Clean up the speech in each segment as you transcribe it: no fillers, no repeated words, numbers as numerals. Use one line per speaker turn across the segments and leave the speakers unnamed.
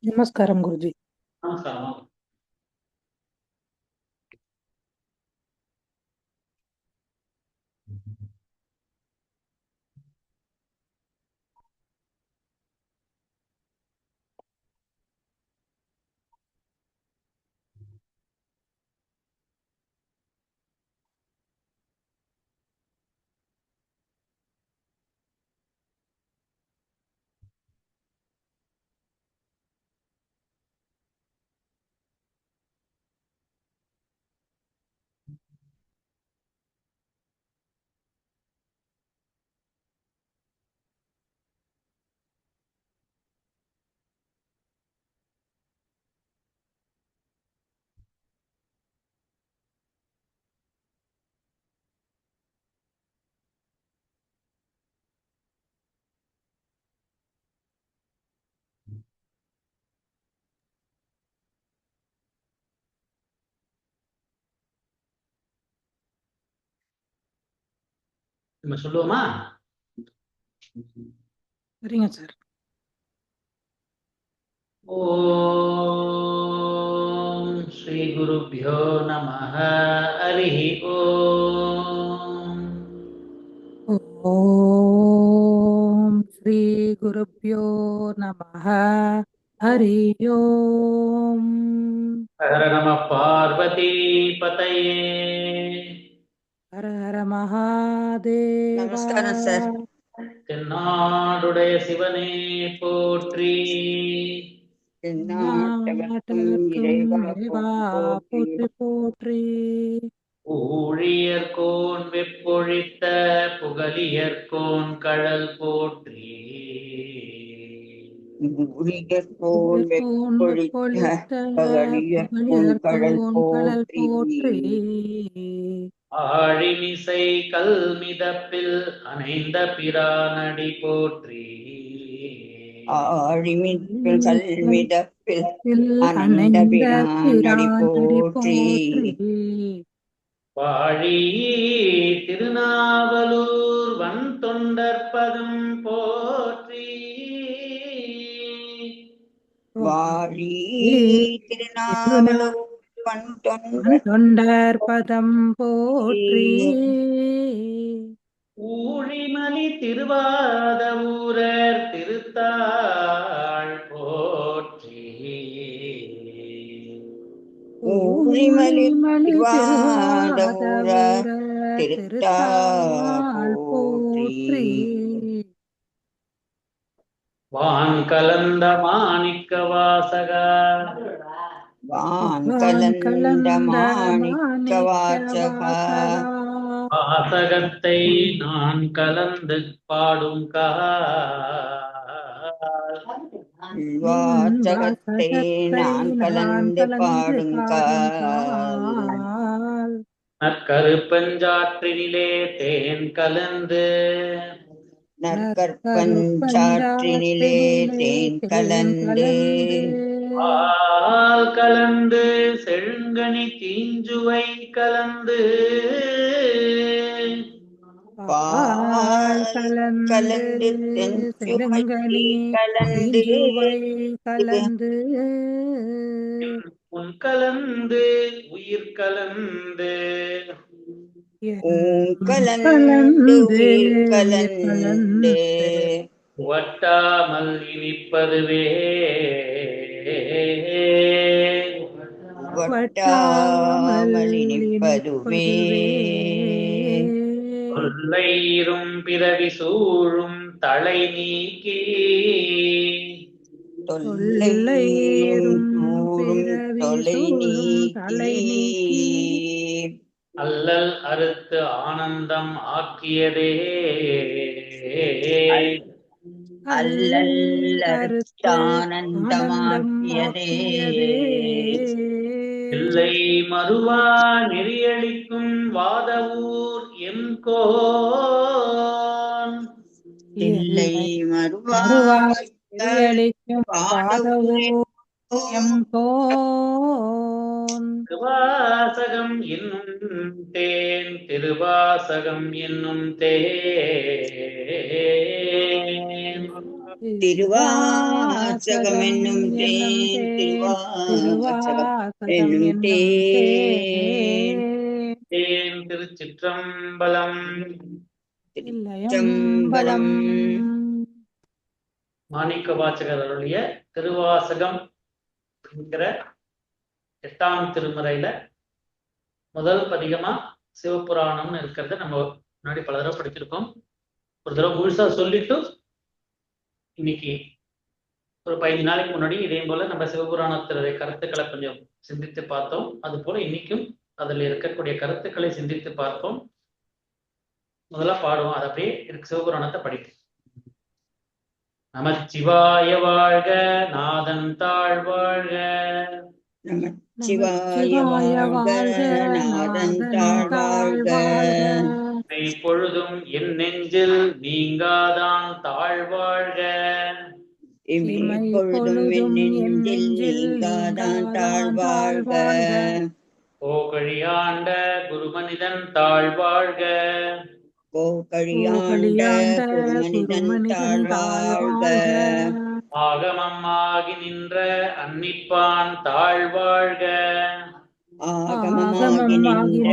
నమస్కారం గురుజీ.
నమస్కారం. நம்ம சொல்லுவோமா?
சரிங்க சார்.
ஓம் ஸ்ரீ குருப்யோ நமஹ. ஹரிஹி ஓம்.
ஓம் ஸ்ரீ குருப்யோ நமஹ. ஹரி ஓம்.
ஹர நம பார்வதி பதயே.
ஹர ஹர மகாதேவா.
நமஸ்காரம் சார்.
தென்னாடுடைய சிவனே போற்றி.
எந்நாட்டவர்க்கும்
நாட்டவர்க்கும்
இறைவா
இறைவா
போற்றி.
போற்றி போற்றி.
ஊழியர்கோன் வெப்பொழித்த புகழியர்கோன் கழல் போற்றி.
ஊழியர்கோன்
உயிர்கோன்
வெப்பொழித்த
வெப்பொழித்த
பகழியர்கோன் கழல்
புகழியர்கோன் கழல்
போற்றி.
போற்றி.
ஆழிமிசை கல்மிதப்பில் அணைந்த பிரானடி போற்றி.
ஆழிமிக்க கல்மிதப்பில் அணைந்த
அணைந்த
பிரானடி
பிரானடி
போற்றி.
போற்றி.
வாழி திருநாவலூர் வன் தொண்டற்பதம் போற்றி.
வாழி திருநாவலூர் வன்
தொண்டர் பதம் போற்றி.
ஊழிமலி திருவாத ஊரர் திருத்தாள் போற்றி.
ஊழிமலி திருவாத ஊரர்
திருத்தாள் போற்றி.
வான் கலந்த மாணிக்க வாசகா.
வான் கலந்த மாணிக்க வாசகா.
வாசகத்தை நான் கலந்து பாடும்
வாசகத்தை நான் கலந்து பாடுங்கால்.
நற்கருப்பஞ்சாற்றினிலே தேன் கலந்து.
நற்கற்பஞ்சாற்றினிலே தேன் கலந்து.
பால் கலந்து செழுங்கனி தீஞ்சுவை கலந்து.
பால் கலந்து
செழுங்கனி
கலந்து.
தீஞ்சுவை கலந்து.
உன் கலந்து உயிர் கலந்து.
கலந்து உயிர் கலந்து.
வட்டாமல் இனிப்பதுவே.
வட்டாமல் இனிப்பதுவே.
தொல்லையிரும் பிறவி சூழும் தலை நீக்கி.
தொல்லையிரும் தூரும் தொலை நீக்கி.
அல்லல் அறுத்து ஆனந்தம் ஆக்கியதே.
அல்லல் அறுத்து ஆனந்தமாக்கியதே.
இல்லை மறுவா நெறியளிக்கும் வாதவூர் எம்கோன்.
இல்லை மறுவா
நெறியளிக்கும் வாதவூர் எங்கோன்
திருவாசகம் என்னும் தேன் திருவாசகம் என்னும் தேன்
திருவாசகம் என்னும் தேன் திருவாசகம் என்னும் தேன்
தேன் திருச்சிற்றம்பலம்.
இல்லையம்பலம்
மாணிக்க வாசகர் அருளிய திருவாசகம் என்கிற 8ஆம் திருமுறையில முதல் பதிகமா சிவபுராணம்னு இருக்கிறத நம்ம முன்னாடி பல தடவை படிச்சிருக்கோம். ஒரு தடவை முழுசா சொல்லிட்டு இன்னைக்கு ஒரு 15 நாளைக்கு முன்னாடி இதே போல நம்ம சிவபுராணத்தினுடைய கருத்துக்களை கொஞ்சம் சிந்தித்து பார்த்தோம். அது போல இன்னைக்கும் அதில் இருக்கக்கூடிய கருத்துக்களை சிந்தித்து பார்ப்போம். முதல்ல பாடுவோம், அது அப்படியே சிவபுராணத்தை படிப்போம். நமச்சிவாய வாழ்க, நாதன் தாழ் வாழ்க.
நமச்சிவாய வாழ்க, நாதன் தாழ் வாழ்க.
பொழுதும் என் நெஞ்சில் நீங்காதான் தாழ் வாழ்க.
பொழுதும் என் நெஞ்சில் நீங்காதான் தாழ் வாழ்க.
கோகழியாண்ட குருமனிதன் தாழ் வாழ்க.
கோகழியாண்ட குருமனிதன் தாழ் வாழ்க.
ஆகமம் ஆகி நின்ற அன்னிப்பான் தாழ் வாழ்க.
ஆகமமாகி நின்ற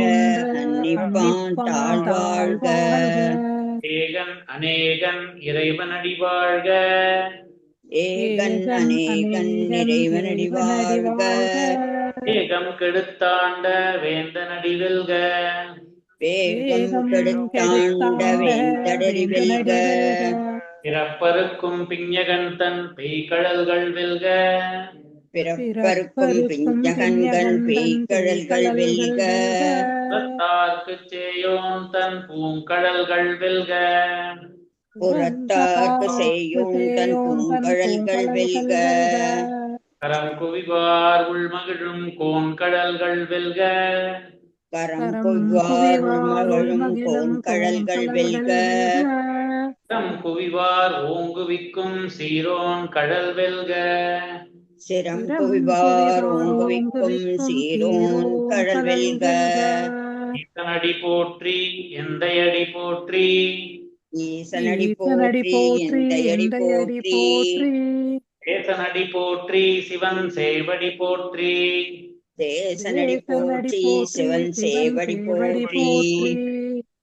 அன்னிப்பான் தாழ் வாழ்க.
ஏகன் அநேகன் இறைவனடி வாழ்க.
ஏகன் அநேகன் இறைவனடி வாழ்க.
ஏகம் கெடுத்தாண்ட வேந்தனடி வெல்க.
வேகம் கெடுத்தாண்ட வேந்தனடி வெல்க.
பிறப்பருக்கும் பிஞகன் தன் பெய்கடல்கள் வெல்க.
பிறப்பருக்கும் பிஞகன்கள் பெய்கடல்கள் வெல்க.
புறத்தார்க்கு சேயோன் தன் பூங்கடல்கள் வெல்க.
புறத்தார்க்கு செய்யோன் தன் பூங்கடல்கள் வெல்க.
கரம் குவிவார் உள்மகிழும் கோன்கடல்கள் வெல்க.
கரம் குவிவார் உள்மகிழும் கோன்கடல்கள் வெல்க.
கரம் குவிவார் ஓங்குவிக்கும் சீரோன் கடல் வெல்க.
சிரம் குவிவார் ஓங்குவிக்கும் சீரோன் கடல் வெல்க.
ஈசனடி போற்றி எந்தையடி போற்றி.
ஈசனடி போற்றி எந்தையடி போற்றி.
தேசனடி போற்றி சிவன் சேவடி போற்றி.
தேசனடி போற்றி சிவன் சேவடி போற்றி.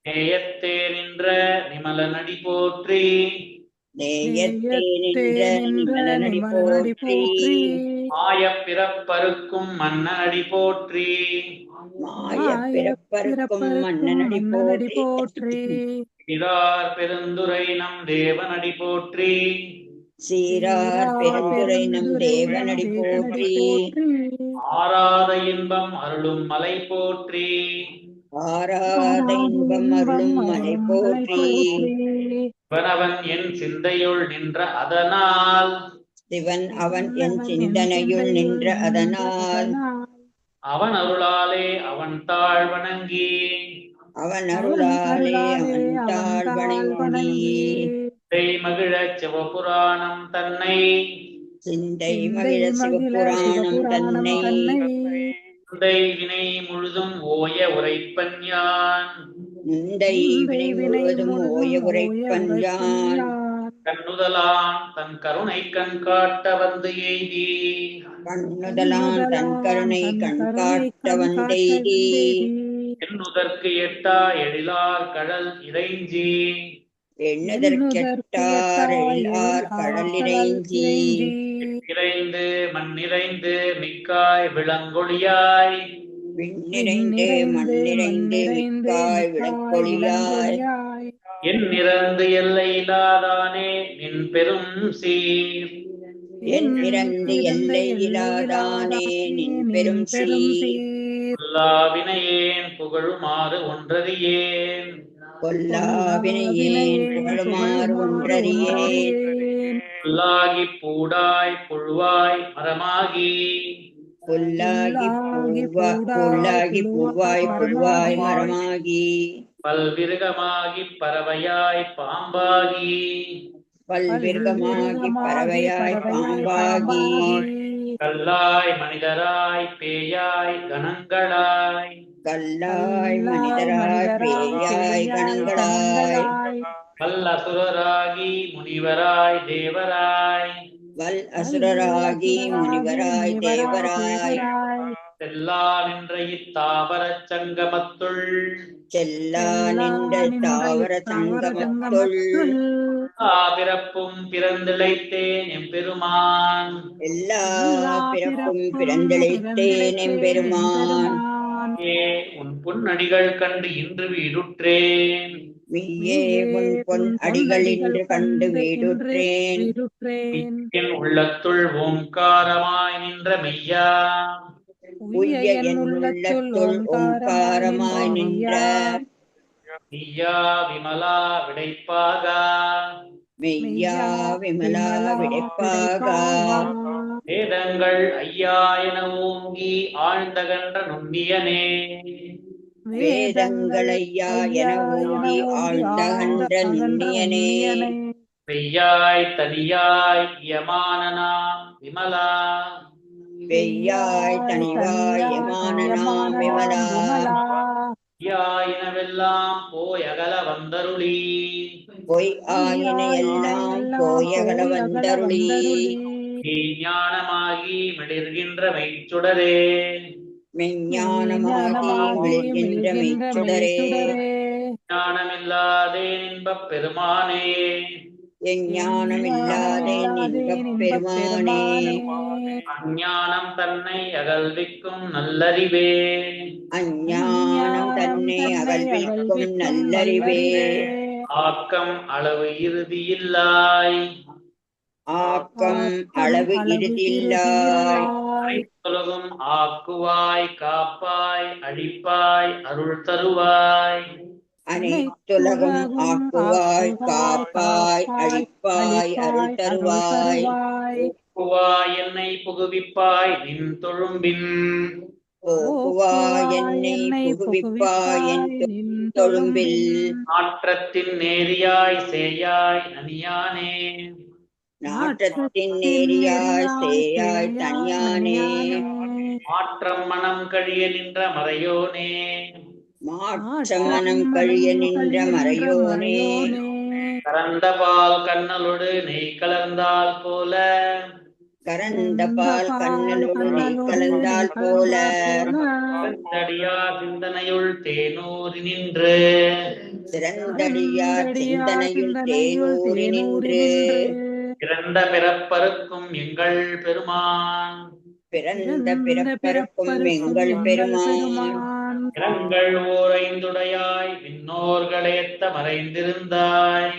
நேயத்தே நின்ற நிமலனடி போற்றி.
நேயத்தே நின்ற நிமலனடி போற்றி.
மாயப் பிறப்பருக்கும் மன்னனடி போற்றி.
மாயப் பிறப்பருக்கும் மன்னனடி போற்றி.
சீரார் பெருந்துரை நம் தேவனடி போற்றி.
சீரார் பெருந்துரை நம் தேவனடி போற்றி.
ஆராத இன்பம் அருளும் மலை போற்றி.
ஆராத இன்பம் அருளும் மலை போற்றி.
சிவனவன் என் சிந்தையுள் நின்ற அதனால்.
சிவன் அவன் என் சிந்தனையுள் நின்ற அதனால்.
அவன் அருளாலே அவன் தாழ் வணங்கி.
அவன் அருளாலே அவன் தாழ் வணங்கி.
சிந்தை மகிழ சிவபுராணம் தன்னை.
சிந்தை மகிழ சிவபுராணம் தன்னை.
சிந்தை வினை முழுதும் ஓய உரைப்பன் யான்.
முந்தை வினை முழுவதும் ஓய உரைப்பன் யான்.
கண்ணுதலான் தன் கருணை கண் காட்ட வந்து எய்தி.
கண்ணுதலான் தன் கருணை கண் காட்ட வந்தெய்தி.
எண்ணுதற்கு எட்டா எழிலார் கடல் இறைஞ்சி.
எண்ணுதற்கெட்டார் எழிலார் கடல் இறைஞ்சி.
நிறைந்து மண் நிறைந்து மிக்காய் விளங்கொழியாய்.
விண்ணிறைந்து மண் நிறைந்து மிக்காய் விளங்கொழியாய்.
என் நிறந்து எல்லை இல்லாதானே நின் பெரும் சீர்.
என் நிறந்து எல்லை இல்லாதானே நின் பெரும் சீர்.
கொல்லாவினையேன் புகழுமாறு ஒன்றறியேன்.
கொல்லாவினையேன் புகழுமாறு ஒன்றறியேன்.
புல்லாகி பூடாய் புழுவாய் மரமாகி.
புல்லாகி பூவாய் புழுவாய் மரமாகி.
பல்விருகமாகி பறவையாய் பாம்பாகி.
பல்விருகமாகி பறவையாய் பாம்பாகி.
கல்லாய் மனிதராய் பேயாய் கணங்களாய்
கல்லாய் மனிதராய் பேயாய் கணங்களாய்
வல்லசுரராகி முனிவராய் தேவராய்
வல் அசுரராகி முனிவராய் தேவராய்
செல்லா நின்ற இத்தாவரச் சங்கமத்துள்
செல்லா நின்ற தாவர சங்கமத்துள்
பிறப்பும் பிறந்திழைத்தேன் எம்பெருமான்
எல்லா பிறப்பும் பிறந்திழைத்தேன் எம்பெருமான்
ஏ உன் பொன்னடிகள் கண்டு இன்று வீடுற்றேன்
மெய்யே உன் பொன் அடிகள் இன்று கண்டு வீடுற்றேன்
என் உள்ளத்துள் ஓங்காரமாய் நின்ற மெய்யா
உய்ய என் உள்ளத்துள் ஓங்காரமாய் நின்ற
மெய்யா விமலா விடைப்பாகா
மெய்யா விமலா விடைப்பாகா
வேதங்கள் ஐயா என ஓங்கி ஆழ்ந்தகன்ற நுண்ணியனே
வேதங்கள் ஐயா என ஓங்கி ஆழ்ந்தகன்ற நுண்ணியனே
பெய்யாய் தனியாய் யமானனாம் விமலா
வெய்யாய் தனிவாய் யமானனாம் விமலா
யாயினவெல்லாம் போயகல வந்தருளி
பொய் ஆயின எல்லாம் போயகல வந்தருளி
ஞானமாகி மிளிர்கின்ற மெய்ச்சுடரே
மெஞ்ஞானமாகி விழுகின்ற மெய்ச்சுடரே
ஞானமில்லாதேன் இன்பப் பெருமானே
எஞ்ஞானமில்லாதேன் இன்பப் பெருமானே
அஞ்ஞானம் தன்னை அகல்விக்கும் நல்லறிவே
அஞ்ஞானம் தன்னை அகல்விக்கும் நல்லறிவே
ஆக்கம் அளவு இறுதியில்லாய்
ஆக்கம் அளவு இறுதியில்லாய்
அனைத்துலகும் ஆக்குவாய் காப்பாய் அழிப்பாய் அருள் தருவாய்
அனைத்துலகம் ஆக்குவாய் காப்பாய் அழிப்பாய் அருள் தருவாய்
போக்குவாய் என்னை புகுவிப்பாய் நின் தொழும்பின்
போக்குவாய் என்னை புகுவிப்பாய் என் தொழும்பில்
மாற்றத்தின் நேரியாய் சேயாய் அணியானே
நாற்றத்தின் நேரியாய் சேயாய் தனியானே
மாற்றம் மனம் கழிய நின்ற மறையோனே
மாற்றமனம் கழிய நின்ற மறையோனே
கறந்த பால் கண்ணலோடு நெய் கலந்தால் போல
கறந்த பால் கண்ணலோடு நெய் கலந்தால் போல
சிறந்தடியார் சிந்தனையுள் தேனூறி நின்று
சிறந்தடியார் சிந்தனையுள் தேனூறி நின்று
பிறந்த பிறப்பருக்கும் எங்கள் பெருமான்
பிறந்த பிறப்பருக்கும் எங்கள் பெருமான்
இரங்கள் ஓரைந்துடையாய் விண்ணோர்களேத்த மறைந்திருந்தாய்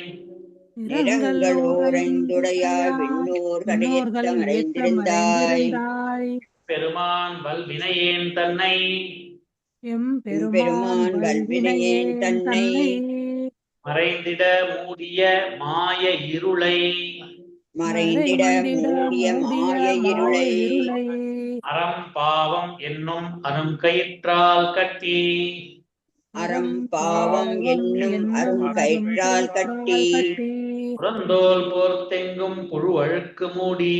நிறங்கள் ஓரைந்துடையாய் விண்ணோர்களேத்த மறைந்திருந்தாய்
பெருமான் வல்வினையேன் தன்னை
பெருமான் வல்வினையேன் தன்னை
மறைந்திட மூடிய மாய இருளை
மறைந்திட மூடிய மாய இருளை
அறம் பாவம் என்னும் அருங்கயிற்றால் கட்டி
அறம் பாவம் என்னும் அருங்கயிற்றால் கட்டி
புறந்தோல் போர்த்தெங்கும் புழு அழுக்கு மூடி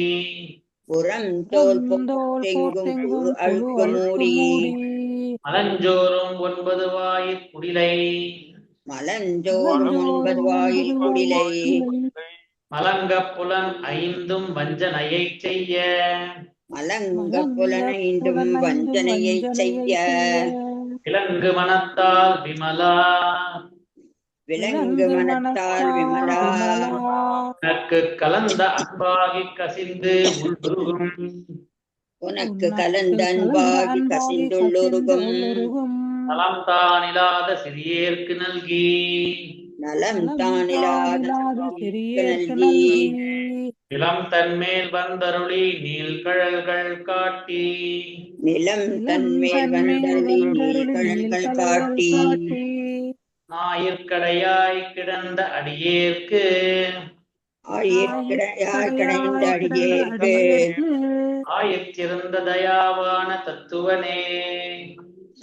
புறந்தோல் போர்த்தெங்கும் புழு அழுக்கு மூடி
மலஞ்சோறும் 9 வாயிற் குடிலை
மலஞ்சோறும் 9 வாயில் குடிலை
மலங்க புலன் 5 வஞ்சனையை செய்ய
மலங்க புலனைந்தும் வஞ்சனையை செய்ய
விலங்கு மனத்தால் விமலா
விலங்கு மனத்தால் விமலா
உனக்கு கலந்த அன்பாகி கசிந்து உள்புருகும்
உனக்கு கலந்த அன்பாகி கசிந்துள்ளொருகும்
நலம் தானில்லாத சிறியேற்கு நல்கி
நலம் தானில்லாத நல்கி
நிலம் தன்மேல் வந்தருளி நீள்கழல்கள் காட்டி
நிலம் தன்மேல் வந்தருளி நீள்கழல்கள் காட்டி
ஞாயிற்கடையாய் கிடந்த அடியேற்கு
ஆயிற்கடையாய் கிடந்த அடியேற்கு
ஆயிற்றிருந்த தயாவான தத்துவனே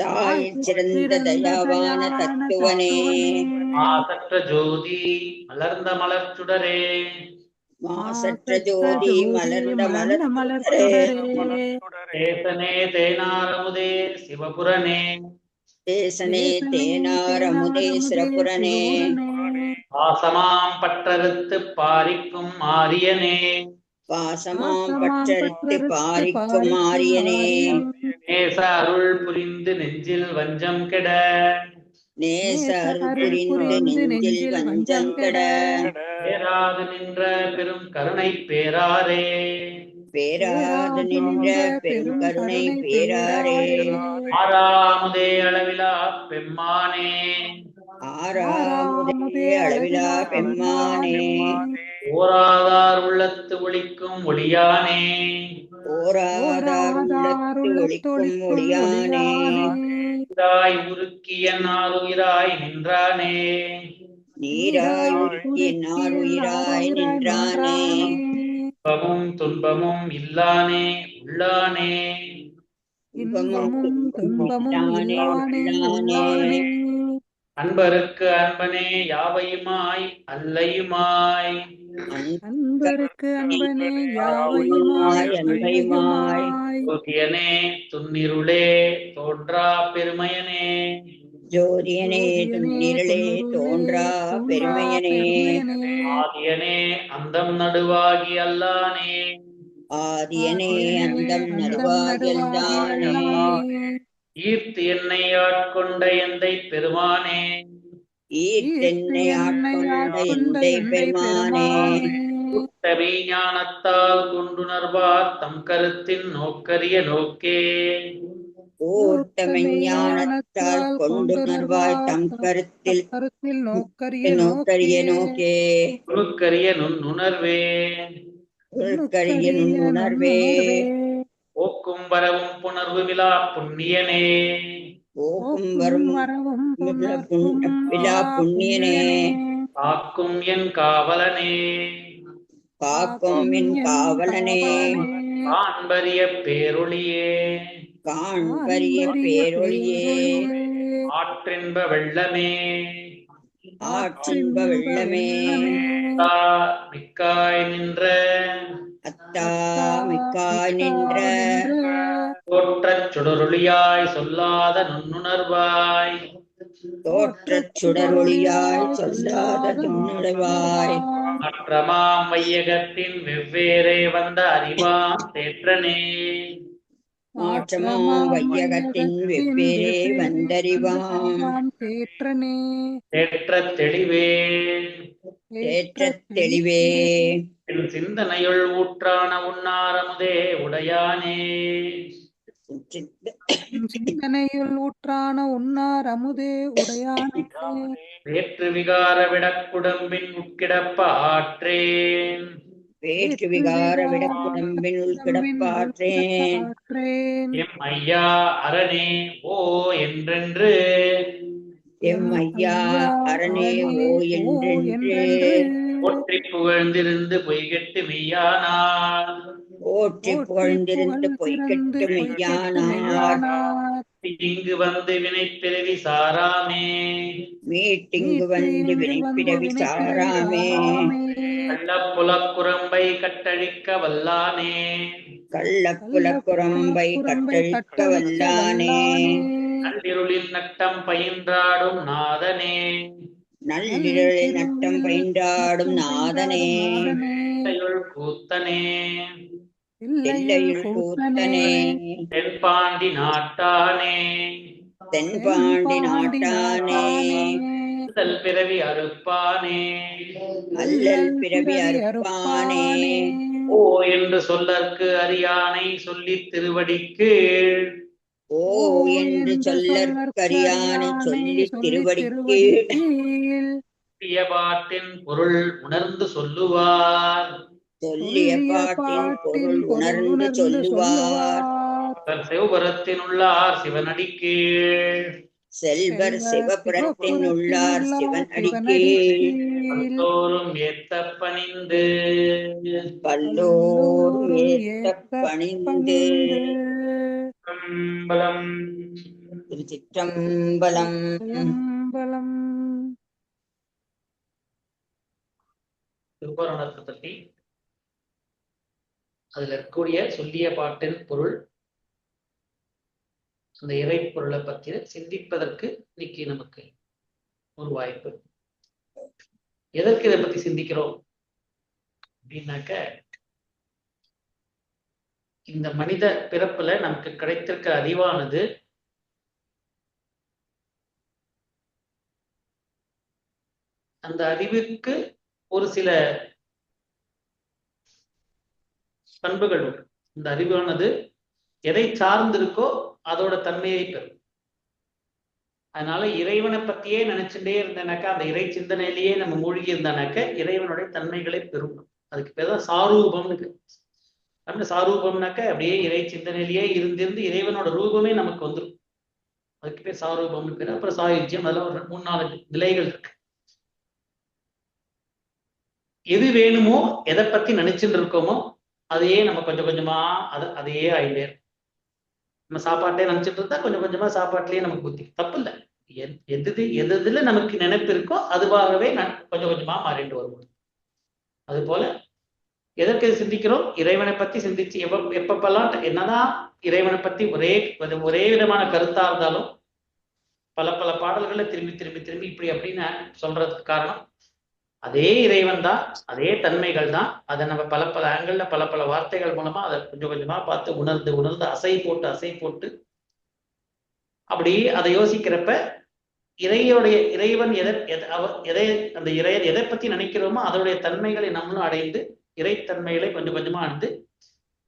தாய் சிறந்த தயாவான தத்துவனே
ஆசற்ற ஜோதி மலர்ந்த மலர்ச்சுடரே
மாசற்ற ஜோதி மலர்ந்த மலர்தொடரே
தேசனே தேனாரமுதே சிவபுரனே
தேசனே தேனாரமுதே சிரபுரனே
பாசமாம் பற்றறுத்து பாரிக்கும் மாரியனே
பாசமாம் பற்றறுத்து பாரிக்கும் மாரியனே
நேச அருள் புரிந்து நெஞ்சில் வஞ்சம் கெட
நேச அருள் புரிந்து நெஞ்சில் வஞ்சம் கெட
பேராது நின்ற பெரும் கருணை பேராரே
பேராது நின்ற பெருங்கருணை பேராரே
ஆறாமுதே அளவிலா பெம்மானே
ஆறாமுதே அளவிலா பெம்மானே
ஓராதார் உள்ளத்து ஒளிக்கும் ஒளியானே
ஓராதார் உள்ளத்து ஒளிக்கும் ஒளியானே
நீராய் உருக்கிய நாருயிராய் நின்றானே
நீராய் உருக்கிய நாருயிராய் நின்றானே
இன்பமும் துன்பமும் இல்லானே உள்ளானே
இன்பமும் துன்பமும் உள்ளானே
அன்பருக்கு அன்பனே யாவையுமாய் அல்லையுமாய்
அன்பருக்கு அன்பனே யாவையுமாய்
அன்பையுமாய்
ஜோதியனே துன்னிருளே தோன்றா பெருமையனே
ஜோதியனே துன்னிரளே தோன்றா பெருமையனே
ஆதியனே அந்தம் நடுவாகி அல்லானே
ஆதியனே அந்தம் நடுவாகியல்தானே
ஈர்த்து என்னை ஆட்கொண்ட எந்தை பெருமானே
ஈர்த்தென்னை ஆட்கொண்ட எந்தை பெருமானே
கூட்டமே ஞானத்தால் கொண்டுணர்வார் தம் கருத்தின் நோக்கரிய நோக்கே
கூட்டமெஞ்ஞானத்தால் கொண்டுணர்வாய் தம் கருத்தில் நோக்கரிய நோக்கே
நுணுக்கரிய நுண்ணுணர்வே
உள்கரிய நுண்ணுணர்வே
போக்கும் வரவும் புணர்வு விழா புண்ணியனே
போகும் வரும் விழா புண்ணியனே
காக்கும் என் காவலனே
காக்கும் என் காவலனே
காண்பரிய பேரொளியே
காண்பரிய பேரொளியே
ஆற்றின்ப வெள்ளமே
ஆற்றின்ப வெள்ளமே
மிக்காய் நின்ற
அத்தா மிக்காய் நின்ற
தோற்றச் சுடரொளியாய் சொல்லாத நுண்ணுணர்வாய்
தோற்றச் சுடரொளியாய் சொல்லாத நுண்ணுணர்வாய்
மற்றமாம் வையகத்தின் வெவ்வேறே வந்த அறிவாம் தேற்றனே
மாற்றமாம் வையகத்தின் வெவ்வேறே வந்தறிவாம்
தேற்றத் தெளிவே
தேற்றத் தெளிவே
என் சிந்தனையுள் ஊற்றான உன்னாரமுதே உடையானே
சிந்தனையுள் ஊற்றான உன்னார் அமுதே உடையானே
வேற்று விகார விடக்குடம்பின் உட்கிடப்ப ஆற்றேன்
வேற்று விகார விடக்குடம்பின் உள்கிடப்பாற்றேன்
எம் ஐயா அரணே ஓ என்றென்று
எம் ஐயா அரணே ஓ என்றென்று
போற்றி புகழ்ந்திருந்து பொய்கெட்டு மெய்யானார்
போற்றி புகழ்ந்திருந்து பொய்கெட்டு மெய்யானார்
இங்கு வந்து வினைப்பிறவி சாராமே
மீட்டிங்கு வந்து வினைப்பிறவி சாராமே
கள்ளப்புலக்குரம்பை கட்டழிக்க வல்லானே
கள்ளப்புலக்குரம்பை கட்டழிக்க வல்லானே
நள்ளிருளில் நட்டம் பயின்றாடும் நாதனே
நள்ளிரளில் நட்டம் பயின்றாடும் நாதனே
கூத்தனே
எல்லையுள் கூத்தனே
தென்பாண்டி நாட்டானே
தென்பாண்டி நாட்டானே
அல்லல் பிறவி அறுப்பானே
அல்லல் பிறவி அறுப்பானே
ஓ என்று சொல்லற்கு அறியானை சொல்லித் திருவடிக்கு
ஓ என்று சொல்லற்கரியானை சொல்லி திருவடிக்கு
பாட்டின் பொருள் உணர்ந்து சொல்லுவார்
சொல்லிய பாட்டின் பொருள் உணர்ந்து சொல்லுவார்
சிவபுரத்தின் உள்ளார் சிவனடிக்கு
செல்வர் சிவபுரத்தின் உள்ளார் சிவன் அடிக்கே
பல்லோரும் ஏத்த பணிந்து
பல்லோரும் ஏத்த பணிந்து
பலம்
திருச்சிற்றம்பலம்.
திருப்புராணத்தை பற்றி அதுல இருக்கக்கூடிய சொல்லிய பாட்டின் பொருள், அந்த இறை பொருளை பற்றி சிந்திப்பதற்கு இன்னைக்கு நமக்கு ஒரு வாய்ப்பு. எதற்கு இதை பத்தி சிந்திக்கிறோம் அப்படின்னாக்க, இந்த மனித பிறப்புல நமக்கு கிடைத்திருக்கிற அறிவானது அந்த அறிவுக்கு ஒரு சில பண்புகள் உண்டு. இந்த அறிவானது எதை சார்ந்திருக்கோ அதோட தன்மையை பெறும். அதனால இறைவனை பத்தியே நினைச்சுட்டே இருந்தனாக்கா, அந்த இறை சிந்தனையிலேயே நம்ம மூழ்கி இருந்தானாக்க இறைவனுடைய தன்மைகளை பெறும். அதுக்கு பேர் தான் சாரூபம்னு. அந்த சாரூபம்னாக்க அப்படியே இறை சிந்தனையிலேயே இருந்திருந்து இறைவனோட ரூபமே நமக்கு வந்துடும். அதுக்கு பேர் சாரூபம்னு பேர். அப்புறம் சாயுஜ்யம், அதெல்லாம் ஒரு 3-4 நிலைகள் இருக்கு. எது வேணுமோ, எதை பத்தி நினைச்சுட்டு இருக்கோமோ அதையே நம்ம கொஞ்சம் கொஞ்சமா அதையே ஆயிட்டே இருக்கும். நம்ம சாப்பாட்டே நினைச்சிட்டு இருந்தா கொஞ்சம் கொஞ்சமா சாப்பாட்டுலயே நமக்கு புத்தி. தப்பு இல்லை. எதுல நமக்கு நினைப்பு இருக்கோ அதுவாகவே கொஞ்சம் கொஞ்சமா மாறிட்டு வருவோம். அது போல எதற்கு சிந்திக்கிறோம்? இறைவனை பத்தி சிந்திச்சு எப்பப்பெல்லாம் என்னதான் இறைவனை பத்தி ஒரே விதமான கருத்தா இருந்தாலும் பல பல பாடல்களை திரும்பி திரும்பி திரும்பி இப்படி அப்படின்னு சொல்றதுக்கு காரணம், அதே இறைவன் தான், அதே தன்மைகள் தான். அதை நம்ம பல பல ஆங்கிள் பல பல வார்த்தைகள் மூலமா அதை கொஞ்சம் கொஞ்சமா பார்த்து உணர்ந்து அசை போட்டு அப்படி அதை யோசிக்கிறப்ப இறைவன் அந்த இறைவன் எதை பத்தி நினைக்கிறோமோ அதோடைய தன்மைகளை நம்மளும் அடைந்து இறைத்தன்மைகளை கொஞ்சம் கொஞ்சமா அடைந்து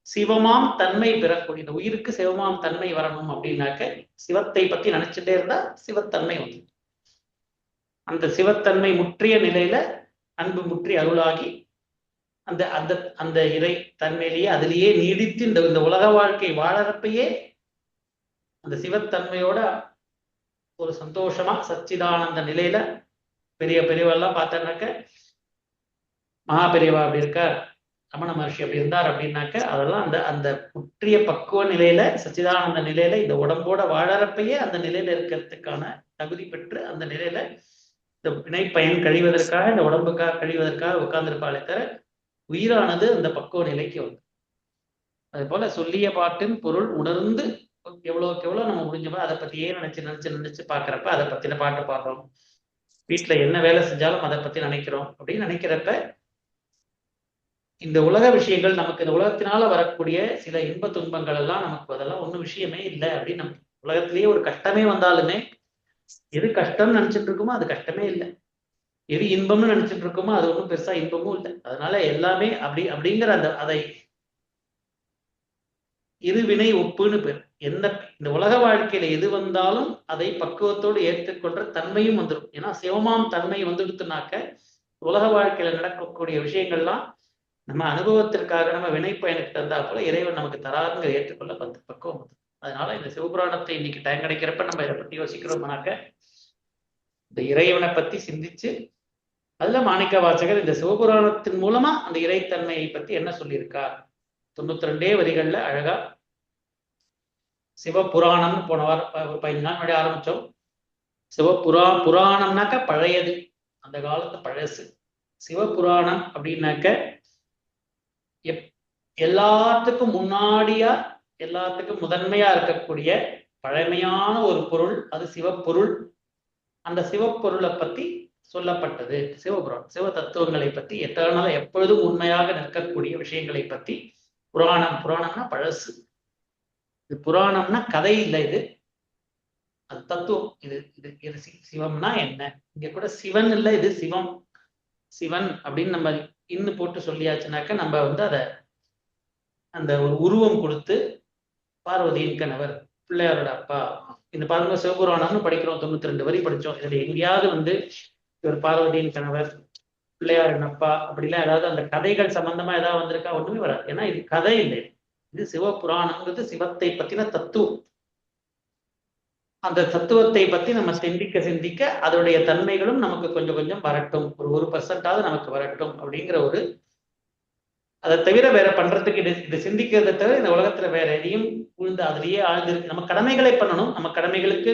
சிவமாம் தன்மை பெறக்கூடிய, இந்த உயிருக்கு சிவமாம் தன்மை வரணும் அப்படின்னாக்க சிவத்தை பத்தி நினைச்சுட்டே இருந்தா சிவத்தன்மை வந்து அந்த சிவத்தன்மை முற்றிய நிலையில அன்பு முற்றி அருளாகி அந்த அந்த அந்த இறை தன்மையிலேயே அதிலேயே நீடித்து இந்த உலக வாழ்க்கை வாழறப்பையே அந்த சிவத்தன்மையோட ஒரு சந்தோஷமா சச்சிதானந்த நிலையில பெரியவெல்லாம் பார்த்தோன்னாக்க, மகா பெரியவா அப்படி இருக்கார், ரமண மகர்ஷி அப்படி இருந்தார் அப்படின்னாக்க அதெல்லாம் அந்த அந்த முற்றிய பக்குவ நிலையில சச்சிதானந்த நிலையில இந்த உடம்போட வாழறப்பையே அந்த நிலையில இருக்கிறதுக்கான தகுதி பெற்று அந்த நிலையில இந்த வினை பயன் கழிவதற்காக, இந்த உடம்புக்காக கழிவதற்காக உட்கார்ந்திருப்பாளே தவிர உயிரானது அந்த பக்குவ நிலைக்கு வந்து. அது போல சொல்லிய பாட்டின் பொருள் உணர்ந்து எவ்வளவுக்கு எவ்வளவு நம்ம முடிஞ்சோமோ அதை பத்தியே நினைச்சு பாக்குறப்ப அதை பத்தின பாட்டு பாடுறோம். வீட்டுல என்ன வேலை செஞ்சாலும் அதை பத்தி நினைக்கிறோம். அப்படின்னு நினைக்கிறப்ப இந்த உலக விஷயங்கள் நமக்கு, இந்த உலகத்தினால வரக்கூடிய சில இன்ப துன்பங்கள் எல்லாம் நமக்கு அதெல்லாம் ஒன்றும் விஷயமே இல்லை அப்படின்னு நம்ம உலகத்திலேயே ஒரு கஷ்டமே வந்தாலுமே எது கஷ்டம்னு நினைச்சிட்டு இருக்கோமோ அது கஷ்டமே இல்லை, எது இன்பம்னு நினைச்சிட்டு இருக்கோமோ அது ஒன்றும் பெருசா இன்பமும் இல்லை. அதனால எல்லாமே அப்படிங்கிற அதை இருவினை ஒப்புன்னு பேர். இந்த உலக வாழ்க்கையில எது வந்தாலும் அதை பக்குவத்தோடு ஏற்றுக்கொள்ற தன்மையும் வந்துடும். ஏன்னா சிவமாம் தன்மை வந்துடுத்துனாக்க உலக வாழ்க்கையில நடக்கக்கூடிய விஷயங்கள்லாம் நம்ம அனுபவத்திற்காக நம்ம வினை பயனுக்கு தந்தா போல இறைவன் நமக்கு தராருங்க ஏற்றுக்கொள்ள பக்குவம் வந்து. அதனால இந்த சிவபுராணத்தை இன்னைக்கு டைம் கிடைக்கிறப்ப நம்ம இதை பத்தி யோசிக்கிறோம்னாக்க இந்த இறைவனை பத்தி சிந்திச்சு அதுல மாணிக்க வாசகர் இந்த சிவபுராணத்தின் மூலமா அந்த இறைத்தன்மையை பத்தி என்ன சொல்லியிருக்கார் 92 வரிகள்ல அழகா சிவபுராணம்னு போன வாரம் ஒரு 15 நாள் முன்னாடி ஆரம்பிச்சோம். புராணம்னாக்க பழையது, அந்த காலத்து பழசு. சிவபுராணம் அப்படின்னாக்க எல்லாத்துக்கும் முன்னாடியா எல்லாத்துக்கும் முதன்மையா இருக்கக்கூடிய பழமையான ஒரு பொருள், அது சிவப்பொருள். அந்த சிவப்பொருளை பத்தி சொல்லப்பட்டது சிவபுராணம். சிவ தத்துவங்களை பத்தி எத்தனால எப்பொழுதும் உண்மையாக நிற்கக்கூடிய விஷயங்களை பத்தி புராணம்னா பழசு. இது புராணம்னா கதை இல்லை, இது அது தத்துவம். இது சிவம்னா என்ன, இங்க கூட சிவன் இல்லை, இது சிவன் அப்படின்னு நம்ம இன்னும் போட்டு சொல்லியாச்சுனாக்க நம்ம வந்து அந்த ஒரு உருவம் கொடுத்து பார்வதியின் கணவர், பிள்ளையாரோட அப்பா. இந்த பாருங்க சிவபுராணம்னு படிக்கிறோம், 92 வரி படிச்சோம். இதுல எங்கேயாவது வந்து இவர் பார்வதியின் கணவர், பிள்ளையாரின் அப்பா அப்படிலாம் ஏதாவது அந்த கதைகள் சம்பந்தமா ஏதாவது வந்திருக்கா? ஒண்ணுமே வராது. ஏன்னா இது கதை இல்லை, இது சிவபுராணங்கிறது சிவத்தை பத்தின தத்துவம். அந்த தத்துவத்தை பத்தி நம்ம சிந்திக்க அதோடைய தன்மைகளும் நமக்கு கொஞ்சம் கொஞ்சம் வரட்டும், ஒரு 1% நமக்கு வரட்டும் அப்படிங்கிற ஒரு, அதை தவிர வேற பண்றதுக்கு இது சிந்திக்கிறதை தவிர இந்த உலகத்துல வேற எதையும் உழுந்து அதுலயே ஆழ்ந்திருக்கு. நம்ம கடமைகளை பண்ணணும். நம்ம கடமைகளுக்கு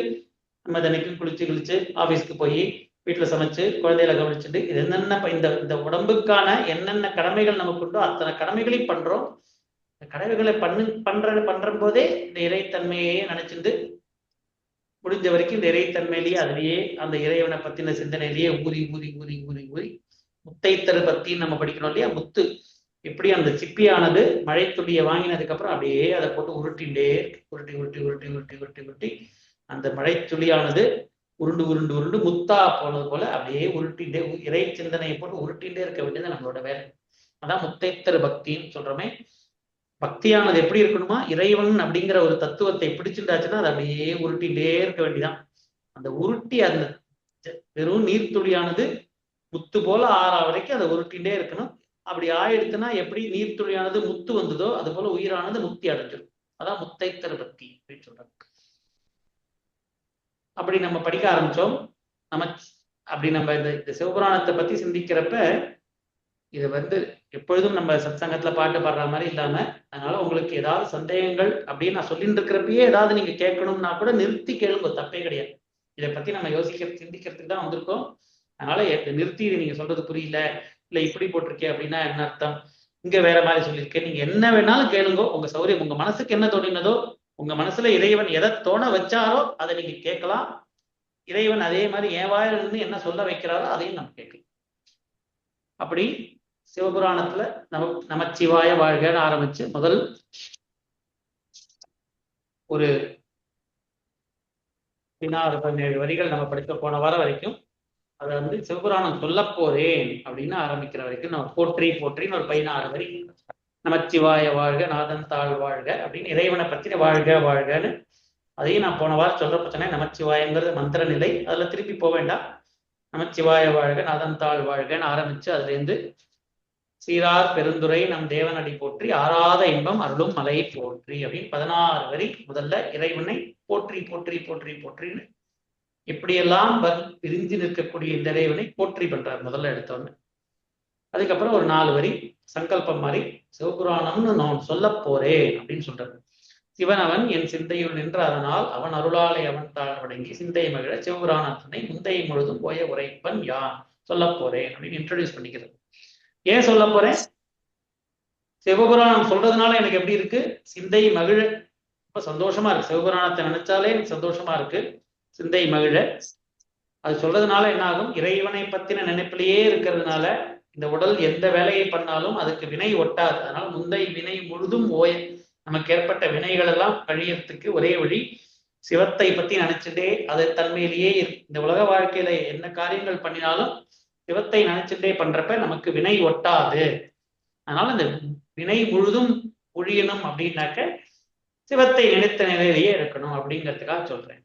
நம்ம தினைக்கும் குளிச்சு ஆபீஸ்க்கு போய் வீட்டுல சமைச்சு குழந்தைகளை கவனிச்சுட்டு இது என்னென்ன இந்த உடம்புக்கான என்னென்ன கடமைகள் நமக்கு உண்டோ அத்தனை கடமைகளையும் பண்றோம். கடமைகளை பண்ற போதே இந்த இறைத்தன்மையே நினைச்சிருந்து முடிஞ்ச வரைக்கும் இந்த இறைத்தன்மையிலேயே அதுலயே அந்த இறைவனை பத்தின சிந்தனையிலேயே ஊறி ஊறி ஊறி ஊறி ஊறி முத்தைத்தரு பத்தின்னு நம்ம படிக்கணும் இல்லையா. முத்து எப்படி அந்த சிப்பியானது மழை துளியை வாங்கினதுக்கு அப்புறம் அப்படியே அதை போட்டு உருட்டிண்டே உருட்டி உருட்டி உருட்டி உருட்டி உருட்டி உருட்டி அந்த மழை துளியானது உருண்டு உருண்டு உருண்டு முத்தா போனது போல அப்படியே உருட்டிண்டே இறை சிந்தனையை போட்டு உருட்டிண்டே இருக்க வேண்டியது நம்மளோட வேலை. அதான் முத்தைத்தரு பக்தின்னு சொல்றோமே. பக்தியானது எப்படி இருக்கணுமா, இறைவன் அப்படிங்கிற ஒரு தத்துவத்தை பிடிச்சுட்டாச்சுன்னா அது அப்படியே உருட்டிண்டே இருக்க வேண்டியதான். அந்த உருட்டி அந்த வெறும் நீர்த்துளியானது முத்து போல ஆறா வரைக்கும் அதை உருட்டிண்டே இருக்கணும். அப்படி ஆயிடுச்சுன்னா எப்படி நீர்த்துளியானது முத்து வந்ததோ அது போல உயிரானது முக்தி அடைஞ்சிடும். அதான் முத்தைத்தரு பக்தி அப்படின்னு சொல்றாங்க. அப்படி நம்ம படிக்க ஆரம்பிச்சோம். அப்படி நம்ம இந்த சிவபுராணத்தை பத்தி சிந்திக்கிறப்ப இது எப்பொழுதும் நம்ம சத்சங்கத்துல பாட்டு பாடுற மாதிரி இல்லாம, அதனால உங்களுக்கு ஏதாவது சந்தேகங்கள் அப்படின்னு நான் சொல்லிட்டு இருக்கிறப்பயே ஏதாவது நீங்க கேட்கணும்னா கூட நிறுத்தி கேளுங்க, தப்பே கிடையாது. இதை பத்தி நம்ம சிந்திக்கிறதுக்கு தான் வந்திருக்கோம். அதனால நிறுத்தி இது நீங்க சொல்றது புரியல, இல்ல இப்படி போட்டிருக்கேன் அப்படின்னா என்ன அர்த்தம், இங்க வேற மாதிரி சொல்லியிருக்கேன், நீங்க என்ன வேணாலும் கேளுங்க. உங்க சௌரியம், உங்க மனசுக்கு என்ன தோணினதோ, உங்க மனசுல இறைவன் எதை தோண வச்சாரோ அதை நீங்க கேட்கலாம். இறைவன் அதே மாதிரி என் வாயிலிருந்து என்ன சொல்ல வைக்கிறாரோ அதையும் நம்ம கேட்கலாம். அப்படி சிவபுராணத்துல நமச்சிவாய வாழ்கன்னு ஆரம்பிச்சு முதல் ஒரு 16-17 வரிகள் நம்ம படிக்க போன வாரம் வரைக்கும் அதை சிவபுராணம் சொல்ல போறேன் அப்படின்னு ஆரம்பிக்கிற வரைக்கும் நம்ம போற்றி போற்றின்னு ஒரு 16 வரி நமச்சிவாய வாழ்க நாதன் தாழ் வாழ்க அப்படின்னு இறைவனை பத்தி வாழ்க வாழ்கன்னு அதையும் நான் போன வாரம் சொல்ற பிரச்சனை. நமச்சிவாயங்கிறது மந்திர நிலை, அதுல திருப்பி போக வேண்டாம். நமச்சிவாய வாழ்க நாதன் தாழ் வாழ்கன்னு ஆரம்பிச்சு அதுல இருந்து சீரார் பெருந்துரை நம் தேவனடி போற்றி ஆறாத இன்பம் அருளும் மலை போற்றி அப்படின்னு 16 வரி முதல்ல இறைவனை போற்றி போற்றி போற்றி போற்றின்னு எப்படியெல்லாம் பிரிஞ்சு நிற்கக்கூடிய இந்த இறைவனை போற்றி பண்றார் முதல்ல எடுத்தோன்னு. அதுக்கப்புறம் ஒரு 4 வரி சங்கல்பம் மாதிரி சிவபுராணம்னு நான் சொல்ல போறேன் அப்படின்னு சொல்றாரு. சிவன் அவன் என் சிந்தையுள் நின்ற அதனால் அவன் அருளாலை அவன் தாழ் வணங்கி சிந்தை மகிழ சிவபுராணத்தினை முந்தைய முழுதும் போய உரைப்பன் யான் சொல்ல போறேன் அப்படின்னு இன்ட்ரோடியூஸ் பண்ணிக்கிறது. ஏன் சொல்ல போறேன்? சிவபுராணம் சொல்றதுனால எனக்கு எப்படி இருக்கு, சிந்தை மகிழ ரொம்ப சந்தோஷமா இருக்கு. சிவபுராணத்தை நினைச்சாலே எனக்கு சந்தோஷமா இருக்கு, சிந்தை மகிழ. அது சொல்றதுனால என்ன ஆகும், இறைவனை பத்தின நினைப்பிலேயே இருக்கிறதுனால இந்த உடல் எந்த வேலையை பண்ணாலும் அதுக்கு வினை ஒட்டாது. அதனால முந்தை வினை முழுதும் நமக்கு ஏற்பட்ட வினைகள் எல்லாம் கழியறதுக்கு ஒரே வழி சிவத்தை பத்தி நினைச்சுட்டே அது தன்மையிலேயே இந்த உலக வாழ்க்கையில என்ன காரியங்கள் பண்ணினாலும் சிவத்தை நினைச்சுட்டே பண்றப்ப நமக்கு வினை ஒட்டாது. அதனால இந்த வினை முழுதும் ஒழியணும் அப்படின்னாக்க சிவத்தை நினைத்த நிலையிலேயே இருக்கணும் அப்படிங்கிறதுக்காக சொல்றேன்.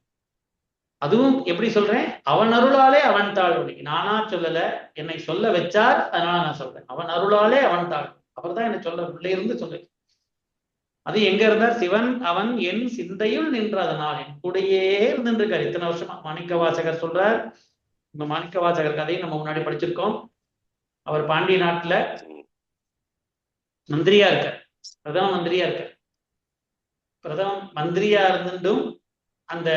அதுவும் எப்படி சொல்றேன், அவன் அருளாலே அவன் தாழ்வு. நானா சொல்லல, என்னை சொல்ல வச்சார், அதனால நான் சொல்றேன். அவன் அருளாலே அவன் தாழ்வு, அவர் தான் என்னை சொல்ல உள்ளே இருந்து சொல்ல. அது எங்க இருந்தார், சிவன் அவன் என் சிந்தையுள் நின்றதனால் என் கூடையே இருந்துருக்காரு இத்தனை வருஷமா. மாணிக்க வாசகர் சொல்றார், இந்த மாணிக்க வாசகர் கதையை நம்ம முன்னாடி படிச்சிருக்கோம். அவர் பாண்டிய நாட்டுல மந்திரியா இருக்க, பிரதம மந்திரியா இருக்க. பிரதம மந்திரியா இருந்துட்டும் அந்த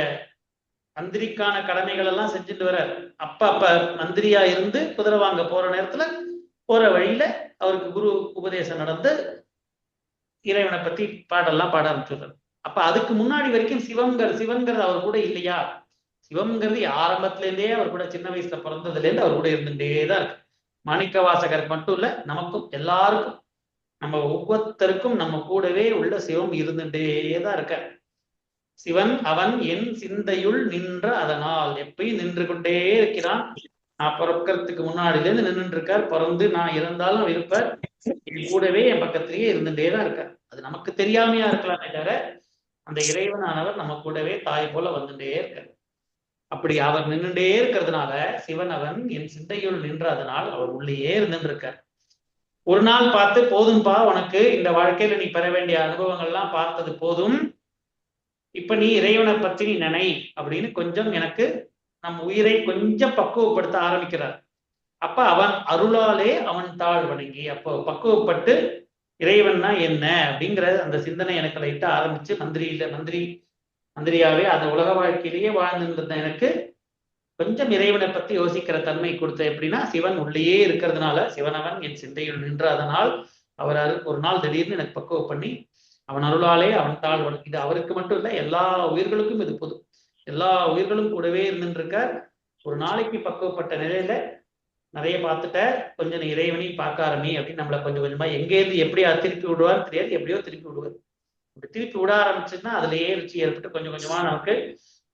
மந்திரிக்கான கடமைகள் எல்லாம் செஞ்சுட்டு வர்றார். அப்ப மந்திரியா இருந்து குதிரை வாங்க போற நேரத்துல போற வழியில அவருக்கு குரு உபதேசம் நடந்து இறைவனை பத்தி பாடெல்லாம் பாட ஆரம்பிச்சுடுறாரு. அப்ப அதுக்கு முன்னாடி வரைக்கும் சிவங்கிறது அவர் கூட இல்லையா? சிவம்ங்கிறது ஆரம்பத்துல இருந்தே அவர் கூட, சின்ன வயசுல பிறந்ததுல இருந்து அவர் கூட இருந்துட்டே தான் இருக்கு. மாணிக்க வாசகருக்கு மட்டும் இல்ல, நமக்கும் எல்லாருக்கும், நம்ம ஒவ்வொருத்தருக்கும் நம்ம கூடவே உள்ள சிவம் இருந்துட்டே தான் இருக்க. சிவன் அவன் என் சிந்தையுள் நின்ற அதனால் எப்பயும் நின்று கொண்டே இருக்கிறான். நான் பிறக்கிறதுக்கு முன்னாடில இருந்து நின்று இருக்கார். பிறந்து நான் இருந்தாலும் இருப்பார், என் கூடவே என் பக்கத்திலேயே இருந்துட்டே தான் இருக்கார். அது நமக்கு தெரியாமையா இருக்கலாமே தவிர அந்த இறைவனானவர் நம்ம கூடவே தாய் போல வந்துட்டே இருக்கார். அப்படி அவர் நின்றுட்டே இருக்கிறதுனால சிவன் அவன் என் சிந்தையுள் நின்ற அதனால் அவர் உள்ளேயே இருந்துருக்கார். ஒரு நாள் பார்த்து, போதும்பா உனக்கு இந்த வாழ்க்கையில நீ பெற வேண்டிய அனுபவங்கள்லாம் பார்த்தது போதும், இப்ப நீ இறைவனை பத்தி நீ நினை அப்படின்னு கொஞ்சம் எனக்கு நம் உயிரை கொஞ்சம் பக்குவப்படுத்த ஆரம்பிக்கிறார். அப்ப அவன் அருளாலே அவன் தாழ் வணங்கி, அப்போ பக்குவப்பட்டு இறைவன்னா என்ன அப்படிங்கிற அந்த சிந்தனை எனக்கு லைட்டா ஆரம்பிச்சு மந்திரியாவே அந்த உலக வாழ்க்கையிலேயே வாழ்ந்துருந்த எனக்கு கொஞ்சம் இறைவனை பத்தி யோசிக்கிற தன்மை கொடுத்த. எப்படின்னா, சிவன் உள்ளேயே இருக்கிறதுனால, சிவனவன் என் சிந்தையுள் நின்ற அதனால் அவர் ஒரு நாள் திடீர்னு எனக்கு பக்குவம் பண்ணி அவன் அருளாலே அவன் தாழ் இது அவருக்கு மட்டும் இல்லை, எல்லா உயிர்களுக்கும் இது பொது. எல்லா உயிர்களும் கூடவே இருந்துருக்கார். ஒரு நாளைக்கு பக்குவப்பட்ட நிலையில நிறைய பார்த்துட்ட, கொஞ்சம் நீ இறைவனையும் பார்க்க ஆரம்பி அப்படின்னு நம்மளை கொஞ்சம் கொஞ்சமா எங்கேருந்து எப்படி திருப்பி விடுவான்னு தெரியாது, எப்படியோ திருப்பி விடுவார். திருப்பி விட ஆரம்பிச்சுன்னா அதுலயே ருச்சி ஏற்பட்டு கொஞ்சம் கொஞ்சமா நமக்கு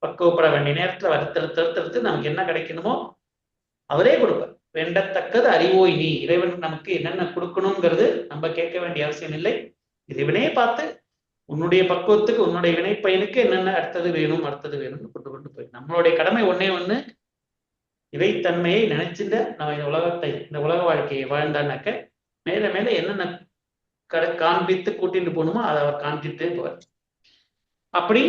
பக்குவப்பட வேண்டிய நேரத்துல தடுத்து நமக்கு என்ன கிடைக்கணுமோ அவரே கொடுப்பார். வேண்டத்தக்கது அறிவோய் நீ. இறைவன் நமக்கு என்னென்ன கொடுக்கணுங்கிறது நம்ம கேட்க வேண்டிய அவசியம் இல்லை. இறைவனே பார்த்து உன்னுடைய பக்குவத்துக்கு உன்னுடைய வினைப்பயனுக்கு என்னென்ன அடுத்தது வேணும்னு கொண்டு போய் நம்மளுடைய கடமை ஒன்னே ஒண்ணு, இறைத்தன்மையை நினைச்சுட்டு நம்ம இந்த உலக வாழ்க்கையை வாழ்ந்தானாக்க மேல மேல என்னென்ன காண்பித்து கூட்டிட்டு போகணுமோ அதை அவர் காண்பித்தே போவார். அப்படி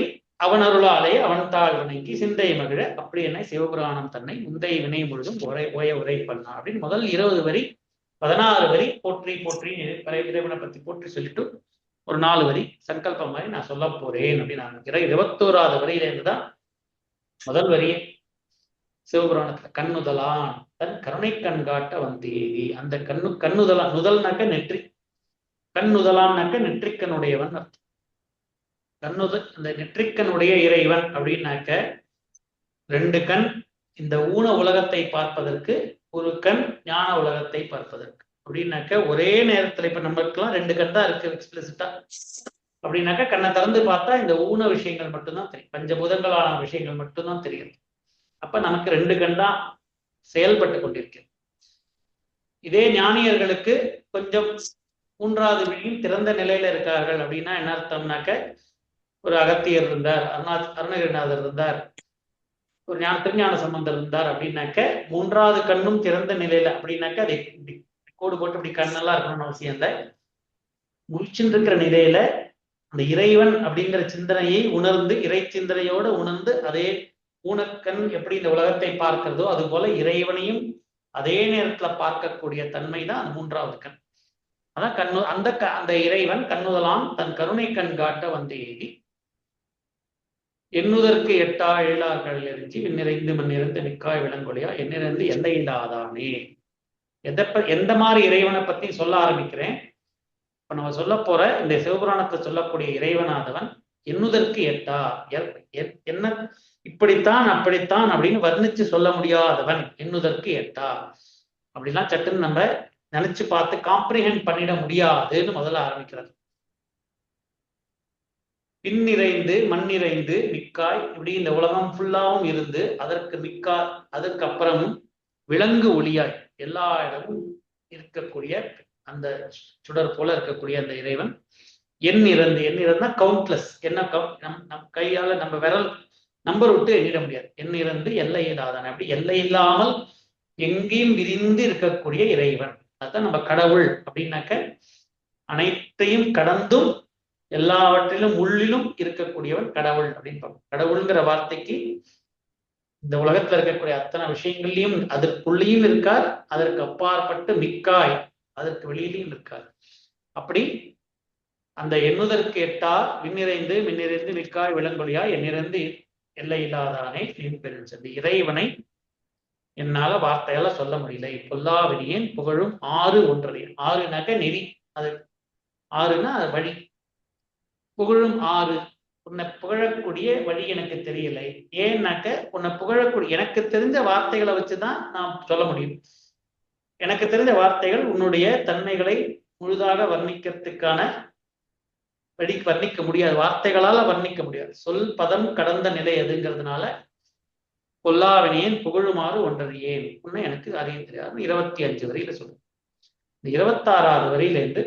அவன் அருளாலே அவன் தாழ் வினைக்கு சிந்தை மகிழ அப்படி என்ன சிவபுராணம் தன்னை முந்தை வினை முழுதும் உரை பண்ணா அப்படின்னு முதல் 20 வரி 16 வரி போற்றி போற்றி இறைவனை பத்தி போற்றி சொல்லிட்டு ஒரு 4 வரி சங்கல்பம் மாதிரி நான் சொல்ல போறேன் அப்படின்னு நான் நினைக்கிறேன். 21வது வரியில இருந்துதான் முதல் வரியே. சிவபுராணத்துல கண்ணுதலான் தன் கருணை கண் காட்ட வந்தேவி. அந்த கண்ணுதலான், நுதல்னாக்க நெற்றி, கண்ணுதலான்னாக்க நெற்றிக்கனுடையவன் அர்த்தம். அந்த நெற்றிக்கனுடைய இறைவன் அப்படின்னாக்க 2 கண் இந்த ஊன உலகத்தை பார்ப்பதற்கு, ஒரு கண் ஞான உலகத்தை பார்ப்பதற்கு. அப்படின்னாக்க ஒரே நேரத்துல இப்ப நம்மளுக்கெல்லாம் 2 கண் தான் இருக்கு எக்ஸ்பிளிசிட்டா. அப்படின்னாக்க கண்ணை திறந்து பார்த்தா இந்த ஊன விஷயங்கள் மட்டும்தான் தெரியும், பஞ்சபூதங்களான விஷயங்கள் மட்டும்தான் தெரியும். அப்ப நமக்கு 2 கண் தான் செயல்பட்டு கொண்டிருக்கிறது. இதே ஞானியர்களுக்கு கொஞ்சம் 3வது விழியும் திறந்த நிலையில இருக்கார்கள். அப்படின்னா என்ன அர்த்தம்னாக்க, ஒரு அகத்தியர் இருந்தார், அருணகிரிநாதர் இருந்தார், ஒரு திருஞான சம்பந்தர் இருந்தார். அப்படின்னாக்க 3வது கண்ணும் திறந்த நிலையில. அப்படின்னாக்க அதை கோடு போட்டு இப்படி கண்ணெல்லாம் இருக்கணும்னு அவசியம் இல்லை. முழிச்சுட்டு இருக்கிற நிலையில அந்த இறைவன் அப்படிங்கிற சிந்தனையை உணர்ந்து, இறை சிந்தனையோட உணர்ந்து, அதே ஊனக்கண் எப்படி இந்த உலகத்தை பார்க்கிறதோ அது போல இறைவனையும் அதே நேரத்துல பார்க்கக்கூடிய தன்மை தான் அந்த 3வது கண். அதான் அந்த இறைவன் கண்ணுதலான் தன் கருணை கண் காட்ட வந்து ஏகி எண்ணுதற்கு எட்டா எழிலார்கள் எரிஞ்சி விண்ணிறைந்து மண்ணிறந்து மிக்காய் விளங்கொழியா எண்ணிறந்து எல்லையில்லாதானே. எந்த மாதிரி இறைவனை பத்தி சொல்ல ஆரம்பிக்கிறேன். இப்ப நம்ம சொல்ல போற இந்த சிவபுராணத்தை சொல்லக்கூடிய இறைவனாதவன் எண்ணுதற்கு எட்டா, என்ன இப்படித்தான் அப்படித்தான் அப்படின்னு வர்ணிச்சு சொல்ல முடியாதவன், எண்ணுதற்கு எட்டா. அப்படிலாம் சட்டுன்னு நம்ம நினைச்சு பார்த்து காம்ப்ரிஹெண்ட் பண்ணிட முடியாதுன்னு முதல்ல ஆரம்பிக்கிறார். பின்னிறைந்து மண்ணிறைந்து மிக்காய், இப்படி இந்த உலகம் ஃபுல்லாவும் இருந்து அதற்கு அப்புறமும் விலங்கு ஒளியாய் எல்லா இடமும் இருக்கக்கூடிய அந்த சுடர் போல இருக்கக்கூடிய அந்த இறைவன் எண்ணிறந்தா கவுண்ட்லெஸ். என்ன நம் கையால நம்ம விரல் நம்பர் விட்டு எண்ணிட முடியாது. எண்ணிறந்து எல்லை இல்லாதான, அப்படி எல்லை இல்லாமல் எங்கேயும் விரிந்து இருக்கக்கூடிய இறைவன். அதுதான் நம்ம கடவுள். அப்படின்னாக்க அனைத்தையும் கடந்தும் எல்லாவற்றிலும் உள்ளிலும் இருக்கக்கூடியவன் கடவுள் அப்படின்னு பார்ப்போம். கடவுள்ங்கிற வார்த்தைக்கு இந்த உலகத்துல இருக்கக்கூடிய அத்தனை விஷயங்கள்லையும் அதற்குள்ளேயும் இருக்கார், அதற்கு அப்பாற்பட்டு மிக்காய் அதற்கு வெளியிலையும் இருக்கார். அப்படி அந்த எண்ணுதற்கு எட்டா விண்ணிறைந்து மின்னிறைந்து மிக்காய் விளங்கொழியா எண்ணிறந்து எல்லை இல்லாதானே பெருஞ்சந்தி. இறைவனை என்னால வார்த்தையால சொல்ல முடியல. பொல்லாவினியேன் புகழும் 6 ஒன்றறியேன். 6னாக்க நெறி, அது 6னா அது வழி. புகழும் 6, உன்னை புகழக்கூடிய வழி எனக்கு தெரியலை. ஏன்னாக்க உன்னை புகழக்கூடிய எனக்கு தெரிஞ்ச வார்த்தைகளை வச்சுதான் நான் சொல்ல முடியும். எனக்கு தெரிஞ்ச வார்த்தைகள் உன்னுடைய தன்மைகளை முழுதாக வர்ணிக்கிறதுக்கான வர்ணிக்க முடியாது, வார்த்தைகளால வர்ணிக்க முடியாது. சொல் பதம் கடந்த நிலை எதுங்கிறதுனால பொல்லாவினேன் புகழுமாறு ஒன்றறியேன், உன்னை எனக்கு அறிய தெரியாது. 25 வரியில சொல்லுங்க. இந்த 26வது வரியிலேருந்து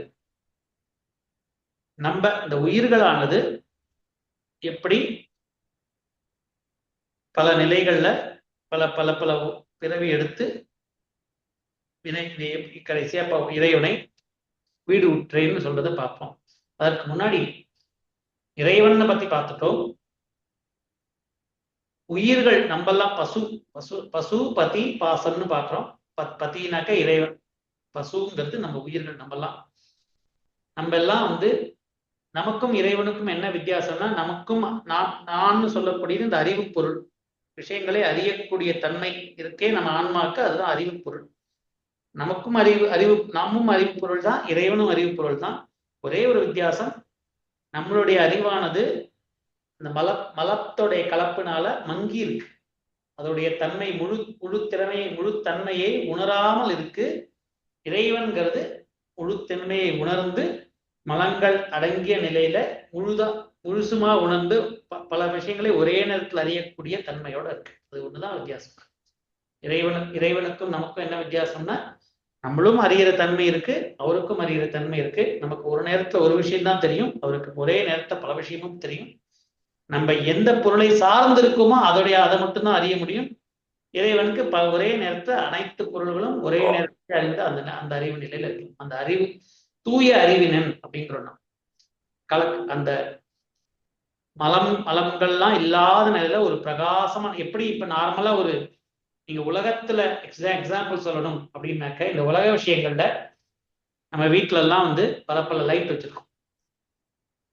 நம்ம இந்த உயிர்களானது எப்படி பல நிலைகள்ல பல பல பல பிறவி எடுத்து கடைசியா இறைவனை வீடு உற்றேன்னு சொல்றதை பார்ப்போம். அதற்கு முன்னாடி இறைவனை பத்தி பார்த்துட்டோம். உயிர்கள் நம்மெல்லாம் பசு பதி பாசம்னு பார்க்கிறோம். பத்தினாக்க இறைவன், பசுங்கிறது நம்ம உயிர்கள். நம்ம எல்லாம் நமக்கும் இறைவனுக்கும் என்ன வித்தியாசம்னா, நமக்கும் நான் சொல்லக்கூடியது இந்த அறிவு பொருள், விஷயங்களை அறியக்கூடிய தன்மை இருக்கே நம்ம ஆன்மாக்கு, அதுதான் அறிவு பொருள். நமக்கும் நாமும் அறிவு பொருள் தான், இறைவனும் அறிவு பொருள் தான். ஒரே ஒரு வித்தியாசம், நம்மளுடைய அறிவானது இந்த மலத்தோடைய கலப்புனால மங்கி இருக்கு. அதோடைய தன்மை முழு தன்மையை உணராமல் இருக்கு. இறைவன்கிறது முழு தன்மையை உணர்ந்து மலங்கள் அடங்கிய நிலையில முழுசுமா உணர்ந்து பல விஷயங்களை ஒரே நேரத்தில் அறியக்கூடிய தன்மையோட இருக்கு. அது ஒண்ணுதான் வித்தியாசம். இறைவனுக்கும் நமக்கும் என்ன வித்தியாசம்னா, நம்மளும் அறிகிற தன்மை இருக்கு, அவருக்கும் அறிகிற தன்மை இருக்கு. நமக்கு ஒரு நேரத்துல ஒரு விஷயம் தான் தெரியும், அவருக்கு ஒரே நேரத்துல பல விஷயமும் தெரியும். நம்ம எந்த பொருளை சார்ந்து இருக்கோமோ அதை மட்டும்தான் அறிய முடியும். இறைவனுக்கு ஒரே நேரத்துல அனைத்து பொருள்களும் ஒரே நேரத்தில் அறிந்து அந்த அறிவு நிலையில இருக்கு. அந்த அறிவு தூய அறிவினன் அப்படிங்கிறோம். அந்த மலங்கள்லாம் இல்லாத நிலையில ஒரு பிரகாசமா, எப்படி இப்ப நார்மலா ஒரு நீங்க உலகத்துல எக்ஸாம்பிள் சொல்லணும் அப்படின்னாக்க, இந்த உலக விஷயங்கள்ல நம்ம வீட்டுல எல்லாம் பல லைட் வச்சிருக்கோம்.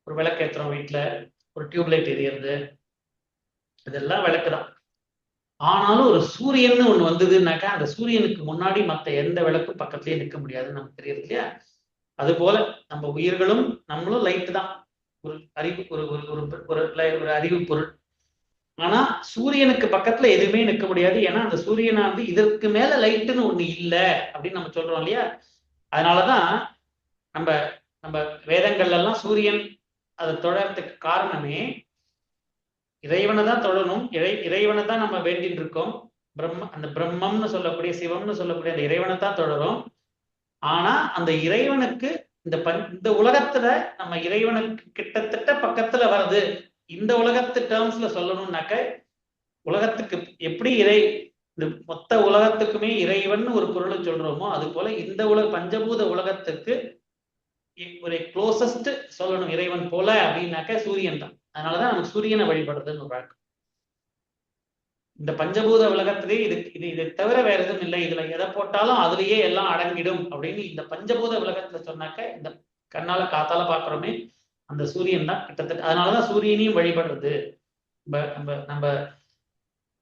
ஒரு விளக்கு ஏற்றுறோம் வீட்டுல, ஒரு டியூப் லைட் எரியறது, இதெல்லாம் விளக்கு தான். ஆனாலும் ஒரு சூரியன் ஒண்ணு வந்ததுன்னாக்கா, அந்த சூரியனுக்கு முன்னாடி மற்ற எந்த விளக்கும் பக்கத்துலயே நிற்க முடியாதுன்னு நமக்கு தெரியுது இல்லையா? அது போல நம்ம உயிர்களும் நம்மளும் லைட்டு தான், ஒரு அறிவு ஒரு அறிவு பொருள். ஆனா சூரியனுக்கு பக்கத்துல எதுவுமே நிற்க முடியாது. ஏன்னா அந்த சூரியனா இதற்கு மேல லைட்டுன்னு ஒண்ணு இல்லை அப்படின்னு நம்ம சொல்றோம் இல்லையா? அதனாலதான் நம்ம வேதங்கள்ல எல்லாம் சூரியன் அதை தொடர்றதுக்கு காரணமே, இறைவனை தான் தொடரணும், இறைவனை தான் நம்ம வேண்டிட்டு இருக்கோம். அந்த பிரம்மம்னு சொல்லக்கூடிய, சிவம்னு சொல்லக்கூடிய அந்த இறைவனை தான் தொடரும். ஆனா அந்த இறைவனுக்கு இந்த உலகத்துல நம்ம இறைவனுக்கு கிட்டத்தட்ட பக்கத்துல வருது. இந்த உலகத்து டேர்ம்ஸ்ல சொல்லணும்னாக்க, உலகத்துக்கு எப்படி இந்த மொத்த உலகத்துக்குமே இறைவன் ஒரு பொருளை சொல்றோமோ, அது போல இந்த பஞ்சபூத உலகத்துக்கு ஒரு க்ளோசஸ்ட் சொல்லணும் இறைவன் போல அப்படின்னாக்க சூரியன் தான். அதனாலதான் நம்ம சூரியனை வழிபடுறதுன்னு ஒரு வழக்கம். இந்த பஞ்சபூத உலகத்திலே இதை தவிர வேற எதுவும் இல்லை, இதுல எதை போட்டாலும் அதுலயே எல்லாம் அடங்கிடும் அப்படின்னு இந்த பஞ்சபூத உலகத்துல சொன்னாக்க, இந்த கண்ணால காத்தால பாக்குறோமே அந்த சூரியன் தான் கிட்டத்தட்ட. அதனாலதான் சூரியனையும் வழிபடுறது. நம்ம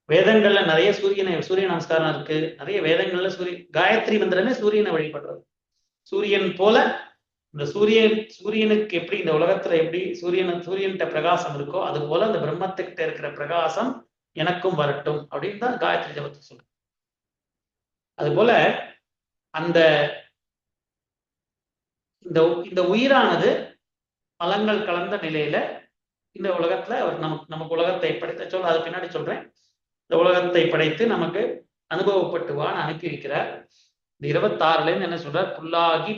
வேதங்கள்ல நிறைய சூரிய நமஸ்காரம் இருக்கு. நிறைய வேதங்கள்ல காயத்ரி மந்திரமே சூரியனை வழிபடுறது. சூரியன் போல இந்த சூரியனுக்கு எப்படி இந்த உலகத்துல எப்படி சூரியன்கிட்ட பிரகாசம் இருக்கோ, அது போல அந்த பிரம்மத்துக்கிட்ட இருக்கிற பிரகாசம் எனக்கும் வரட்டும் அப்படின்னு தான் காயத்ரி ஜபத்தை சொல்றோம். அது போல அந்த இந்த உயிரானது பலங்கள் கலந்த நிலையில இந்த உலகத்துல அவர் நமக்கு உலகத்தை படைத்த அது பின்னாடி சொல்றேன். இந்த உலகத்தை படைத்து நமக்கு அனுபவப்பட்டுவான்னு அனுப்பி வைக்கிறார். இந்த 26ல இருந்து என்ன சொல்றார்? புல்லாகி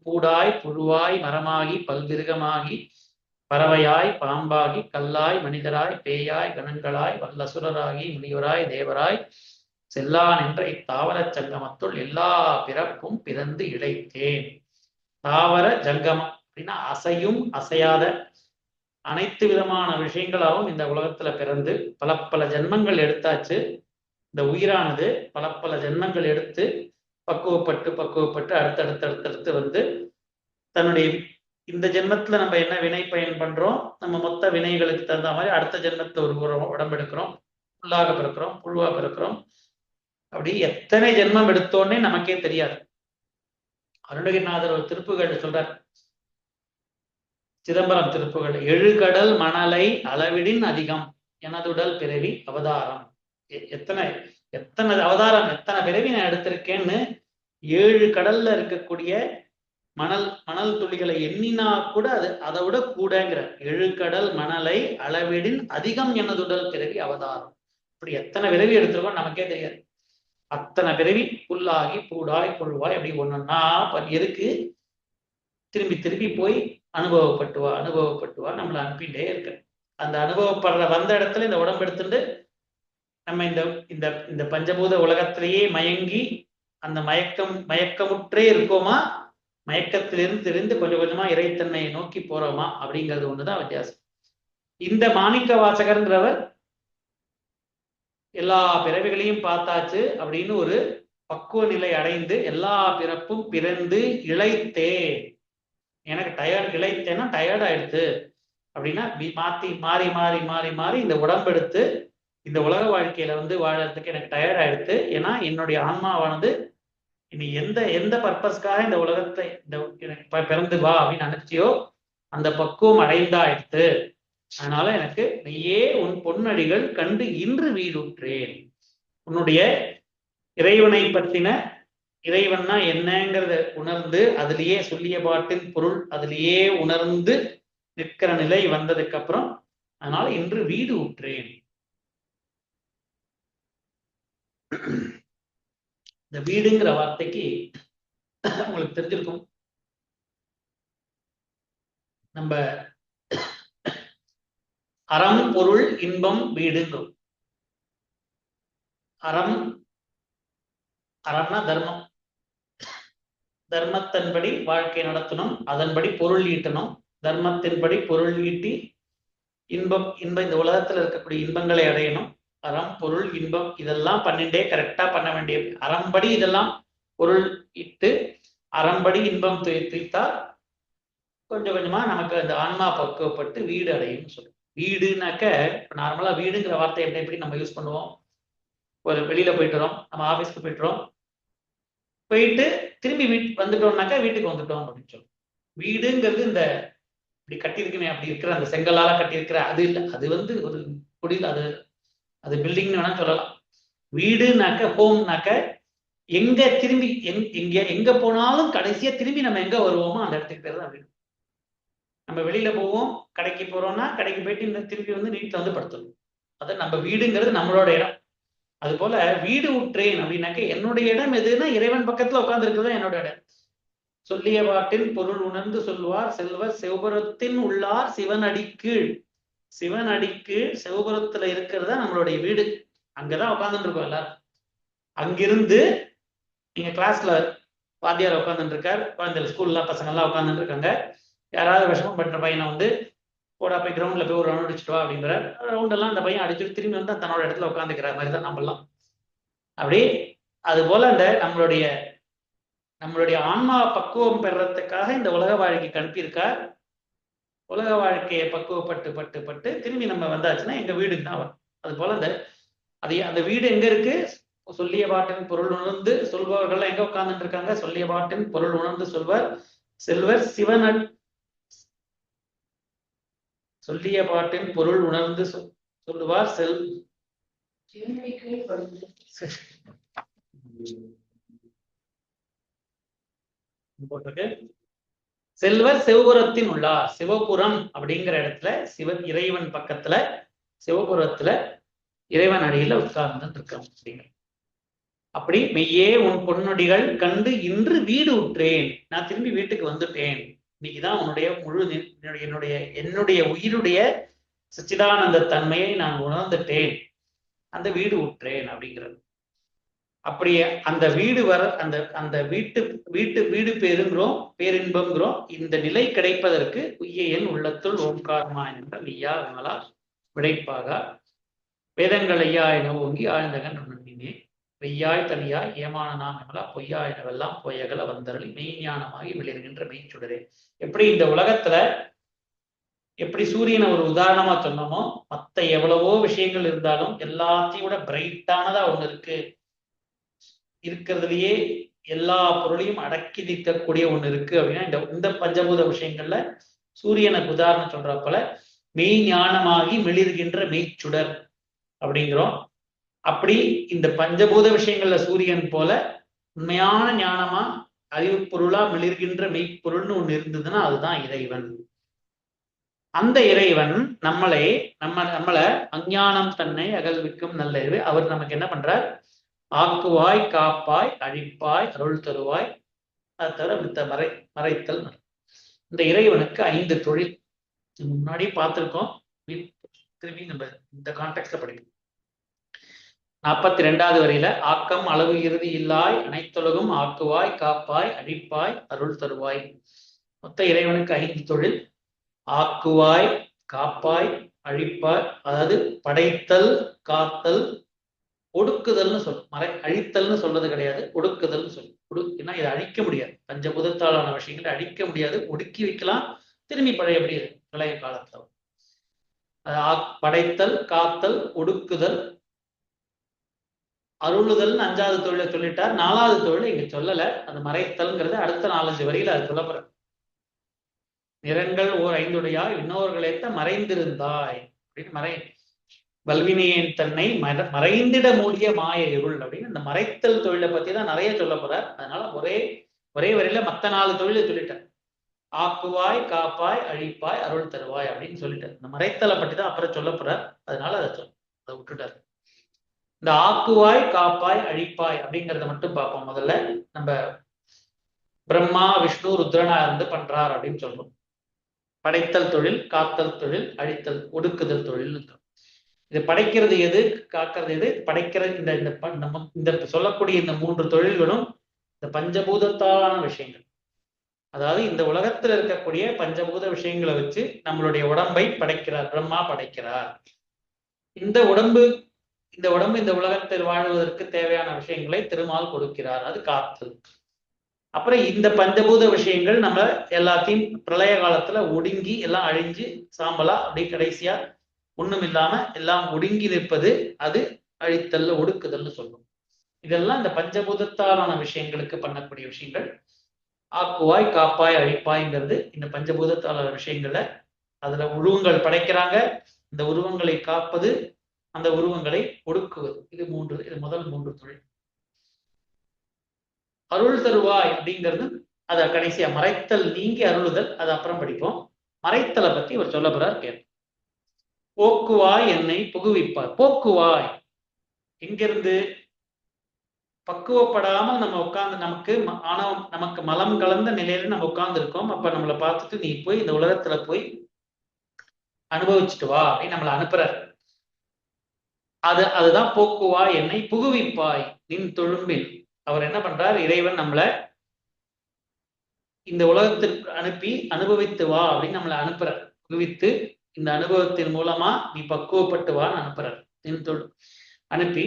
பூடாய் புழுவாய் மரமாகி பல்விருகமாகி பறவையாய் பாம்பாகி கல்லாய் மனிதராய் பேயாய் கணங்களாய் வல்லசுரராகி முனிவராய் தேவராய் செல்லான் என்ற இத்தாவர சங்கமத்துள் எல்லா பிறப்பும் பிறந்து இழைத்தேன். தாவர ஜங்கமம் அப்படின்னா அசையும் அசையாத அனைத்து விதமான விஷயங்களாகவும் இந்த உலகத்துல பிறந்து பல ஜென்மங்கள் எடுத்தாச்சு. இந்த உயிரானது பல ஜென்மங்கள் எடுத்து பக்குவப்பட்டு அடுத்தடுத்து தன்னுடைய இந்த ஜென்மத்துல நம்ம என்ன வினை பயன் பண்றோம், நம்ம மொத்த வினைகளுக்கு தகுந்த மாதிரி அடுத்த ஜென்மத்துல ஒரு உடம்பு எடுக்கிறோம், புல்லாக பிறக்கிறோம், புழுவா பிறக்கிறோம். அப்படி எத்தனை ஜென்மம் எடுத்தோன்னே நமக்கே தெரியாது. அருணகிரிநாதர் ஒரு திருப்புகள் சொல்றார், சிதம்பரம் திருப்புகள், எழுகடல் மணலை அளவிடின் அதிகம் எனதுடல் பிறவி அவதாரம். எத்தனை அவதாரம், எத்தனை பிறவி நான் எடுத்திருக்கேன்னு 7 கடல்ல இருக்கக்கூடிய மணல் துளிகளை எண்ணினா கூட அதை விட கூடங்கிற. 7 கடல் மணலை அளவிடின் அதிகம் எனதுடல் பிறவி அவதாரம். இப்படி எத்தனை பிறவி எடுத்திருக்கோம் நமக்கே தெரியாது. அத்தனை பிறவி புல்லாகி பூடாய் புழுவாய் அப்படி ஒண்ணுன்னா எதுக்கு? திரும்பி போய் அனுபவப்பட்டுவா நம்மளை அனுப்பிட்டே இருக்க. அந்த அனுபவப்படுற வந்த இடத்துல இந்த உடம்பு எடுத்துட்டு நம்ம இந்த பஞ்சபூத உலகத்திலேயே மயங்கி அந்த மயக்கமுற்றே இருக்கோமா, மயக்கத்திலிருந்து தெரிந்து கொஞ்சம் கொஞ்சமா இறைத்தன்மையை நோக்கி போறோமா அப்படிங்கிறது ஒண்ணுதான் வித்தியாசம். இந்த மாணிக்க வாசகர்ங்கிறவர் எல்லா பிறவிகளையும் பார்த்தாச்சு அப்படின்னு ஒரு பக்குவ நிலை அடைந்து எல்லா பிறப்பும் பிறந்து இழைத்தே, எனக்கு இழைத்தேன்னா டயர்ட் ஆயிடுது அப்படின்னா மாறி மாறி மாறி மாறி இந்த உடம்பெடுத்து இந்த உலக வாழ்க்கையில வாழறதுக்கு எனக்கு டயர்ட் ஆயிடுது. ஏன்னா என்னுடைய ஆன்மாவானது இனி எந்த எந்த பர்பஸ்க்காக இந்த உலகத்தை பிறந்து வா அப்படின்னு நினைச்சியோ அந்த பக்குவம் அடைந்தாயிடுத்து. அதனால எனக்கு நீயே உன் பொன்னடிகள் கண்டு இன்று வீடுற்றேன். உன்னுடைய இறைவனை பற்றின, இறைவன்னா என்னங்கிறத உணர்ந்து அதுலயே சொல்லிய பாட்டின் பொருள் அதுலயே உணர்ந்து நிற்கிற நிலை வந்ததுக்கு அப்புறம் அதனால இன்று வீடு உற்றேன். இந்த வீடுங்கிற வார்த்தைக்கு உங்களுக்கு தெரிஞ்சிருக்கும், நம்ம அறம் பொருள் இன்பம் வீடுங்கிறோம். அறம், அறம்னா தர்மம், தர்மத்தின்படி வாழ்க்கை நடத்தணும், அதன்படி பொருள் ஈட்டணும், தர்மத்தின்படி பொருள் ஈட்டி இன்பம் இந்த உலகத்துல இருக்கக்கூடிய இன்பங்களை அடையணும். அறம் பொருள் இன்பம் இதெல்லாம் பண்ணிட்டே கரெக்டா பண்ண வேண்டிய அறம்படி இதெல்லாம் பொருள் இட்டு அறம்படி இன்பம் துய்த்தா கொஞ்சம் கொஞ்சமா நமக்கு அந்த ஆன்மா பக்குவப்பட்டு வீடு அடையும் சொல்லுவோம். வீடுனாக்க நார்மலா வீடுங்கிற வார்த்தை எப்படி நம்ம யூஸ் பண்ணுவோம், ஒரு வெளியில போயிட்டுறோம், நம்ம ஆபீஸ்க்கு போயிட்டு திரும்பி வந்துட்டோம்னாக்கா வீட்டுக்கு வந்துட்டோம் அப்படின்னு சொல்லுவோம். வீடுங்கிறது இந்த இப்படி கட்டியிருக்குமே அப்படி இருக்கிற அந்த செங்கலால கட்டியிருக்கிற அது இல்லை, அது ஒரு குடியில் அது பில்டிங்னு வேணா சொல்லலாம். வீடுனாக்க ஹோம்னாக்க எங்க திரும்பி எங்க போனாலும் கடைசியா திரும்பி நம்ம எங்க வருவோமோ அந்த இடத்துக்கு பேர் தான் வீடு. நம்ம வெளியில போவோம், கடைக்கு போறோம்னா கடைக்கு போயிட்டு இந்த திரும்பி வந்து வீட்டுல வந்து படுத்துருவோம். அது நம்ம வீடுங்கிறது நம்மளோட இடம். அது போல வீடு உற்றேன் அப்படின்னாக்க என்னுடைய இடம் எதுன்னா இறைவன் பக்கத்துல உட்கார்ந்து இருக்கிறது என்னோட இடம். சொல்லிய பாட்டின் பொருள் உணர்ந்து சொல்வார் செல்வர் சிவபுரத்தின் உள்ளார் சிவன் அடிக்கீழ். சிவன் அடிக்கீழ் சிவபுரத்துல இருக்கிறதா நம்மளுடைய வீடு. அங்கதான் உட்கார்ந்துட்டு இருக்கோம் எல்லாரும். அங்கிருந்து நீங்க கிளாஸ்ல வாத்தியார் உட்காந்துட்டு இருக்காரு, குழந்தைகள் ஸ்கூல்ல பசங்க எல்லாம் உட்காந்துட்டு இருக்காங்க. யாராவது விஷமம் பண்ற பையனை வந்து போடா போய் கிரவுண்ட்ல போய் ஒரு ரவுண்ட் அடிச்சுட்டு வா அப்படிங்கிற ரவுண்ட் எல்லாம் அந்த பையன் அடிச்சுட்டு திரும்பி வந்து தன்னோட இடத்துல உட்காந்துக்கிற மாதிரி தான் நம்மலாம். அப்படி அது போல அந்த நம்மளுடைய ஆன்மா பக்குவம் பெறறதுக்காக இந்த உலக வாழ்க்கைக்கு அனுப்பியிருக்கார். உலக வாழ்க்கையை பக்குவப்பட்டு பட்டு பட்டு திரும்பி நம்ம வந்தாச்சுன்னா எங்க வீடுக்கு தான் வரும். அது போல அந்த வீடு எங்க இருக்கு, சொல்லிய பாட்டின் பொருள் உணர்ந்து சொல்பவர்கள் எங்க உட்கார்ந்துட்டு இருக்காங்க, சொல்லிய பாட்டின் பொருள் உணர்ந்து சொல்வர் செல்வர் சிவன். சொல்லிய பாட்டின் பொருள் உணர்ந்து சொல்லுவார் செல்வர் சிவபுரத்தின் உள்ளார். சிவபுரம் அப்படிங்கிற இடத்துல இறைவன் பக்கத்துல சிவபுரத்துல இறைவன் அடியில உட்கார்ந்து இருக்கான் அப்படிங்கிற. அப்படி மெய்யே உன் பொன்னொடிகள் கண்டு இன்று வீடு உற்றேன். நான் திரும்பி வீட்டுக்கு வந்துட்டேன். இன்னைக்குதான் உன்னுடைய முழு என்னுடைய உயிருடைய சச்சிதானந்த தன்மையை நான் உணர்ந்துட்டேன். அந்த வீடு உற்றேன் அப்படிங்கிறது. அப்படியே அந்த வீடு அந்த வீடு பேருங்கிறோம், பேரின்பம்ங்கிறோம். இந்த நிலை கிடைப்பதற்கு உய்யன் உள்ளத்துள் ஓம்காரமா என்ற மெய்யா விமலா விடைப்பாக வேதங்கள் ஐயா என ஓங்கி ஆழ்ந்தகன் நுண்ணினே வெய்யாய் தனியாய் ஏமான நாம் எமலா பொய்யா எனவெல்லாம் பொய்யகல வந்தரளி மெய்ஞானமாகி வெளியிருக்கின்ற மெய்ச்சுடரே. எப்படி இந்த உலகத்துல எப்படி சூரியனை ஒரு உதாரணமா சொன்னோமோ, மற்ற எவ்வளவோ விஷயங்கள் இருந்தாலும் எல்லாத்தையும் விட பிரைட்டானதா ஒண்ணு இருக்கிறதுலயே எல்லா பொருளையும் அடக்கி நிற்கக்கூடிய ஒண்ணு இருக்கு அப்படின்னா இந்த பஞ்சபூத விஷயங்கள்ல சூரியனுக்கு உதாரணம் சொல்றப்பல மெய் ஞானமாகி மெளிர்கின்ற மெய்ச்சுடர் அப்படிங்கிறோம். அப்படி இந்த பஞ்சபூத விஷயங்கள்ல சூரியன் போல உண்மையான ஞானமா அறிவு பொருளா மெளிர்கின்ற மெய்ப்பொருள்னு ஒண்ணு இருந்ததுன்னா அதுதான் இறைவன். அந்த இறைவன் நம்மளை அஞ்ஞானம் தன்னை அகல்விக்கும் நல்ல அறிவு. அவர் நமக்கு என்ன பண்றார், ஆக்குவாய் காப்பாய் அழிப்பாய் அருள் தருவாய். அது தவிர மித்த மறைத்தல். இந்த இறைவனுக்கு 5 தொழில் முன்னாடி பார்த்திருக்கோம். திரும்பி நம்ம இந்த கான்டெக்ட்ல படிக்கணும். 42வது வரியில ஆக்கம் அளவு இறுதி இல்லாய் அனைத்துலகும் ஆக்குவாய் காப்பாய் அழிப்பாய் அருள் தருவாய். மொத்த இறைவனுக்கு 5 தொழில். ஆக்குவாய் காப்பாய் அழிப்பாய், அதாவது படைத்தல் காத்தல் ஒடுக்குதல்னு சொல்லும். அழித்தல்னு சொல்றது கிடையாது, ஒடுக்குதல்னு சொல்லும். ஏன்னா இதை அழிக்க முடியாது, பஞ்சபூதத்தாலான விஷயங்களை அழிக்க முடியாது. ஒடுக்கி வைக்கலாம், திரும்பி பழையபடி பழைய காலத்துல. படைத்தல் காத்தல் ஒடுக்குதல் அருளுதல்னு 5வது தொழிலை சொல்லிட்டார். 4வது தொழிலை இங்க சொல்லல. அது மறைத்தல்ங்கிறது அடுத்த 4-5 வரியில அது சொல்லப்படுற. நிறங்கள் ஓர் 5உடையாய் இன்னோர்களேத்த மறைந்திருந்தாய் அப்படின்னு வல்வினையேன் தன்னை மறைந்திட மூடிய மாய இருள் அப்படின்னு இந்த மறைத்தல் தொழிலை பத்தி தான் நிறைய சொல்ல போறார். அதனால ஒரே வரையில மத்த 4 தொழிலை சொல்லிட்டார். ஆக்குவாய், காப்பாய், அழிப்பாய், அருள் தருவாய் அப்படின்னு சொல்லிட்டார். இந்த மறைத்தலை பற்றி தான் அப்புறம் சொல்ல போறார். அதனால அதை விட்டுட்டார். இந்த ஆக்குவாய், காப்பாய், அழிப்பாய் அப்படிங்கிறத மட்டும் பார்ப்போம். முதல்ல நம்ம பிரம்மா, விஷ்ணு, ருத்ரனா இருந்து பண்றார் அப்படின்னு சொல்றோம். படைத்தல் தொழில், காத்தல் தொழில், அழித்தல் ஒடுக்குதல் தொழில். இது படைக்கிறது எது, காக்கிறது எது? படைக்கிறது இந்த சொல்லக்கூடிய இந்த 3 தொழில்களும் இந்த பஞ்சபூதத்தாலான விஷயங்கள். அதாவது இந்த உலகத்துல இருக்கக்கூடிய பஞ்சபூத விஷயங்களை வச்சு நம்மளுடைய உடம்பை படைக்கிறார். பிரம்மா படைக்கிறார். இந்த உடம்பு இந்த உலகத்தில் வாழ்வதற்கு தேவையான விஷயங்களை திருமால் கொடுக்கிறார். அது காத்தல். அப்புறம் இந்த பஞ்சபூத விஷயங்கள் நம்ம எல்லாத்தையும் பிரளய காலத்துல ஒடுங்கி எல்லாம் அழிஞ்சு சாம்பலா அப்படி கடைசியா ஒண்ணும் இல்லாம எல்லாம் ஒடுங்கி நிற்பது அது அழித்தல்ல ஒடுக்குதல்னு சொல்லும். இதெல்லாம் இந்த பஞ்சபூதத்தாலான விஷயங்களுக்கு பண்ணக்கூடிய விஷயங்கள். ஆக்குவாய், காப்பாய், அழிப்பாய்ங்கிறது இந்த பஞ்சபூதத்தாலான விஷயங்களை அதுல உருவங்கள் படைக்கிறாங்க. இந்த உருவங்களை காப்பது, அந்த உருவங்களை ஒடுக்குவது. இது முதல் 3 தொழில். அருள் தருவாய் அப்படிங்கிறது அத கடைசியா மறைத்தல் நீங்கி அருளுதல். அது அப்புறம் படிப்போம். மறைத்தலை பத்தி இவர் சொல்ல போறார். கேட்போம். போக்குவாய் என்னை புகுவிப்பார். போக்குவாய் எங்கிருந்து? பக்குவப்படாமல் நம்ம உட்கார்ந்து நமக்கு மலம் கலந்த நிலையில நம்ம உட்கார்ந்து இருக்கோம். அப்ப நம்மளை பார்த்துட்டு நீ போய் இந்த உலகத்துல போய் அனுபவிச்சுட்டு வா அப்படின்னு நம்மளை அனுப்புறார். அதுதான் போக்குவாய் என்னை புகுவிப்பாய் நின் தொழும்பில். அவர் என்ன பண்றார்? இறைவன் நம்மளை இந்த உலகத்திற்கு அனுப்பி அனுபவித்து வா அப்படின்னு நம்மளை அனுப்புறார். புகுவித்து இந்த அனுபவத்தின் மூலமா நீ பக்குவப்பட்டு வான்னு அனுப்புறார். அனுப்பி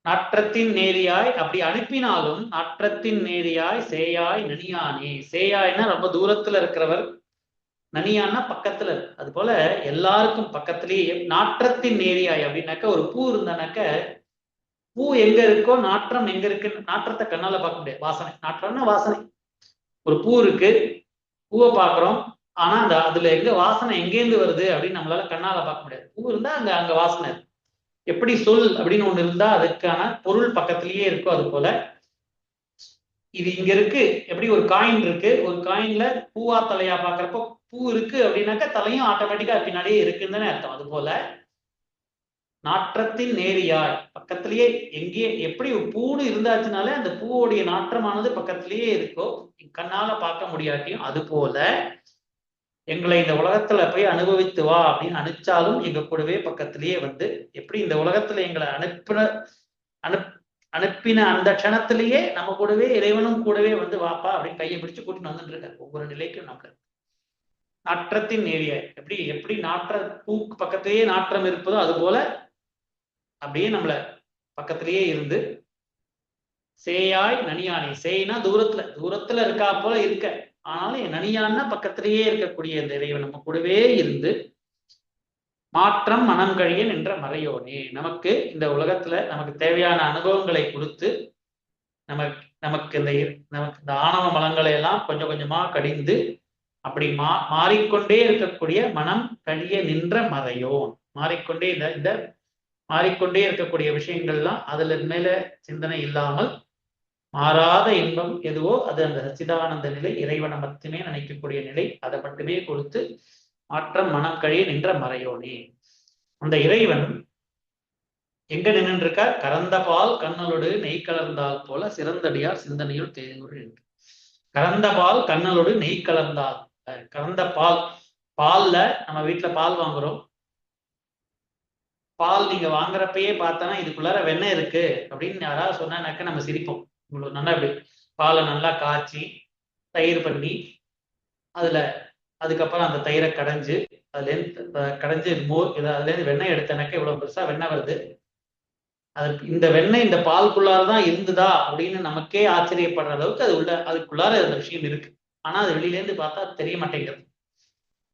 நாற்றத்தின் நேரியாய், அப்படி அனுப்பினாலும் நாற்றத்தின் நேரியாய் சேயாய் நனியானே. சேயாய்னா ரொம்ப தூரத்துல இருக்கிறவர், நனியான்னா பக்கத்துல. அது போல எல்லாருக்கும் பக்கத்திலேயே நாற்றத்தின் நேரியாய் அப்படின்னாக்க ஒரு பூ இருந்தானாக்க பூ எங்க இருக்கோ நாற்றம் எங்க இருக்கு. நாற்றத்தை கண்ணால பார்க்க முடியாது. வாசனை, நாற்றம்னா வாசனை. ஒரு பூ இருக்கு, பூவை பார்க்கிறோம். ஆனா அதுல எங்க வாசனை எங்கேருந்து வருது அப்படின்னு நம்மளால கண்ணால பார்க்க முடியாது. பூ இருந்தா அங்க வாசனை இருக்கு. எப்படி சொல் அப்படின்னு ஒண்ணு இருந்தா அதுக்கான பொருள் பக்கத்திலேயே இருக்கோ அது போல இது இங்க இருக்கு. எப்படி ஒரு காயின் இருக்கு, ஒரு காயின்ல பூவா தலையா பாக்குறப்போ பூ இருக்கு அப்படின்னாக்கா தலையும் ஆட்டோமேட்டிக்கா பின்னாடியே இருக்குன்னு அர்த்தம். அது போல நாற்றத்தின் நேரியாய் பக்கத்திலேயே எங்கே எப்படி பூன்னு இருந்தாச்சுனாலே அந்த பூவோடைய நாற்றமானது பக்கத்திலேயே இருக்கோ, கண்ணால பார்க்க முடியாட்டியும் அது போல எங்களை இந்த உலகத்துல போய் அனுபவித்து வா அப்படின்னு அனுப்பிச்சாலும் எங்க கூடவே பக்கத்திலேயே வந்து எப்படி இந்த உலகத்துல எங்களை அனுப்பின அந்த க்ஷணத்திலேயே நம்ம கூடவே இறைவனும் கூடவே வந்து வாப்பா அப்படின்னு கையை பிடிச்சு கூட்டிட்டு வந்துட்டு இருக்காரு. ஒவ்வொரு நிலைக்கும் நமக்கு நாற்றத்தின் நேரியாய் எப்படி பூக்கு பக்கத்திலேயே நாற்றம் இருப்பதோ அது போல அப்படியே நம்மள பக்கத்திலேயே இருந்து சேயாய் நனியானே. சேய்னா தூரத்துல இருக்கா போல இருக்க, ஆனாலும் என் நனியான்னா பக்கத்திலேயே இருக்கக்கூடிய இந்த இறைவன் நம்ம கூடவே இருந்து மாற்றம் மனம் கழிய நின்ற மறையோனே. நமக்கு இந்த உலகத்துல நமக்கு தேவையான அனுபவங்களை கொடுத்து நமக்கு இந்த ஆணவ மலங்களை எல்லாம் கொஞ்சம் கொஞ்சமா கடிந்து அப்படி மாறிக்கொண்டே இருக்கக்கூடிய மனம் கழிய நின்ற மறையோன். மாறிக்கொண்டே இந்த மாறிக்கொண்டே இருக்கக்கூடிய விஷயங்கள்லாம் அதுல மேல சிந்தனை இல்லாமல் மாறாத இன்பம் எதுவோ அது அந்த சச்சிதானந்த நிலை, இறைவனை மட்டுமே நினைக்கக்கூடிய நிலை. அதை மட்டுமே கொடுத்து மாற்றம் மனம் கழிய நின்ற மறையோனே. அந்த இறைவன் எங்க நின்று இருக்கார்? கறந்த பால் கண்ணலோடு நெய் கலர்ந்தால் போல சிறந்தடியார் சிந்தனையுள் தேர்வு. கறந்த பால் கண்ணலோடு நெய் கலர்ந்தால், கறந்த பால்ல நம்ம வீட்டுல பால் வாங்குறோம். பால் நீங்க வாங்குறப்பயே பார்த்தோன்னா இதுக்குள்ளார வெண்ணெய் இருக்கு அப்படின்னு யாராவது சொன்னாக்க நம்ம சிரிப்போம். இவ்வளவு நல்லா இப்படி பாலை நல்லா காய்ச்சி தயிர் பண்ணி அதுக்கப்புறம் அந்த தயிரை கடைஞ்சு அதுல இருந்து வெண்ணெய் எடுத்தனாக்க இவ்வளவு பெருசா வெண்ணெய் வருது. இந்த வெண்ணெய் இந்த பால்குள்ளாரதான் இருந்துதா அப்படின்னு நமக்கே ஆச்சரியப்படுற அளவுக்கு அதுக்குள்ளார அந்த விஷயம் இருக்கு. ஆனா அது வெளியில இருந்து பார்த்தா தெரிய மாட்டேங்கிறது.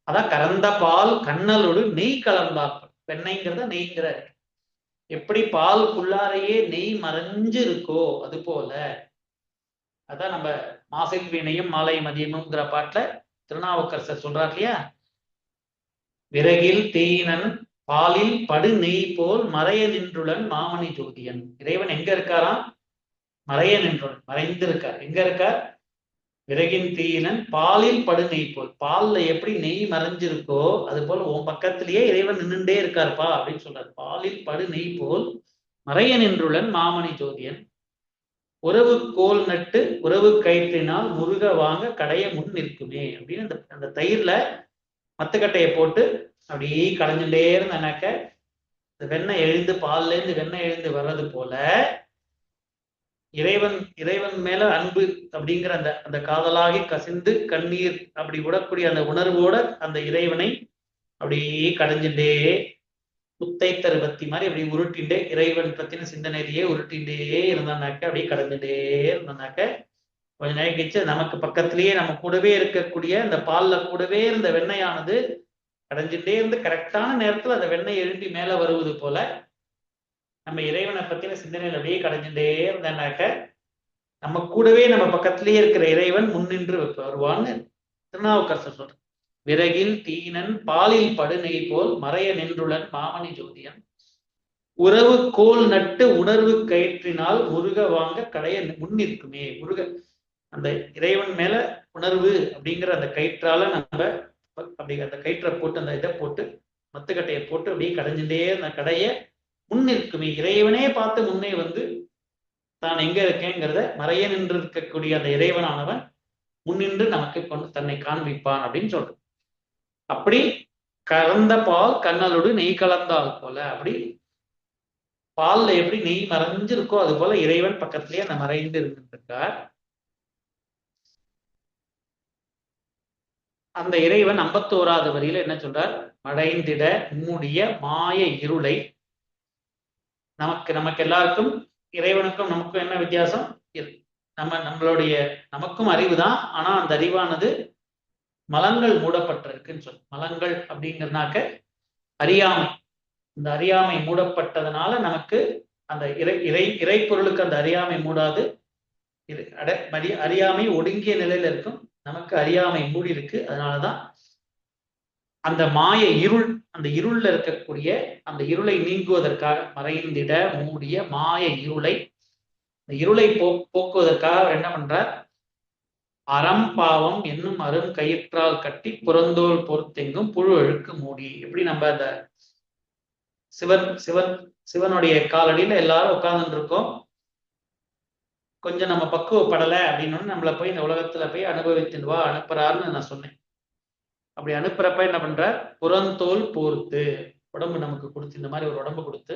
அதான் கறந்த பால் கண்ணலோடு நெய் கலந்தால். வெண்ணெய்ங்கிறத நெய்ங்கிற எப்படி பாலுக்குள்ளாரையே நெய் மறைஞ்சு இருக்கோ அது போல. அதான் நம்ம மாசில் வீணையும் மாலை மதியமும்ங்கிற பாட்டுல திருநாவுக்கரசர் சொல்றார் இல்லையா, விறகில் தேயினன் பாலில் படு நெய் போல் மறைய நின்றுடன் மாமணி ஜோதியன். இறைவன் எங்க இருக்காராம்? மறைய நின்றுடன், மறைந்திருக்கார். எங்க இருக்கார்? விறகின் தீயினன் பாலில் படு நெய் போல். பால்ல எப்படி நெய் மறைஞ்சிருக்கோ அது போல உன் பக்கத்திலேயே இறைவன் நின்றுட்டே இருக்காருப்பா அப்படின்னு சொல்றாரு. பாலில் படு நெய் போல் மறைய நின்றுடன் மாமணி ஜோதியன். உறவு கோல் நட்டு உறவு கயிற்றினால் முருக வாங்க கடைய முன் நிற்குமே அப்படின்னு அந்த தயிர்ல மத்துக்கட்டையை போட்டு அப்படியே கடைஞ்சுட்டே இருந்தாக்க இந்த வெண்ணெய் எழுந்து, பால்ல இருந்து வெண்ணெய் எழுந்து வர்றது போல இறைவன் மேல அன்பு அப்படிங்கிற அந்த காதலாகி கசிந்து கண்ணீர் அப்படி விடக்கூடிய அந்த உணர்வோட அந்த இறைவனை அப்படியே கடைஞ்சுட்டே முத்தைத்தரு பத்தி மாதிரி அப்படி உருட்டிண்டே இறைவன் பத்தின சிந்தனையிலேயே உருட்டிண்டே இருந்தானாக்க அப்படியே கடைஞ்சுட்டே இருந்தானாக்க கொஞ்ச நேரம் கழிச்சு நமக்கு பக்கத்திலேயே நம்ம கூடவே இருக்கக்கூடிய அந்த பால்ல கூடவே இருந்த வெண்ணெயானது கடைஞ்சுட்டே இருந்து கரெக்டான நேரத்துல அந்த வெண்ணெய் எழும்பி மேல வருவது போல நம்ம இறைவனை பத்தின சிந்தனையில் அப்படியே கடைஞ்சுட்டே இருந்தானாக்க நம்ம கூடவே நம்ம பக்கத்திலேயே இருக்கிற இறைவன் முன்னின்று வருவான்னு திருநாவுக்கரசர் சொல்ற. விறகில் தீனன் பாலில் படுநெய் போல் மறைய நின்றுடன் மாமணி ஜோதியன். உறவு கோல் நட்டு உணர்வு கயிற்றினால் முருக வாங்க கடைய முன் நிற்குமே. முருக அந்த இறைவன் மேல உணர்வு அப்படிங்கிற அந்த கயிற்றால நம்ம அப்படி அந்த கயிற்றை போட்டு அந்த இதை போட்டு மத்துக்கட்டையை போட்டு அப்படியே கடைஞ்சுட்டே அந்த கடைய முன் நிற்குமே. இறைவனே பார்த்து முன்னே வந்து தான் எங்க இருக்கேங்கிறத மறைய நின்று இருக்கக்கூடிய அந்த இறைவனானவன் முன்னின்று நமக்கு கொண்டு தன்னை காண்பிப்பான் அப்படின்னு சொல்றோம். அப்படி கலந்த பால் கண்ணலோடு நெய் கலந்தால் போல, அப்படி பால்ல எப்படி நெய் மறைஞ்சிருக்கோ அது போல இறைவன் பக்கத்திலேயே அந்த மறைந்து இருந்திருக்கார். அந்த இறைவன் 51வது வரியில என்ன சொல்றார்? மடைந்திட மூடிய மாய இருளை. நமக்கு எல்லாருக்கும் இறைவனுக்கும் நமக்கும் என்ன வித்தியாசம்? நம்மளுடைய நமக்கும் அறிவு தான், ஆனா அந்த அறிவானது மலங்கள் மூடப்பட்டிருக்குன்னு சொல்லு. மலங்கள் அப்படிங்கிறனாக்க அறியாமை. இந்த அறியாமை மூடப்பட்டதுனால நமக்கு அந்த இறை பொருளுக்கு அந்த அறியாமை மூடாது. அறியாமை ஒடுங்கிய நிலையில இருக்கும், நமக்கு அறியாமை மூடி இருக்கு. அதனாலதான் அந்த மாய இருள், அந்த இருள்ல இருக்கக்கூடிய அந்த இருளை நீங்குவதற்காக மறைந்திட மூடிய மாய இருளை, இந்த இருளை போக்குவதற்காக என்ன பண்றார்? அறம் பாவம் என்னும் அரும் கயிற்றால் கட்டி புறந்தோல் பொறுத்தெங்கும் புழு அழுக்கு மூடி. எப்படி நம்ம அந்த சிவனுடைய காலடியில எல்லாரும் உட்கார்ந்துட்டு இருக்கோம். கொஞ்சம் நம்ம பக்குவப்படலை அப்படின்னு நம்மளை போய் இந்த உலகத்துல போய் அனுபவித்துட்டு வா அனுப்புறாருன்னு நான் சொன்னேன். அப்படி அனுப்புறப்ப என்ன பண்றார்? புறந்தோல் போர்த்து உடம்பு நமக்கு கொடுத்து, இந்த மாதிரி ஒரு உடம்பு கொடுத்து,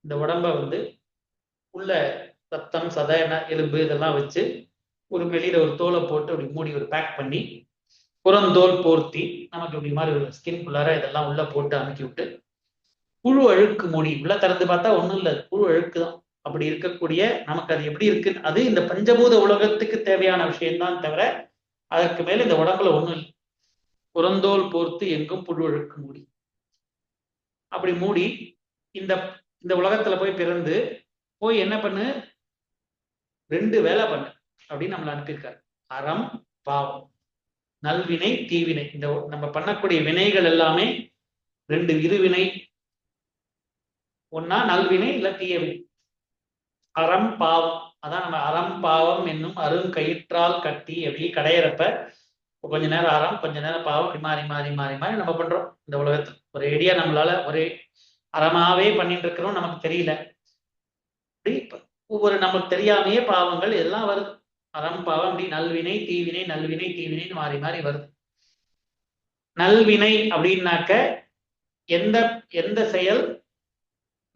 இந்த உடம்ப வந்து உள்ள ரத்தம் சதை எலும்பு இதெல்லாம் வச்சு ஒரு வெளியில ஒரு தோலை போட்டு அப்படி மூடி ஒரு பேக் பண்ணி புறந்தோல் போர்த்தி நமக்கு இப்படி மாதிரி ஒரு ஸ்கின்குள்ளார இதெல்லாம் உள்ள போட்டு அமுக்கி விட்டு புழு அழுக்கு மூடி உள்ள திறந்து பார்த்தா ஒண்ணும் இல்லை, புழு அழுக்கு தான். அப்படி இருக்கக்கூடிய நமக்கு அது எப்படி இருக்கு? அது இந்த பஞ்சபூத உலகத்துக்கு தேவையான விஷயம்தான் தவிர அதற்கு மேல இந்த உடம்புல ஒண்ணும் இல்லை. புறந்தோல் போர்த்து எங்கும் புழு அழுக்கு மூடி. அப்படி மூடி இந்த உலகத்துல போய் பிறந்து போய் என்ன பண்ணு? 2 வேலை பண்ணு அப்படின்னு நம்மளை அனுப்பியிருக்காரு. அறம் பாவம், நல்வினை தீவினை. இந்த நம்ம பண்ணக்கூடிய வினைகள் எல்லாமே 2 இருவினை. ஒன்னா நல்வினை இல்ல தீயவினை. அறம் பாவம், அதான் நம்ம அறம் பாவம் என்னும் அரும் கயிற்றால் கட்டி அப்படி கடையிறப்ப கொஞ்ச நேரம் அறம் கொஞ்ச நேரம் பாவம் அப்படி மாறி மாறி மாறி மாறி நம்ம பண்றோம். இந்த உலகத்துல ஒரு ஐடியா நம்மளால ஒரே அறமாவே பண்ணிட்டு இருக்கிறோம், நமக்கு தெரியல. அப்படி ஒவ்வொரு நமக்கு தெரியாமையே பாவங்கள் எல்லாம் வருது. அறம் பாவம் அப்படி நல்வினை தீவினை நல்வினை தீவினைன்னு மாறி மாறி வருது. நல்வினை அப்படின்னாக்க எந்த செயல்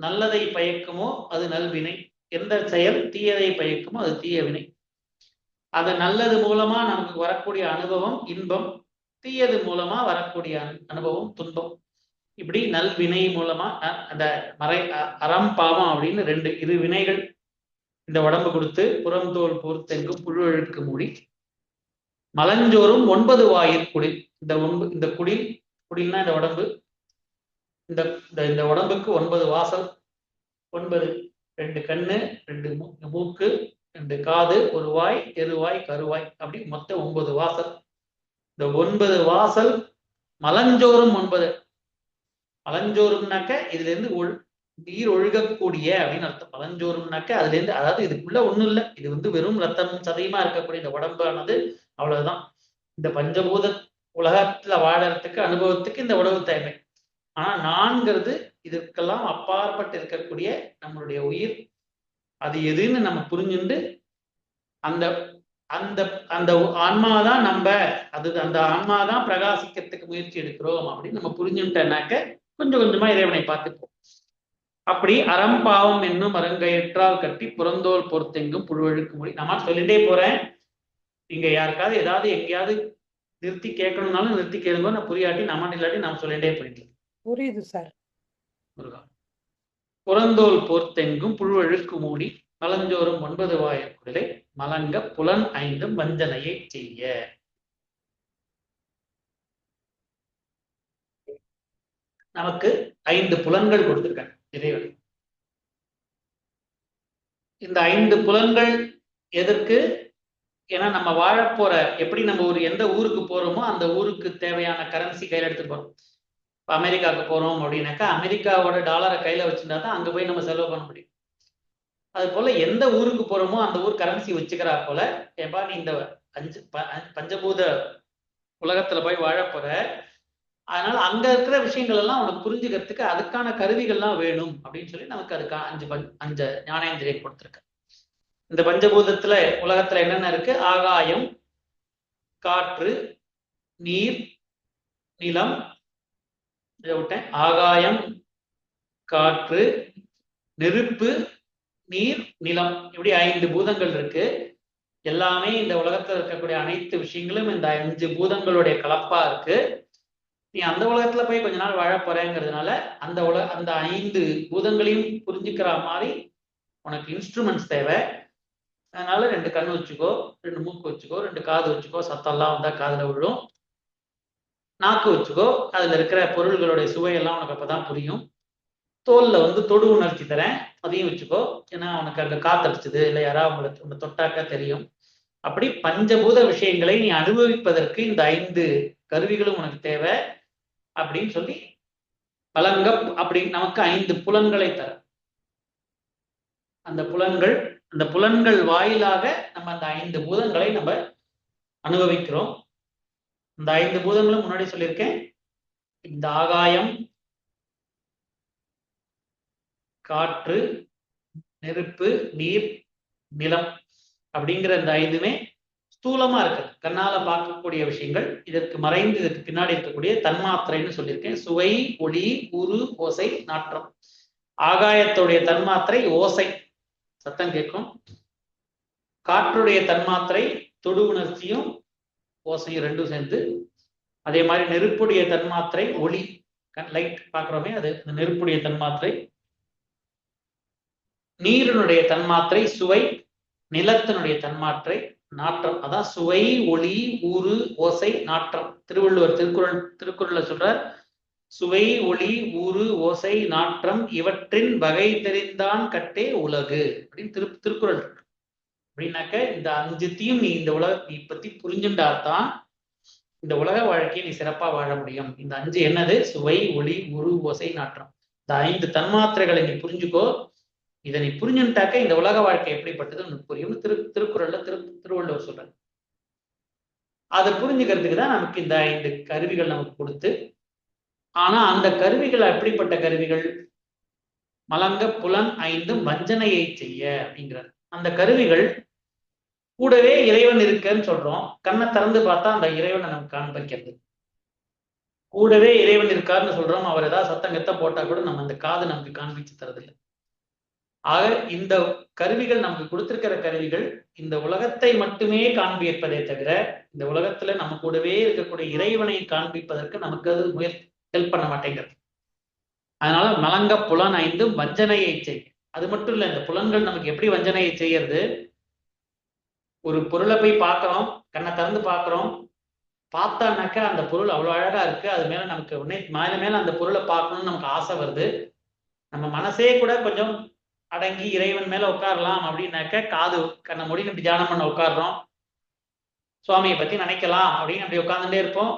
நல்லதை பயக்குமோ அது நல்வினை, எந்த செயல் தீயதை பயக்குமோ அது தீய வினை. அது நல்லது மூலமா நமக்கு வரக்கூடிய அனுபவம் இன்பம், தீயது மூலமா வரக்கூடிய அனுபவம் துன்பம். இப்படி நல்வினை மூலமா அந்த அறம் பாவம் அப்படின்னு 2 இரு வினைகள் இந்த உடம்பு கொடுத்து புறந்தோல் பொறுத்தெங்கும் புழு அழுக்கு மூடி மலஞ்சோறும் 9 வாயிற் குடில். இந்த குடில்னா இந்த உடம்பு, இந்த உடம்புக்கு 9 வாசல் 9 2 கண்ணு, 2 மூக்கு, 2 காது, ஒரு வாய், தெருவாய், கருவாய், அப்படி மொத்தம் 9 வாசல். இந்த 9 வாசல் மலஞ்சோறும் 9. மலஞ்சோறும்னாக்க இதுல இருந்து நீர் ஒழுகக்கூடிய அப்படின்னு அர்த்தம். மலஞ்சோறும்னாக்க அதுல இருந்து, அதாவது இதுக்குள்ள ஒண்ணும் இல்லை, இது வந்து வெறும் ரத்தமும் சதையுமா இருக்கக்கூடிய இந்த உடம்பானது அவ்வளவுதான். இந்த பஞ்சபூத உலகத்துல வாழறதுக்கு அனுபவத்துக்கு இந்த உடம்பு தேவை. ஆனா நான்கிறது இதற்கெல்லாம் அப்பாற்பட்டு இருக்கக்கூடிய நம்மளுடைய உயிர். அது எதுன்னு நம்ம புரிஞ்சுண்டு அந்த அந்த அந்த ஆன்மாதான் நம்ம, அது அந்த ஆன்மாதான் பிரகாசிக்கிறதுக்கு முயற்சி எடுக்கிறோம் அப்படின்னு நம்ம புரிஞ்சுட்டோம்னாக்க கொஞ்சம் கொஞ்சமா இறைவனை பார்த்துப்போம். அப்படி அறம்பாவம் என்னும் அரங்கயிற்றால் கட்டி புறந்தோல் பொறுத்தெங்கும் புழுவழுக்கு மொழி. நான் சொல்லிட்டே போறேன். நீங்க யாருக்காவது ஏதாவது எங்கேயாவது நிறுத்தி கேட்கணும்னாலும் நிறுத்தி கேளுங்க. நான் புரியாட்டி நம்ம இல்லாட்டி நாம் சொல்லிட்டே போயிட்டு.
புரியுது சார்.
முருகா. புறந்தோல் பொறுத்தெங்கும் புழுவழுக்கு மூடி மலஞ்சோறும் 9 வாயக்குடலை மலங்க புலன் 5 வஞ்சனையை செய்ய. நமக்கு 5 புலன்கள் கொடுத்திருக்காங்க இறைவன். இந்த 5 புலன்கள் எதற்கு? ஏன்னா நம்ம வாழப்போற, எப்படி நம்ம எந்த ஊருக்கு போறோமோ அந்த ஊருக்கு தேவையான கரன்சி கையில எடுத்துட்டு போறோம். இப்போ அமெரிக்காவுக்கு போறோம் அப்படின்னாக்கா அமெரிக்காவோட டாலரை கையில வச்சுருந்தா தான் அங்க போய் நம்ம செலவு பண்ண முடியும். அது போல எந்த ஊருக்கு போறோமோ அந்த ஊர் கரன்சி வச்சுக்கிறா போல, ஏப்பா நீ இந்த பஞ்சபூத உலகத்துல போய் வாழ போற, அதனால அங்க இருக்கிற விஷயங்கள் எல்லாம் உனக்கு புரிஞ்சுக்கிறதுக்கு அதுக்கான கருவிகள்லாம் வேணும் அப்படின்னு சொல்லி நமக்கு அதுக்கான 5 ஞானேந்திரியம் கொடுத்துருக்க. இந்த பஞ்சபூதத்துல உலகத்துல என்னென்ன இருக்கு? ஆகாயம், காற்று, நீர், நிலம். இதை விட்டேன். ஆகாயம், காற்று, நெருப்பு, நீர், நிலம், இப்படி 5 பூதங்கள் இருக்கு. எல்லாமே இந்த உலகத்துல இருக்கக்கூடிய அனைத்து விஷயங்களும் இந்த 5 பூதங்களுடைய கலப்பா இருக்கு. நீ அந்த உலகத்துல போய் கொஞ்ச நாள் வாழ போறேங்கிறதுனால அந்த 5 பூதங்களையும் புரிஞ்சுக்கிற மாதிரி உனக்கு இன்ஸ்ட்ருமெண்ட்ஸ் தேவை. அதனால 2 கண் வச்சுக்கோ, 2 மூக்கு வச்சுக்கோ, 2 காது வச்சுக்கோ, சத்தம்லாம் வந்தா காதுல விழும். நாக்கு வச்சுக்கோ, அதுல இருக்கிற பொருள்களுடைய சுவையெல்லாம் உனக்கு அப்பதான் புரியும். தோல்ல தொடு உணர்ச்சி தரேன், அதையும் வச்சுக்கோ. ஏன்னா உனக்கு அங்க காத்தடிச்சது இல்லை யாராவது உங்களை தொட்டாக்க தெரியும். அப்படி பஞ்சபூத விஷயங்களை நீ அனுபவிப்பதற்கு இந்த 5 கருவிகளும் உனக்கு தேவை அப்படின்னு சொல்லி பலங்க அப்படி நமக்கு 5 புலன்களை தர. அந்த புலன்கள் வாயிலாக நம்ம அந்த 5 பூதங்களை நம்ம அனுபவிக்கிறோம். இந்த 5 பூதங்களும் முன்னாடி சொல்லியிருக்கேன். இந்த ஆகாயம், காற்று, நெருப்பு, நீர், நிலம் அப்படிங்கிற இந்த 5மே ஸ்தூலமா இருக்கு, கண்ணால பார்க்கக்கூடிய விஷயங்கள். இதற்கு மறைந்து இதற்கு பின்னாடி இருக்கக்கூடிய தன்மாத்திரைன்னு சொல்லியிருக்கேன். சுவை, ஒளி, உரு, ஓசை, நாற்றம். ஆகாயத்துடைய தன்மாத்திரை ஓசை, சத்தம் கேட்கும். காற்றுடைய தன்மாத்திரை தொடு உணர்ச்சியும் ஓசையும் ரெண்டும் சேர்ந்து. அதே மாதிரி நெருப்புடைய தன்மாத்திரை ஒளி, லைட் பார்க்குறோமே, அது நெருப்புடைய தன்மாத்திரை. நீரினுடைய தன்மாத்திரை சுவை, நிலத்தினுடைய தன்மாத்திரை நாற்றம். அதான் சுவை, ஒளி, ஊறு, ஓசை, நாற்றம். திருவள்ளுவர் திருக்குறள்ல சொல்றார், சுவை, ஒளி, ஊறு, ஓசை, நாற்றம் இவற்றின் வகை தெரிந்தான் கட்டே உலகு அப்படின்னு திருக்குறள் இருக்கு. அப்படின்னாக்க இந்த 5த்தையும் நீ இந்த நீ பத்தி புரிஞ்சுட்டாதான் இந்த உலக வாழ்க்கையை நீ சிறப்பா வாழ முடியும். இந்த 5 என்னது? சுவை, ஒளி, உரு, ஓசை, நாற்றம். இந்த 5 தன்மாத்திரைகளை நீ புரிஞ்சுக்கோ. இதை நீ புரிஞ்சுட்டாக்க இந்த உலக வாழ்க்கை எப்படிப்பட்டது உனக்கு புரியும். திருக்குறள்ல திருவள்ளுவர் சொல்றாரு. அதை புரிஞ்சுக்கிறதுக்கு தான் நமக்கு இந்த 5 கருவிகள் நமக்கு கொடுத்து. ஆனா அந்த கருவிகள் எப்படிப்பட்ட கருவிகள்? மலங்க புலன் 5 வஞ்சனையை செய்ய அப்படிங்கிறார். அந்த கருவிகள் கூடவே இறைவன் இருக்குன்னு சொல்றோம். கண்ணை திறந்து பார்த்தா அந்த இறைவனை நமக்கு காண்பிக்கிறது. கூடவே இறைவன் இருக்காருன்னு சொல்றோம். அவர் ஏதாவது சத்தம் போட்டா கூட நம்ம அந்த காது நமக்கு காண்பிச்சு தரதில்லை. ஆக இந்த கருவிகள் நமக்கு கொடுத்திருக்கிற கருவிகள் இந்த உலகத்தை மட்டுமே காண்பிப்பதே தவிர இந்த உலகத்துல நம்ம கூடவே இருக்கக்கூடிய இறைவனை காண்பிப்பதற்கு நமக்கு அது ஹெல்ப் பண்ண மாட்டேங்கிறது. அதனால மலங்க புலன் 5 வஞ்சனையை செய்ய. அது மட்டும் இல்லை, இந்த புலன்கள் நமக்கு எப்படி வஞ்சனையை செய்யறது? ஒரு பொருளை போய் பார்க்குறோம், கண்ணை திறந்து பார்க்குறோம், பார்த்தானாக்கா அந்த பொருள் அவ்வளோ அழகா இருக்கு, அது மேல நமக்கு உடனே மேல அந்த பொருளை பார்க்கணும்னு நமக்கு ஆசை வருது. நம்ம மனசே கூட கொஞ்சம் அடங்கி இறைவன் மேல உட்காரலாம் அப்படின்னாக்க காது கண்ணை மூடி இப்படி தியானம் பண்ண உட்காடுறோம், சுவாமியை பத்தி நினைக்கலாம் அப்படின்னு அப்படி உட்காந்துட்டே இருப்போம்.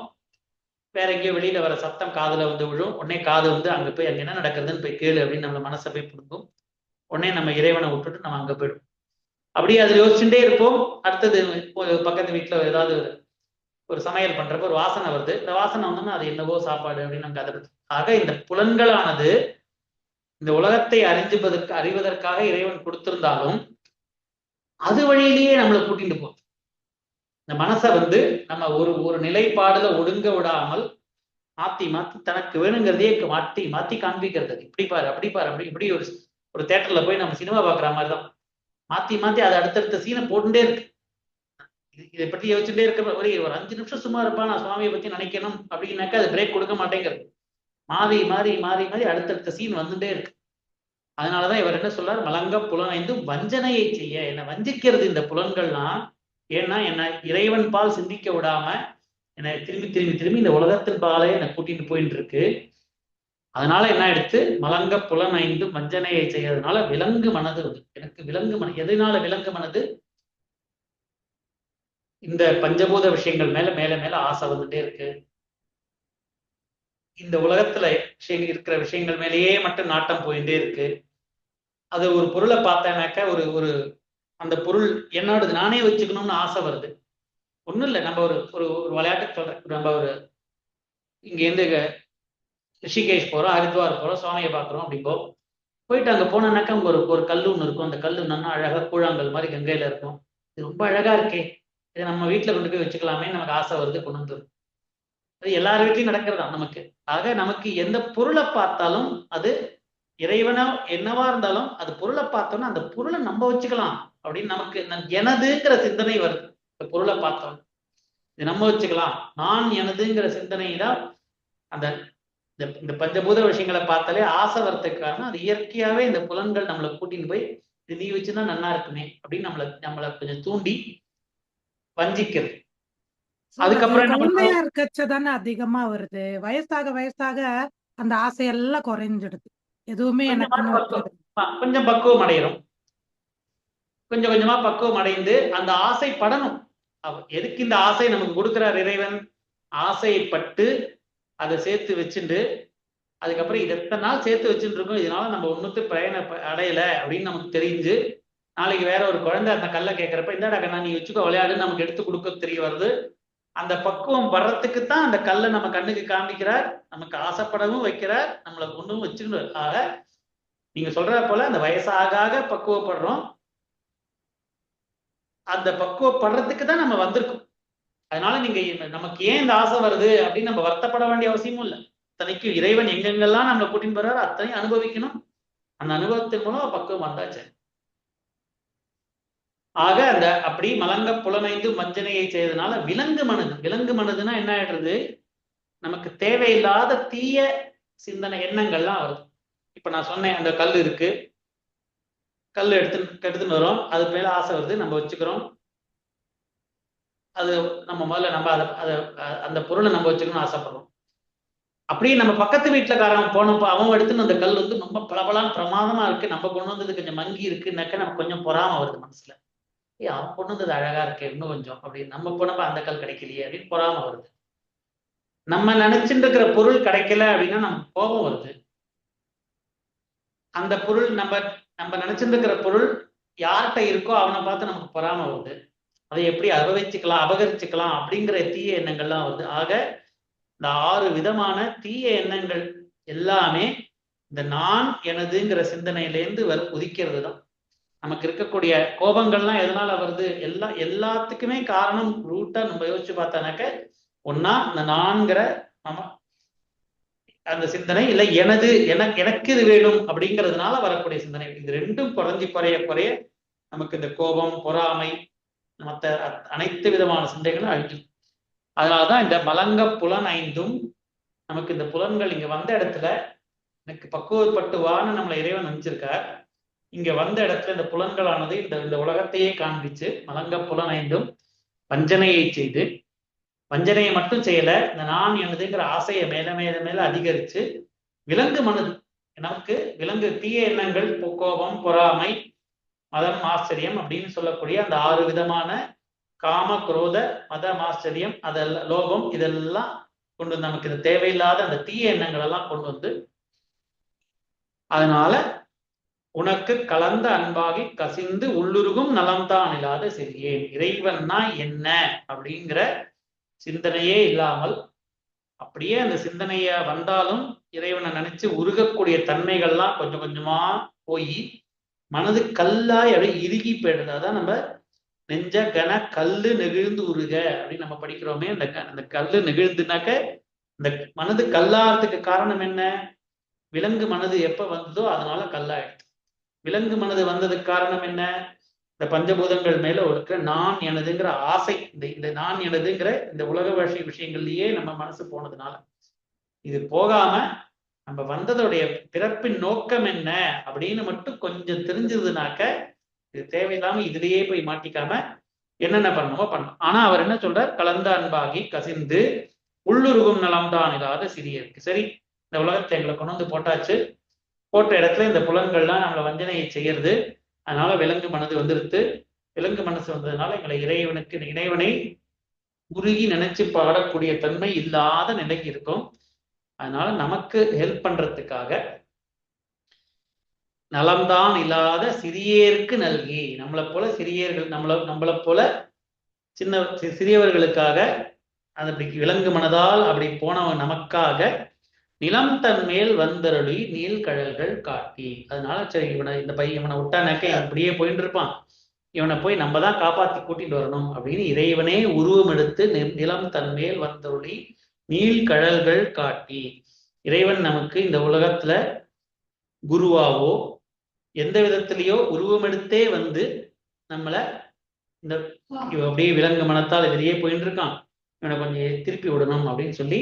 வேற எங்கேயோ வெளியில வர சத்தம் காதுல வந்து விழும். உடனே காது வந்து அங்க போய் அங்க என்ன நடக்குதுன்னு போய் கேளு அப்படின்னு நம்ம மனசை போய் பிடிக்கும். உடனே நம்ம இறைவனை விட்டுட்டு நம்ம அங்க போயிடும். அப்படியே அதில் யோசிச்சுட்டே இருப்போம். அடுத்தது பக்கத்து வீட்டுல ஏதாவது ஒரு சமையல் பண்றப்ப ஒரு வாசனை வருது. இந்த வாசனை வந்தோம்னா அது என்னவோ சாப்பாடு அப்படின்னு நமக்கு அதை பத்தி. ஆக இந்த புலன்களானது இந்த உலகத்தை அறிவதற்காக இறைவன் கொடுத்திருந்தாலும் அது வழியிலேயே நம்மளை கூட்டிட்டு போகும். இந்த மனசை வந்து நம்ம ஒரு நிலைப்பாடுல ஒடுங்க விடாமல் மாத்தி மாத்தி தனக்கு வேணுங்கிறதையே மாத்தி மாத்தி காண்பிக்கிறது. இப்படி பாரு அப்படி பாரு அப்படி இப்படி ஒரு தேட்டர்ல போய் நம்ம சினிமா பாக்குற மாதிரிதான் மாத்தி மாத்தி அதை அடுத்தடுத்த சீனை போட்டுட்டே இருக்கு. இதை பத்தி யோசிச்சுட்டே இருக்க ஒரு 5 நிமிஷம் சும்மா இருப்பா, நான் சுவாமியை பத்தி நினைக்கணும் அப்படின்னாக்கா அது பிரேக் கொடுக்க மாட்டேங்கிறது. மாறி மாறி மாறி மாறி அடுத்தடுத்த சீன் வந்துட்டே இருக்கு. அதனாலதான் இவர் என்ன சொல்றார், மலங்க புலனைந்து வஞ்சனையை செய்ய, என்னை வஞ்சிக்கிறது இந்த புலன்கள்லாம். ஏன்னா என்ன இறைவன் பால் சிந்திக்க விடாம என்னை திரும்பி திரும்பி திரும்பி இந்த உலகத்தின் பாலே என்னை கூட்டிட்டு போயிட்டு இருக்கு. அதனால என்ன எடுத்து மலங்க புலனைந்து வஞ்சனையை செய்யறதுனால விலங்கு மனது வந்து எனக்கு விலங்கு மனது. எதனால விலங்கு மனது? இந்த பஞ்சபூத விஷயங்கள் மேல மேல மேல ஆசை வந்துட்டே இருக்கு. இந்த உலகத்துல இருக்கிற விஷயங்கள் மேலேயே மட்டும் நாட்டம் போயிட்டே இருக்கு. அது ஒரு பொருளை பார்த்தேனாக்க ஒரு அந்த பொருள் என்னோடது நானே வச்சுக்கணும்னு ஆசை வருது. ஒன்றும் இல்லை, நம்ம ஒரு விளையாட்டுக்கு சொல்றேன். நம்ம இங்கேருந்து ரிஷிகேஷ் போறோம், ஹரித்வார் போறோம், சுவாமியை பார்க்குறோம். அப்படிங்கோ போயிட்டு அங்கே போனோம்னாக்கா அங்கே ஒரு கல் ஒன்று இருக்கும். அந்த கல் நல்லா அழகா கூழாங்கல் மாதிரி கங்கையில இருக்கும். இது ரொம்ப அழகா இருக்கே, இதை நம்ம வீட்டில் கொண்டு போய் வச்சுக்கலாமே நமக்கு ஆசை வருது, கொண்டு வந்துடும். அது எல்லார் வீட்லையும் நடக்கிறதா நமக்கு. ஆக நமக்கு எந்த பொருளை பார்த்தாலும் அது இறைவனா என்னவா இருந்தாலும் அது பொருளை பார்த்தோம்னா அந்த பொருளை நம்ம வச்சுக்கலாம் அப்படின்னு நமக்கு எனதுங்கிற சிந்தனை வருது. இந்த பொருளை பார்த்தோம் இது நம்ம வச்சுக்கலாம், நான் எனதுங்கிற சிந்தனை தான் அந்த இந்த பஞ்சபூத விஷயங்களை பார்த்தாலே ஆசை வரத்துக்கு காரணம் அது இயற்கையாவே இந்த புலன்கள் நம்மளை கூட்டின்னு போய் இது நீ வச்சுதான் நல்லா இருக்குமே அப்படின்னு நம்மளை கொஞ்சம் தூண்டி வஞ்சிக்கிறது. அதுக்கப்புறம்
குழந்தையா இருக்கச்சதானே அதிகமா வருது. வயசாக அந்த ஆசையெல்லாம் குறைஞ்சிடுது. எதுவுமே
கொஞ்சம் பக்குவம் அடையிறோம். கொஞ்சம் கொஞ்சமா பக்குவம் அடைந்து அந்த ஆசைப்படணும். எதுக்கு இந்த ஆசை நமக்கு கொடுக்கிறார் இறைவன்? ஆசைப்பட்டு அதை சேர்த்து வச்சுட்டு அதுக்கப்புறம் இது எத்தனை நாள் சேர்த்து வச்சுட்டு இருக்கோம், இதனால நம்ம ஒண்ணுத்து பயனை அடையல அப்படின்னு நமக்கு தெரிஞ்சு நாளைக்கு வேற ஒரு குழந்தை அந்த கல்லை கேட்கறப்ப இந்தாடா கண்ணா நீ வச்சுக்கோ விளையாடுன்னு நமக்கு எடுத்து கொடுக்க தெரிய வருது. அந்த பக்குவம் வர்றதுக்கு தான் அந்த கல்லை நம்ம கண்ணுக்கு காமிக்கிறார், நமக்கு ஆசைப்படவும் வைக்கிறார், நம்மளை ஒன்றும் வச்சுக்கணும். ஆக நீங்க சொல்ற போல அந்த வயசாக பக்குவப்படுறோம். அந்த பக்குவப்படுறதுக்கு தான் நம்ம வந்திருக்கோம். அதனால நீங்க நமக்கு ஏன் இந்த ஆசை வருது அப்படின்னு நம்ம வருத்தப்பட வேண்டிய அவசியமும் இல்லை. அத்தனைக்கும் இறைவன் எங்கெங்கெல்லாம் நம்மளை கூட்டின்னு போறாரு அத்தனையும் அனுபவிக்கணும். அந்த அனுபவத்தின் மூலம் பக்குவம் வந்தாச்சு. ஆக அந்த அப்படி மலங்க புலனைந்து மஞ்சனையை செய்யறதுனால விலங்கு மனதுன்னா என்ன ஆயிடுறது, நமக்கு தேவையில்லாத தீய சிந்தனை எண்ணங்கள்லாம் வருது. இப்ப நான் சொன்னேன் அந்த கல் இருக்கு, கல் எடுத்துன்னு வரோம், அது மேல ஆசை வருது, நம்ம வச்சுக்கிறோம். அது நம்ம முதல்ல நம்ம அதை அந்த பொருளை நம்ம வச்சுக்கணும்னு ஆசைப்படுறோம். அப்படியே நம்ம பக்கத்து வீட்டுலக்காரன் போனப்போ அவன் எடுத்துன்னு அந்த கல் வந்து ரொம்ப பளபளன்னு பிரமாதமா இருக்கு, நம்ம கொண்டு வந்தது கொஞ்சம் மங்கி இருக்குன்னாக்க நமக்கு கொஞ்சம் பொறாம வருது மனசுல. அவன் கொண்டு வந்தது அழகா இருக்கு இன்னும் கொஞ்சம் அப்படின்னு, நம்ம போனப்ப அந்த கல் கிடைக்கலையே அப்படின்னு பொறாம வருது. நம்ம நினைச்சுட்டு இருக்கிற பொருள் கிடைக்கல அப்படின்னா நமக்கு கோபம் வருது. அந்த பொருள் நம்ம நினைச்சுட்டு இருக்கிற பொருள் யார்கிட்ட இருக்கோ அவனை பார்த்து நமக்கு பொறாம வருது. அதை எப்படி அபகரிச்சுக்கலாம் அப்படிங்கிற தீய எண்ணங்கள்லாம் வருது. ஆக இந்த 6 விதமான தீய எண்ணங்கள் எல்லாமே இந்த நான் எனதுங்கிற சிந்தனையிலேருந்து உதிக்கிறது தான். நமக்கு இருக்கக்கூடிய கோபங்கள்லாம் எதனால வருது? எல்லாத்துக்குமே காரணம் ரூட்டா நம்ம யோசிச்சு பார்த்தானாக்க ஒன்னா இந்த நான்கிற அந்த சிந்தனை, இல்லை எனது எனக்கு இது வேணும் அப்படிங்கிறதுனால வரக்கூடிய சிந்தனை. இது ரெண்டும் குறைய நமக்கு இந்த கோபம் பொறாமை மற்ற அனைத்து விதமான சிந்தைகளும் அழிக்கும். அதனாலதான் இந்த மலங்க புலன் ஐந்தும் நமக்கு இந்த புலன்கள் இங்க வந்த இடத்துல எனக்கு பக்குவப்பட்டுவான்னு நம்மளை இறைவன் நினைச்சிருக்கார். இங்க வந்த இடத்துல இந்த புலன்களானது இந்த உலகத்தையே காண்பிச்சு மலங்க புலன் ஐந்தும் வஞ்சனையை செய்து, வஞ்சனையை மட்டும் செய்யல, இந்த நான் எனதுங்கிற ஆசையை மேல மேல மேல அதிகரிச்சு விலங்கு மனது நமக்கு விலங்கு தீய எண்ணங்கள், கோபம், பொறாமை, மதம், ஆச்சரியம் அப்படின்னு சொல்லக்கூடிய அந்த 6 விதமான காம, குரோத, மதம், ஆச்சரியம், அதெல்லாம் லோபம், இதெல்லாம் கொண்டு வந்து நமக்கு இது தேவையில்லாத அந்த தீய எண்ணங்கள் எல்லாம் கொண்டு வந்து, அதனால உனக்கு கலந்த அன்பாகி கசிந்து உள்ளுருகும் நலம்தான் இல்லாத சிறியேன். இறைவன்னா என்ன அப்படிங்கிற சிந்தனையே இல்லாமல், அப்படியே அந்த சிந்தனைய வந்தாலும் இறைவனை நினைச்சு உருகக்கூடிய தன்மைகள்லாம் கொஞ்சம் கொஞ்சமா போய் மனது கல்லாய் அப்படியே இறுகி போயிடுது. அதான் நம்ம நெஞ்ச கன கல்லு நெகிழ்ந்து உருக அப்படின்னு நம்ம படிக்கிறோமே. அந்த கல்லு நெகிழ்ந்துனாக்க இந்த மனது கல்லாறதுக்கு காரணம் என்ன? விலங்கு மனது எப்ப வந்ததோ அதனால கல்லாயிடுது. விலங்கு மனது வந்ததுக்கு காரணம் என்ன? இந்த பஞ்சபூதங்கள் மேல இருக்கிற நான் எனதுங்கிற ஆசை, இந்த நான் எனதுங்கிற இந்த உலக விஷயங்கள்லயே நம்ம மனசு போனதுனால. இது போகாம நம்ம வந்ததோடைய பிறப்பின் நோக்கம் என்ன அப்படின்னு மட்டும் கொஞ்சம் தெரிஞ்சதுனாக்க இது தேவையில்லாம இதுலயே போய் மாட்டிக்காம என்னென்ன பண்ணணுமோ பண்ணணும். ஆனா அவர் என்ன சொல்றார்? கலந்த அன்பாகி கசிந்து உள்ளுருகும் நலம்தான் இல்லாத சிறியருக்கு. சரி, இந்த உலகத்தை எங்களை கொண்டு வந்து போட்டாச்சு. போட்ட இடத்துல இந்த புலன்கள்லாம் நம்மளை வஞ்சனையை செய்யறது. அதனால விலங்கு மனது வந்துருது. விலங்கு மனசு வந்ததுனால எங்களை இறைவனை உருகி நினைச்சு பாடக்கூடிய தன்மை இல்லாத நிலைக்கு இருக்கும். அதனால நமக்கு ஹெல்ப் பண்றதுக்காக நலம்தான் இல்லாத சிறியருக்கு நல்கி, நம்மளை போல சிறியர்கள், நம்மளை போல சிறியவர்களுக்காக அது அப்படி விலங்கு மனதால் அப்படி போனவன் நமக்காக நிலம் தன் மேல் வந்தருளி நீள்கழல்கள் காட்டி. அதனால சரி, இவனை விட்டானாக்க அப்படியே போயிட்டு இருப்பான், இவனை போய் நம்ம தான் காப்பாத்தி கூட்டிட்டு வரணும் அப்படின்னு இறைவனே உருவம் எடுத்து நிலம் தன் மேல் வந்தருளி நீள்கழல்கள் காட்டி. இறைவன் நமக்கு இந்த உலகத்துல குருவாவோ எந்த விதத்திலேயோ உருவம் எடுத்தே வந்து நம்மளை இந்த அப்படியே விலங்கு மனத்தால் வெளியே போயிட்டு இருக்கான், இவனை கொஞ்சம் திருப்பி விடணும் அப்படின்னு சொல்லி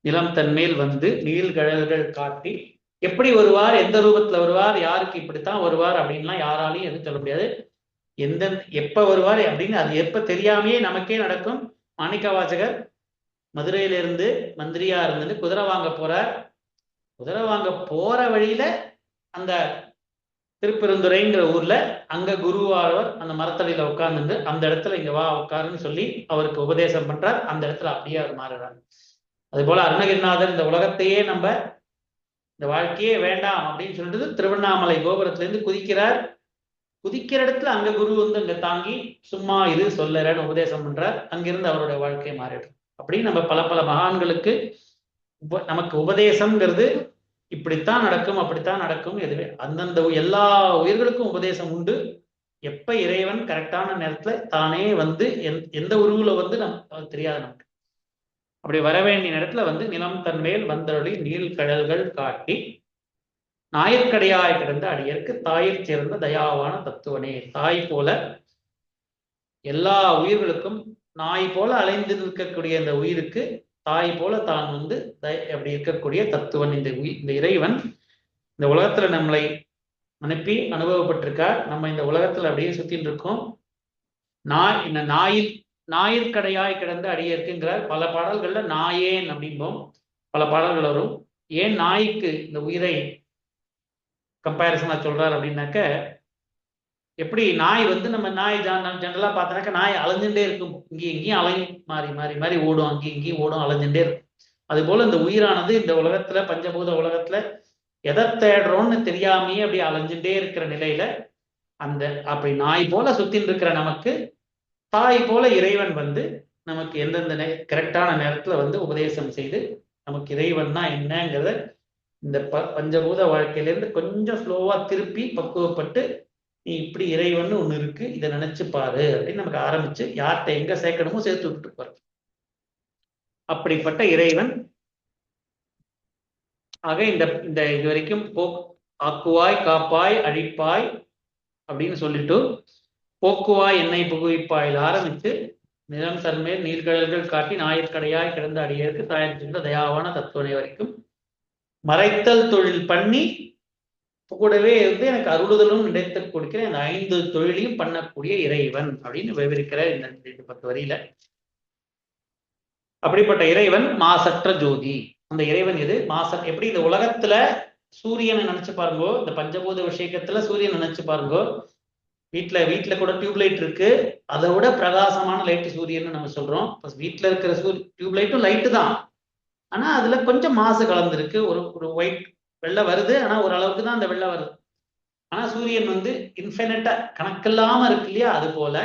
நிலம் தன்மேல் வந்து நீள்கழல்கள் காட்டி. எப்படி வருவார், எந்த ரூபத்துல வருவார், யாருக்கு இப்படித்தான் வருவார் அப்படின்லாம் யாராலையும் எதுவும் சொல்ல முடியாது. எப்ப வருவார் அப்படின்னு அது எப்ப தெரியாமையே நமக்கே நடக்கும். மாணிக்க வாசகர் மதுரையிலிருந்து மந்திரியா இருந்துட்டு குதிரை வாங்க போறார். குதிரை வாங்க போற வழியில அந்த திருப்பெருந்துறைங்கிற ஊர்ல அங்க குருவானவர் அந்த மரத்தடியில உட்கார்ந்து அந்த இடத்துல இங்க வா உட்காருன்னு சொல்லி அவருக்கு உபதேசம் பண்றார். அந்த இடத்துல அப்படியே அவர் மாறுறார். அது போல அருணகிரிநாதர் இந்த உலகத்தையே நம்ம இந்த வாழ்க்கையே வேண்டாம் அப்படின்னு சொல்லிட்டு திருவண்ணாமலை கோபுரத்துல இருந்து குதிக்கிறார். குதிக்கிற இடத்துல அங்க குரு வந்து அங்க தாங்கி சும்மா இது சொல்லறன்னு உபதேசம் பண்றார். அங்கிருந்து அவருடைய வாழ்க்கையை மாறிடும். அப்படி நம்ம பல பல மகான்களுக்கு நமக்கு உபதேசம்ங்கிறது இப்படித்தான் நடக்கும், அப்படித்தான் நடக்கும். எதுவே அந்தந்த எல்லா உயிர்களுக்கும் உபதேசம் உண்டு. எப்ப இறைவன் கரெக்டான நேரத்துல தானே வந்து எந்த உருவுல வந்து நமக்கு தெரியாது. நமக்கு அப்படி வர வேண்டிய நேரத்துல வந்து நிலம் தன்மேல் வந்தருளி நீள்கழல்கள் காட்டி ஞாயிற்கடையாய் கிடந்த அடியருக்கு தாயிற் சேர்ந்த தயாவான தத்துவனே. தாய் போல எல்லா உயிர்களுக்கும் நாய் போல அலைந்து நிற்கக்கூடிய இந்த உயிருக்கு தாய் போல தான் வந்து அப்படி இருக்கக்கூடிய தத்துவன் இந்த இறைவன் இந்த உலகத்துல நம்மளை அனுப்பி அனுபவப்பட்டிருக்கார். நம்ம இந்த உலகத்துல அப்படியே சுத்தின்னு இருக்கோம். ஞாயிற்கடையாய் கிடந்த அடியருக்குங்கிறார். பல பாடல்கள்ல நாயேன் அப்படிம்போம், பல பாடல்கள் வரும். ஏன் நாய்க்கு இந்த உயிரை கம்பேரிசனா சொல்றாரு அப்படின்னாக்க, எப்படி நாய் வந்து நம்ம நாய் ஜெனரலா பார்த்தோன்னாக்க நாய் அலைஞ்சுட்டே இருக்கும், இங்கேயும் இங்கேயும் மாறி மாறி மாறி ஓடும், அங்கேயும் இங்கேயும் ஓடும், அலைஞ்சுட்டே இருக்கும். அது போல இந்த உயிரானது இந்த உலகத்துல பஞ்சபூத உலகத்துல எதை தேடுறோம்னு தெரியாமையே அப்படி அலைஞ்சுட்டே இருக்கிற நிலையில அந்த அப்படி நாய் போல சுத்தின்னு இருக்கிற நமக்கு தாய் போல இறைவன் வந்து நமக்கு எந்தெந்த கரெக்டான நேரத்துல வந்து உபதேசம் செய்து நமக்கு இறைவன்னா என்னங்கிறத இந்த பஞ்சபூத வாழ்க்கையிலேருந்து கொஞ்சம் ஸ்லோவா திருப்பி பக்குவப்பட்டு நீ இப்படி இறைவன் ஒண்ணு இருக்கு, இதை நினைச்சு பாரு அப்படின்னு நமக்கு ஆரம்பிச்சு யார்கிட்ட எங்க சேர்க்கணுமோ சேர்த்து விட்டுட்டு போற அப்படிப்பட்ட இறைவன். ஆக இந்த இது வரைக்கும் ஆக்குவாய் காப்பாய் அழிப்பாய் அப்படின்னு சொல்லிட்டு போக்குவாய் என்னை புகுவிப்பாயில் ஆரம்பிச்சு நிலம் தன்மேல் நீர்கடல்கள் காட்டி ஞாயிற்கடையாய் கிடந்த அடியருக்கு தாயிற்கின்ற தயாவான தத்துவனை வரைக்கும் மறைத்தல் தொழில் பண்ணி கூடவே இருந்து எனக்கு அருளுதலும் நினைத்து கொடுக்கிற இந்த 5 தொழிலையும் பண்ணக்கூடிய இறைவன் அப்படின்னு விவரிக்கிற இந்த 10 வரியில. அப்படிப்பட்ட இறைவன் மாசற்ற ஜோதி. அந்த இறைவன் இது எப்படி இந்த உலகத்துல சூரியனை நினைச்சு பாருங்கோ, இந்த பஞ்சபூத விஷயத்துல சூரியனை நினைச்சு பாருங்கோ. வீட்டுல கூட டியூப் லைட் இருக்கு, அதை விட பிரகாசமான லைட்டு சூரியன் நம்ம சொல்றோம். வீட்டுல இருக்கிற டியூப் லைட்டும் லைட்டு தான், ஆனா அதுல கொஞ்சம் மாசு கலந்துருக்கு. ஒரு ஒயிட் வெள்ளை வருது, ஆனா ஒரு அளவுக்கு தான் அந்த வெள்ளை வருது. ஆனா சூரியன் வந்து இன்ஃபினிட்டா கணக்கில்லாம இருக்கு இல்லையா? அது போல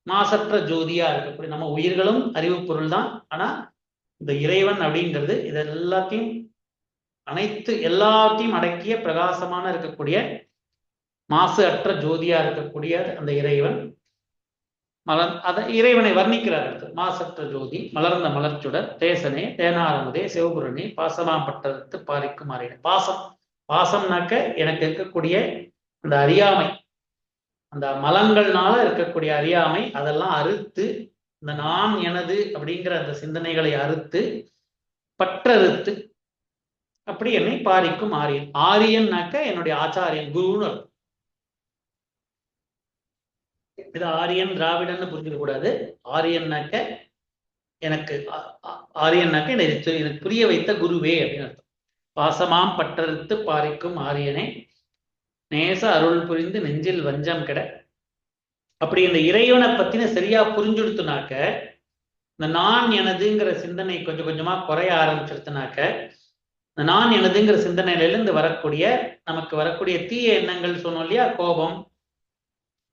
மாசற்ற ஜோதியா இருக்கக்கூடிய நம்ம உயிர்களும் அறிவு பொருள் தான். ஆனா இந்த இறைவன் அப்படிங்கிறது இது எல்லாத்தையும் எல்லாத்தையும் அடக்கிய பிரகாசமான இருக்கக்கூடிய மாசு அற்ற ஜோதியா இருக்கக்கூடிய அந்த இறைவன் இறைவனை வர்ணிக்கிறார். மாசற்ற ஜோதி மலர்ந்த மலர்ச்சுடர் தேசனே தேனாரமுதே சிவபுரணி பாசமாம் பட்டத்து பாரிக்கும் மாறின. பாசம்னாக்க எனக்கு இருக்கக்கூடிய அந்த அறியாமை, அந்த மலங்கள்னால இருக்கக்கூடிய அறியாமை, அதெல்லாம் அறுத்து இந்த நான் எனது அப்படிங்கிற அந்த சிந்தனைகளை அறுத்து பற்றறுத்து அப்படி என்னை பாரிக்கும் ஆரியன். ஆரியன்னாக்க என்னுடைய ஆச்சாரியன், குருன்னு. இது ஆரியன் திராவிடன்னு புரிஞ்சுக்க கூடாது. ஆரியன்னாக்க எனக்கு எனக்கு புரிய வைத்த குருவே அப்படின்னு அர்த்தம். பாசமாம் பற்றறுத்து பாரிக்கும் ஆரியனே நேச அருள் புரிந்து நெஞ்சில் வஞ்சம் கெட. அப்படி இந்த இறைவனை பத்தின சரியா புரிஞ்சுடுத்துனாக்க, இந்த நான் எனதுங்கிற சிந்தனை கொஞ்சம் கொஞ்சமா குறைய ஆரம்பிச்சிருத்துனாக்க, இந்த நான் எனதுங்கிற சிந்தனையிலிருந்து நமக்கு வரக்கூடிய தீய எண்ணங்கள் சொன்னோம் இல்லையா? கோபம்,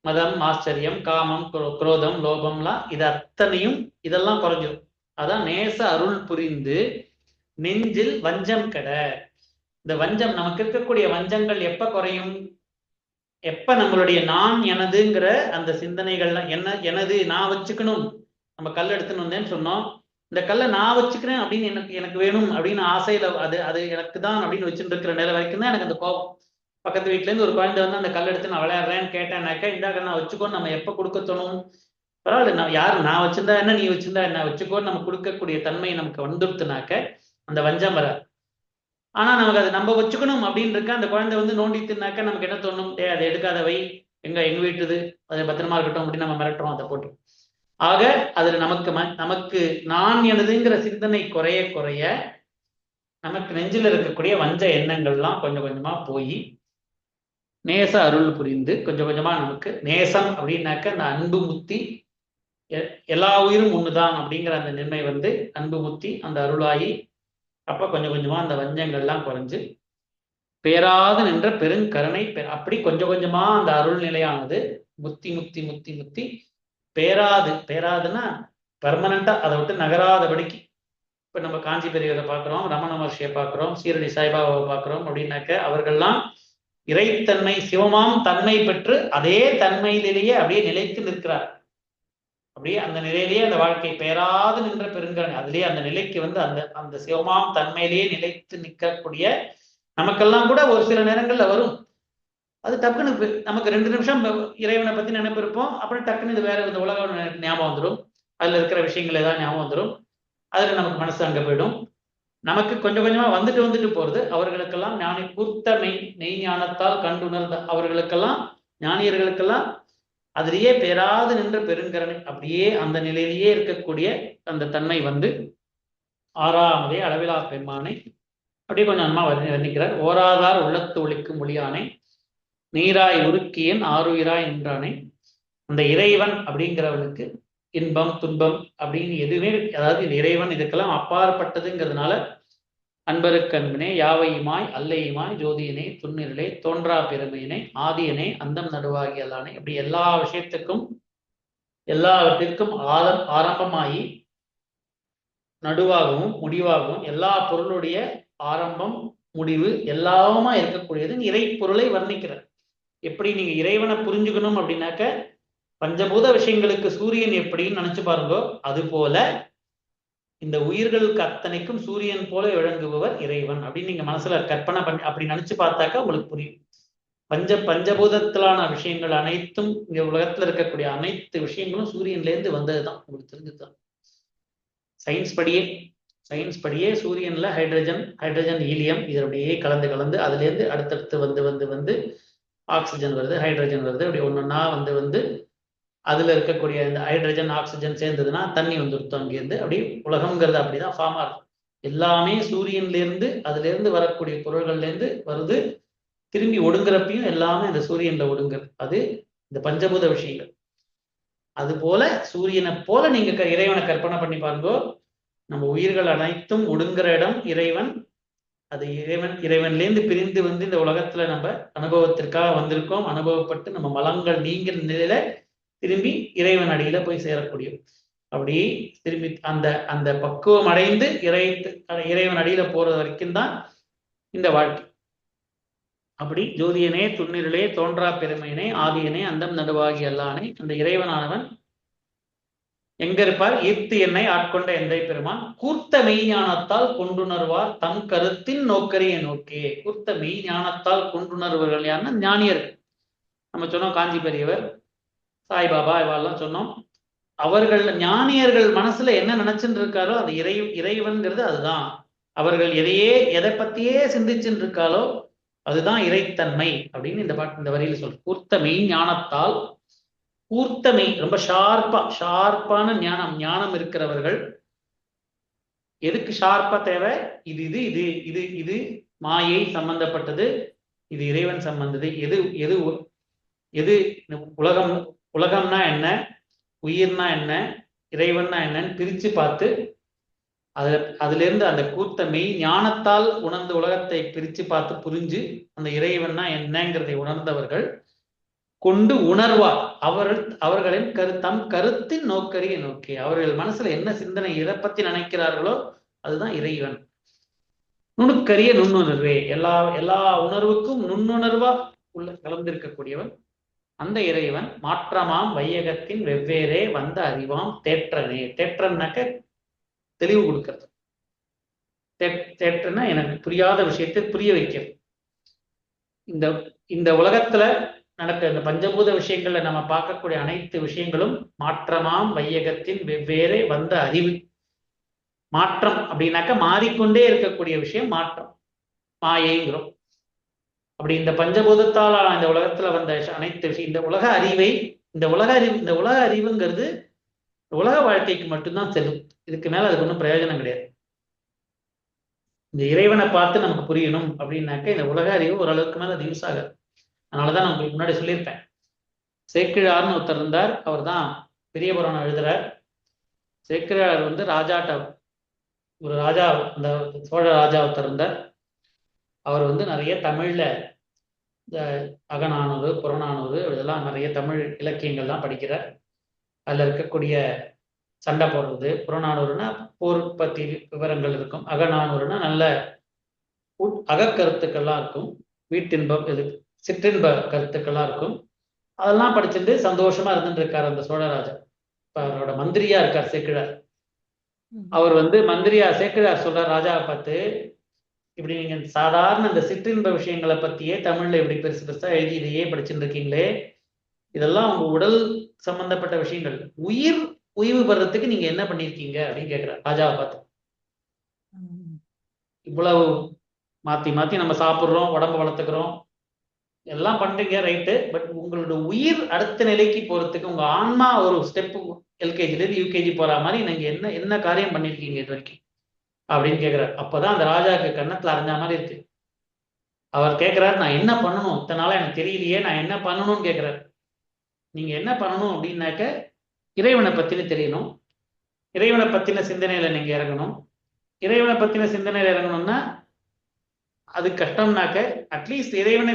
மதம், ஆச்சரியம், காமம், குரோதம், லோபம்லாம், இது அத்தனையும் இதெல்லாம் குறைஞ்சிடும். அதான் நேச அருள் புரிந்து நெஞ்சில் வஞ்சம் கெட. இந்த வஞ்சம், நமக்கு இருக்கக்கூடிய வஞ்சங்கள் எப்ப குறையும்? எப்ப நம்மளுடைய நான் எனதுங்கிற அந்த சிந்தனைகள்லாம் எனது நான் வச்சுக்கணும். நம்ம கல் எடுத்துன்னு வந்தேன்னு சொன்னோம், இந்த கல்லை நான் வச்சுக்கிறேன் அப்படின்னு எனக்கு வேணும் அப்படின்னு ஆசையில அது எனக்கு தான் அப்படின்னு வச்சுட்டு இருக்கிற நிலை வரைக்கும் தான் எனக்கு அந்த கோபம். பக்கத்து வீட்டுல இருந்து ஒரு குழந்தை வந்து அந்த கல் எடுத்து நான் விளையாடுறேன்னு கேட்டேன்னாக்கா, இந்த நான் வச்சுக்கோன்னு நம்ம எப்ப கொடுக்க தோணும்? பரவாயில்ல, நான் வச்சிருந்தா என்ன, நீ வச்சிருந்தா என்ன, வச்சுக்கோன்னு நம்ம கொடுக்கக்கூடிய தன்மை நமக்கு வந்துடுத்துனாக்க அந்த வஞ்சம் வராது. ஆனா நமக்கு அது நம்ம வச்சுக்கணும் அப்படின்னு இருக்க அந்த குழந்தை வந்து நோண்டித்துனாக்க நமக்கு என்ன தோணும்? அதை எடுக்காத வை, எங்க வீட்டுது, அது பத்திரமா இருக்கட்டும் அப்படின்னு நம்ம மிரட்டுறோம் அதை போட்டு. ஆக அதுல நமக்கு நான் எனதுங்கிற சிந்தனை குறைய குறைய நமக்கு நெஞ்சில் இருக்கக்கூடிய வஞ்ச எண்ணங்கள்லாம் கொஞ்சம் கொஞ்சமா போய் நேச அருள் புரிந்து கொஞ்சம் கொஞ்சமா நமக்கு நேசம் அப்படின்னாக்க அந்த அன்பு முத்தி, எல்லா உயிரும் ஒண்ணுதான் அப்படிங்கிற அந்த நிலைமை வந்து அன்பு முத்தி அந்த அருளாயி, அப்ப கொஞ்சம் கொஞ்சமா அந்த வஞ்சங்கள்லாம் குறைஞ்சு பேராது நின்ற பெருங்கருணை அப்படி கொஞ்சம் கொஞ்சமா அந்த அருள் நிலையானது முத்தி முத்தி முத்தி முத்தி பேராதுன்னா பெர்மனண்டா அதை விட்டு நகராதபடிக்கு. இப்ப நம்ம காஞ்சி பெரியவரை பார்க்கிறோம், ரமண மகர்ஷியை பார்க்கிறோம், சீரடி சாய்பாபாவை பார்க்கிறோம். அப்படின்னாக்க அவர்கள்லாம் இறைத்தன்மை சிவமாம் தன்மை பெற்று அதே தன்மையிலேயே அப்படியே நிலைத்து நிற்கிறார். அப்படியே அந்த நிலையிலேயே அந்த வாழ்க்கை பேராது நின்ற பெருங்கருணை, அதுலயே அந்த நிலைக்கு வந்து அந்த சிவமாம் தன்மையிலேயே நிலைத்து நிற்கக்கூடிய நமக்கெல்லாம் கூட ஒரு சில நேரங்கள்ல வரும். அது டக்குன்னு நமக்கு 2 நிமிஷம் இறைவனை பத்தி நினைப்பு இருப்போம், அப்புறம் டக்குன்னு இது வேற இந்த உலகம் ஞாபகம் வந்துடும், அதுல இருக்கிற விஷயங்கள் ஏதாவது ஞாபகம் வந்துடும், அதுல நமக்கு மனசு அங்க போயிடும். நமக்கு கொஞ்சம் கொஞ்சமா வந்துட்டு போறது. அவர்களுக்கெல்லாம் ஞானி கூர்த்த மெய் ஞானத்தால் கண்டுணர்ந்த அவர்களுக்கெல்லாம், ஞானியர்களுக்கெல்லாம் அதிலேயே பேராது நின்ற பெருங்கரணை, அப்படியே அந்த நிலையிலேயே இருக்கக்கூடிய அந்த தன்மை வந்து ஆறாமதே அளவிலா பெம்மானை அப்படியே கொஞ்சம் அம்மா வர்ணிக்கிறார். ஓராதார் உள்ளத்து ஒழிக்கும் மொழியானை நீராய் உருக்கியன் ஆறுயிராய் நின்றானே. அந்த இறைவன் அப்படிங்கிறவனுக்கு இன்பம் துன்பம் அப்படின்னு எதுவுமே, அதாவது இந்த இறைவன் இதுக்கெல்லாம் அப்பாற்பட்டதுங்கிறதுனால அன்பருக்கு அன்பினே யாவையுமாய் அல்லையுமாய் ஜோதியனே துண்ணிரலே தோன்றா பெருமையினை ஆதியனே அந்தம் நடுவாகி அல்லானே. அப்படி எல்லா விஷயத்துக்கும் எல்லாவற்றிற்கும் ஆரம்பமாகி நடுவாகவும் முடிவாகவும் எல்லா பொருளுடைய ஆரம்பம் முடிவு எல்லாமா இருக்கக்கூடியது இறை பொருளை வர்ணிக்கிறார். எப்படி நீங்க இறைவனை புரிஞ்சுக்கணும் அப்படின்னாக்க, பஞ்சபூத விஷயங்களுக்கு சூரியன் எப்படின்னு நினைச்சு பாருங்கோ, அது போல இந்த உயிர்களுக்கு அத்தனைக்கும் சூரியன் போல விளங்குபவர் இறைவன் அப்படின்னு நீங்க மனசுல கற்பனை பண்ணி அப்படி நினைச்சு பார்த்தாக்கா உங்களுக்கு புரியும். பஞ்சபூதத்திலான விஷயங்கள் அனைத்தும், இங்க உலகத்துல இருக்கக்கூடிய அனைத்து விஷயங்களும் சூரியன்ல இருந்து வந்ததுதான், உங்களுக்கு தெரிஞ்சுதான். சயின்ஸ் படியே சூரியன்ல ஹைட்ரஜன் ஹீலியம் இது அப்படியே கலந்து அதுல இருந்து அடுத்தடுத்து வந்து ஆக்சிஜன் வருது, ஹைட்ரஜன் வருது, அப்படி ஒன்னொன்னா வந்து அதுல இருக்கக்கூடிய இந்த ஹைட்ரஜன் ஆக்சிஜன் சேர்ந்ததுன்னா தண்ணி வந்துருத்தோம் அங்கேருந்து. அப்படி உலகம்ங்கிறது அப்படிதான் ஃபார்ம் ஆகும். எல்லாமே சூரியன்ல இருந்து அதுல இருந்து வரக்கூடிய பொருள்கள்ல இருந்து வருது, திரும்பி ஒடுங்குறப்பையும் எல்லாமே அந்த சூரியன்ல ஒடுங்குறது. அது இந்த பஞ்சபூத விஷயங்கள். அது போல சூரியனை போல நீங்க இறைவனை கற்பனை பண்ணி பாருங்கோ. நம்ம உயிர்கள் அனைத்தும் ஒடுங்குற இடம் இறைவன். அது இறைவன்லேருந்து பிரிந்து வந்து இந்த உலகத்துல நம்ம அனுபவத்திற்காக வந்திருக்கோம். அனுபவப்பட்டு நம்ம மலங்கள் நீங்கிற நிலையில திரும்பி இறைவன் அடியில போய் சேரக்கூடிய, அப்படி திரும்பி அந்த அந்த பக்குவம் அடைந்து இறைவன் அடியில போறது வரைக்கும் தான் இந்த வாழ்க்கை. அப்படி ஜோதியனே துண்ணிருளே தோன்றா பெருமையனே ஆதியனே அந்தம் நடுவாகி அல்லானே அந்த இறைவனானவன் எங்க இருப்பார்? ஈர்த்து என்னை ஆட்கொண்ட எந்தை பெருமான் கூர்த்த மெய்ஞானத்தால் கொண்டுணர்வார் தம் கருத்தின் நோக்கரிய நோக்கே. கூர்த்த மெய்ஞானத்தால் கொண்டுணர்வர்கள் யாருன்னா ஞானியர்கள். நம்ம சொன்னோம் காஞ்சி பெரியவர், சாய்பாபா, இவாள்லாம் சொன்னோம். அவர்கள் ஞானியர்கள் மனசுல என்ன நினைச்சுட்டு இருக்காரோ அது இறைவன்கிறது அதுதான். அவர்கள் எதை பத்தியே சிந்திச்சுட்டு இருக்காளோ அதுதான் இறைத்தன்மை அப்படின்னு இந்த வரியில சொல்ற. கூர்த்த மெய்ஞானத்தால், கூர்த்தமை ரொம்ப ஷார்ப்பான ஞானம் இருக்கிறவர்கள். எதுக்கு ஷார்ப்பா தேவை? இது இது இது இது இது மாயை சம்பந்தப்பட்டது, இது இறைவன் சம்பந்தது. எது எது எது உலகம்னா என்ன, உயிர்னா என்ன, இறைவன்னா என்னன்னு பிரிச்சு பார்த்து அதுல இருந்து அந்த கூர்த்த மெய் ஞானத்தால் உணர்ந்த உலகத்தை பிரிச்சு பார்த்து புரிஞ்சு அந்த இறைவன்னா என்னங்கிறதை உணர்ந்தவர்கள் கொண்டு உணர்வார் அவர்களின் தம் கருத்தின் நோக்கரிய நோக்கி. அவர்கள் மனசுல என்ன சிந்தனை எதை பத்தி நினைக்கிறார்களோ அதுதான் இறைவன். நுணுக்கரிய நுண்ணுணர்வே, எல்லா உணர்வுக்கும் நுண்ணுணர்வா கலந்திருக்கக்கூடியவன் அந்த இறைவன். மாற்றமாம் வையகத்தின் வெவ்வேறே வந்த அறிவாம் தேற்றனே. தேற்றன்னாக்க தெளிவு கொடுக்கிறது. தேற்றன்னா எனக்கு புரியாத விஷயத்தை புரிய வைக்கிறது. இந்த உலகத்துல நடக்க இந்த பஞ்சபூத விஷயங்கள்ல நம்ம பார்க்கக்கூடிய அனைத்து விஷயங்களும் மாற்றமாம் வையகத்தின் வெவ்வேறே வந்த அறிவு. மாற்றம் அப்படின்னாக்க மாறிக்கொண்டே இருக்கக்கூடிய விஷயம் மாற்றம், மாயைங்கிறோம். அப்படி இந்த பஞ்சபூதத்தால் இந்த உலகத்துல வந்த அனைத்து விஷயம், இந்த உலக அறிவுங்கிறது உலக வாழ்க்கைக்கு மட்டும்தான் செல்லும். இதுக்கு மேல அதுக்கு ஒன்றும் பிரயோஜனம் கிடையாது. இந்த இறைவனை பார்த்து நமக்கு புரியணும் அப்படின்னாக்க இந்த உலக அறிவு ஓரளவுக்கு மேல அது யூஸ் ஆகாது. அதனாலதான் நான் உங்களுக்கு முன்னாடி சொல்லியிருப்பேன். சேக்கிழார்னு ஒருத்தர் இருந்தார், அவர் தான் பெரிய புராணம் எழுதுறார். சேக்கிழார் வந்து ஒரு ராஜா, அந்த சோழ ராஜா ஒருத்தர் இருந்தார். அவர் வந்து நிறைய தமிழ்ல இந்த அகநானூறு, புறநானூறு இதெல்லாம் நிறைய தமிழ் இலக்கியங்கள்லாம் படிக்கிறார். அதுல இருக்கக்கூடிய சண்டை போடுறது, புறநானூறுனா போர் பத்தி விவரங்கள் இருக்கும், அகநானூறுனா நல்ல அகக்கருத்துக்கள்லாம் இருக்கும், வீட்டின்பம் இது சிற்றின்ப கருத்துக்கள்லாம் இருக்கும். அதெல்லாம் படிச்சுட்டு சந்தோஷமா இருந்துட்டு இருக்கார் அந்த சோழராஜா. இப்ப அவரோட மந்திரியா இருக்கார் சேக்கிழார். அவர் வந்து சேக்கிழார் சொல்றார் ராஜாவை பார்த்து, இப்படி நீங்க சாதாரண அந்த சிற்றின்ப விஷயங்களை பத்தியே தமிழ்ல இப்படி பெருசு பெருசா எழுதி இதையே படிச்சுட்டு இருக்கீங்களே, இதெல்லாம் உங்க உடல் சம்பந்தப்பட்ட விஷயங்கள், உயிர் உய்வு பெறத்துக்கு நீங்க என்ன பண்ணிருக்கீங்க அப்படின்னு கேட்கிறார் ராஜாவை பார்த்து. இவ்வளவு மாத்தி நம்ம சாப்பிட்றோம், உடம்ப வளர்த்துக்கிறோம், எல்லாம் பண்றீங்க ரைட்டு. பட் உங்களோட உயிர் அடுத்த நிலைக்கு போறதுக்கு உங்க ஆன்மா ஒரு ஸ்டெப் எல்கேஜில இருந்து யூகேஜி போற மாதிரி நீங்க என்ன காரியம் பண்ணிருக்கீங்க இது வரைக்கும் அப்படின்னு கேட்கிறார். அப்பதான் அந்த ராஜாவுக்கு கன்னத்துல அரைஞ்ச மாதிரி இருக்கு. அவர் கேட்கிறாரு, நான் என்ன பண்ணணும், இத்தனை நாளா எனக்கு தெரியலையே, நான் என்ன பண்ணணும்னு கேட்கிறார். நீங்க என்ன பண்ணணும் அப்படின்னாக்க இறைவனை பத்தின தெரியணும், இறைவனை பத்தின சிந்தனையில நீங்க இறங்கணும். இறைவனை பத்தின சிந்தனையில இறங்கணும்னா அது கஷ்டம்னாக்க அட்லீஸ்ட் இறைவனை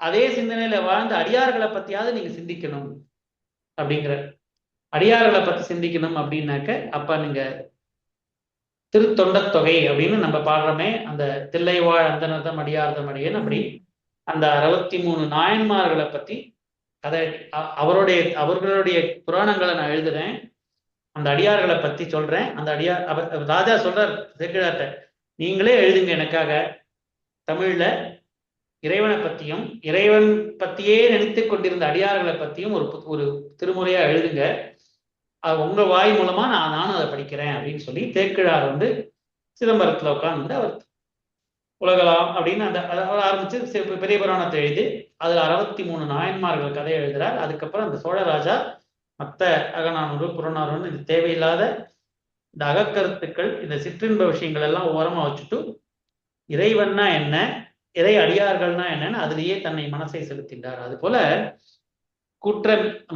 அதே சிந்தனையில வாழ்ந்த அடியார்களை பத்தியாவது நீங்க சிந்திக்கணும் அப்படிங்கிற. அடியார்களை பத்தி சிந்திக்கணும் அப்படின்னாக்க அப்ப நீங்க திருத்தொண்டத்தொகை அப்படின்னு நம்ம பாடுறோமே, அந்த தில்லைவாழ் அந்தனதம் அடியார்தம் அடியன், அப்படி அந்த 63 நாயன்மார்களை பத்தி கதை அவர்களுடைய புராணங்களை நான் எழுதுறேன், அந்த அடியார்களை பத்தி சொல்றேன். அந்த ராஜா சொல்றார் சேக்கிழார்ட்ட, நீங்களே எழுதுங்க எனக்காக தமிழ்ல இறைவனை பத்தியும் இறைவன் பத்தியே நினைத்து கொண்டிருந்த அடியார்களை பத்தியும் ஒரு திருமுறையா எழுதுங்க, உங்க வாய் மூலமா நானும் அதை படிக்கிறேன் அப்படின்னு சொல்லி சேக்கிழார் வந்து சிதம்பரத்துல உட்கார்ந்து அவர் உலகலாம் அப்படின்னு அந்த ஆரம்பிச்சு பெரிய புராணத்தை எழுதி அதுல 63 நாயன்மார்கள் கதையை எழுதுறார். அதுக்கப்புறம் அந்த சோழராஜா மற்ற அகநானூறு புறநானூறு இது தேவையில்லாத இந்த அகக்கருத்துக்கள், இந்த சிற்றின்ப விஷயங்கள் எல்லாம் ஓரமா வச்சுட்டு இறைவன்னா என்ன, இறை அடியார்கள்னா என்னன்னு அதுலேயே தன்னை மனசை செலுத்தின்றார். அது போல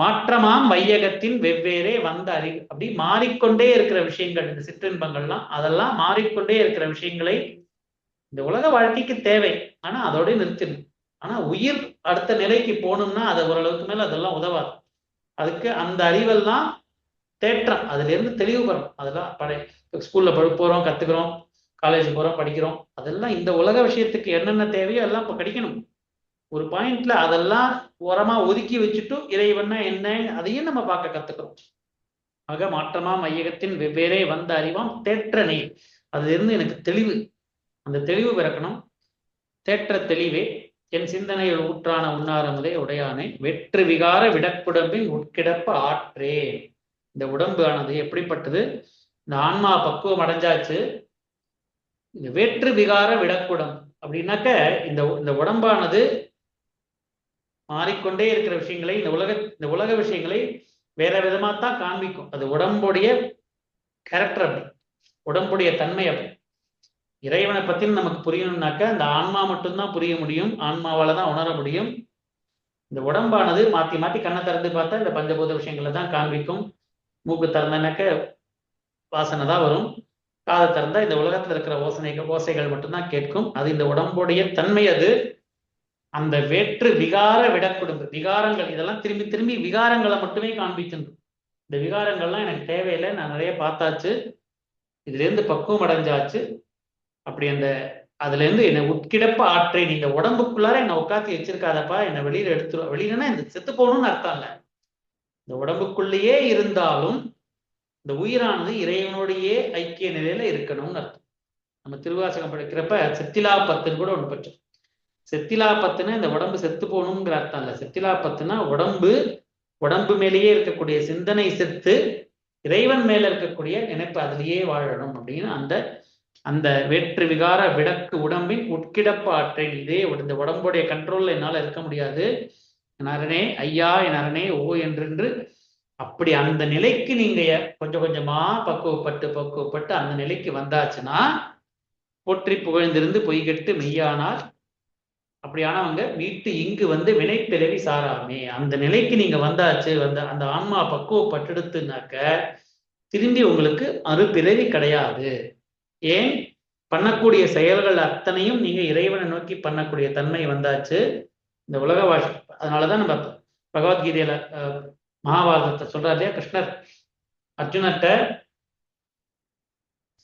மாற்றமாம் வையகத்தின் வெவ்வேறே வந்த அறிவு, அப்படி மாறிக்கொண்டே இருக்கிற விஷயங்கள் இந்த சிற்றின்பங்கள்லாம், அதெல்லாம் மாறிக்கொண்டே இருக்கிற விஷயங்களை இந்த உலக வாழ்க்கைக்கு தேவை, ஆனா அதோட நிறுத்திடணும். ஆனா உயிர் அடுத்த நிலைக்கு போகணும்னா அதை ஓரளவுக்கு மேல அதெல்லாம் உதவாது. அதுக்கு அந்த அறிவெல்லாம் தேற்றம், அதுல இருந்து தெளிவு பெறும். அதெல்லாம் ஸ்கூல்ல போறோம், கத்துக்கிறோம், காலேஜ் போறோம், படிக்கிறோம், அதெல்லாம் இந்த உலக விஷயத்துக்கு என்னென்ன தேவையோ எல்லாம் இப்ப படிக்கணும். ஒரு பாயிண்ட்ல அதெல்லாம் ஓரமா ஒதுக்கி வச்சுட்டு இறைவன்னா என்ன அதையும் நம்ம பார்க்க கத்துக்கிறோம். ஆக மாற்றமா மையகத்தின் வெவ்வேறே வந்த அறிவாம் தேற்றனை, அதுல இருந்து எனக்கு தெளிவு, அந்த தெளிவு பிறக்கணும். தேற்ற தெளிவே என் சிந்தனையில் ஊற்றான உண்ணாரமுதே உடையானே வெற்று விகார விடக்குடம்பின் உட்கிடப்ப ஆற்றே. இந்த உடம்பு ஆனது எப்படிப்பட்டது? இந்த ஆன்மா பக்குவம் அடைஞ்சாச்சு. இந்த வேற்று விகார விடக்குடம் அப்படின்னாக்க இந்த உடம்பானது மாறிக்கொண்டே இருக்கிற விஷயங்களை, இந்த உலக விஷயங்களை வேற விதமா தான் காண்பிக்கும். அது உடம்புடைய கேரக்டர், அப்படி உடம்புடைய தன்மை அப்படி. இறைவனை பத்தி நமக்கு புரியணும்னாக்க இந்த ஆன்மா மட்டும்தான் புரிய முடியும், ஆன்மாவால தான் உணர முடியும். இந்த உடம்பானது மாத்தி மாத்தி கண்ணை திறந்து பார்த்தா இந்த பஞ்சபூத விஷயங்களை தான் காண்பிக்கும். மூக்கு திறந்தனாக்க வாசனை தான் வரும், காதை திறந்தா இந்த உலகத்துல இருக்கிற ஓசைகள் மட்டும்தான் கேட்கும். அது இந்த உடம்புடைய தன்மை. அது அந்த வேற்று விகார விடக்குடும்பு, விகாரங்கள் இதெல்லாம் திரும்பி திரும்பி விகாரங்களை மட்டுமே காண்பிக்கின்றது. இந்த விகாரங்கள்லாம் எனக்கு தேவையில்லை, நான் நிறைய பார்த்தாச்சு, இதுல இருந்து பக்குவம் அடைஞ்சாச்சு. அப்படி அதுல இருந்து என்னை உட்கிடப்ப ஆற்றை, இந்த உடம்புக்குள்ளார என்னை உட்காத்தி வச்சிருக்காதப்பா, என்னை வெளியில எடுத்துரும். வெளியிலன்னா இந்த செத்து போகணும்னு அர்த்தம் இல்லை, இந்த உடம்புக்குள்ளேயே இருந்தாலும் இந்த உயிரானது இறைவனுடைய ஐக்கிய நிலையில இருக்கணும்னு அர்த்தம். நம்ம திருவாசகம் படிக்கிறப்ப செத்திலா பத்துன்னு கூட ஒண்ணு பற்றும். செத்திலா பத்துன்னு இந்த உடம்பு செத்து போகணுங்கிற அர்த்தம் இல்லை. செத்திலா பத்துனா உடம்பு மேலேயே இருக்கக்கூடிய சிந்தனை செத்து இறைவன் மேல இருக்கக்கூடிய நினைப்பு அதிலேயே வாழணும் அப்படின்னு அந்த வேற்று விகார விடக்கு உடம்பின் உட்கிடப்பு ஆற்றை. இதே இந்த உடம்புடைய கண்ட்ரோல்ல என்னால இருக்க முடியாது, என் அரணே ஐயா, என் அரணே ஓ என்று அப்படி அந்த நிலைக்கு நீங்க கொஞ்சம் கொஞ்சமா பக்குவப்பட்டு அந்த நிலைக்கு வந்தாச்சுன்னா போற்றி புகழ்ந்திருந்து பொய்கட்டு மெய்யானார். அப்படியானவங்க வீட்டு இங்கு வினைப்பிறவி சாராமே. அந்த நிலைக்கு நீங்க வந்தாச்சு, அந்த ஆன்மா பக்குவப்பட்டெடுத்துனாக்க திரும்பி உங்களுக்கு மறுபிறவி கிடையாது. ஏன்? பண்ணக்கூடிய செயல்கள் அத்தனையும் நீங்க இறைவனை நோக்கி பண்ணக்கூடிய தன்மை வந்தாச்சு இந்த உலக வாழ்க்கை. அதனாலதான் நம்ம பகவத்கீதையில மகாபாரதத்தை சொல்றாரு இல்லையா, கிருஷ்ணர் அர்ஜுனர்கிட்ட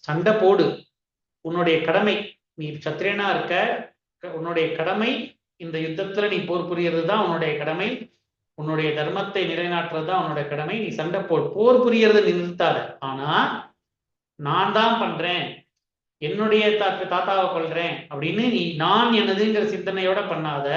சண்டை போடு, உன்னுடைய கடமை, நீ சத்திரியனா இருக்க, உன்னுடைய கடமை இந்த யுத்தத்துல நீ போர் புரியறது தான் உன்னுடைய கடமை, உன்னுடைய தர்மத்தை நிலைநாட்டுறது தான் உன்னுடைய கடமை, நீ சண்டை போர் புரியறதை நிறுத்தாத. ஆனா நான் தான் பண்றேன், என்னுடைய தாத்தாவை கொள்றேன் அப்படின்னு நீ நான் எனதுங்கிற சிந்தனையோட பண்ணாத.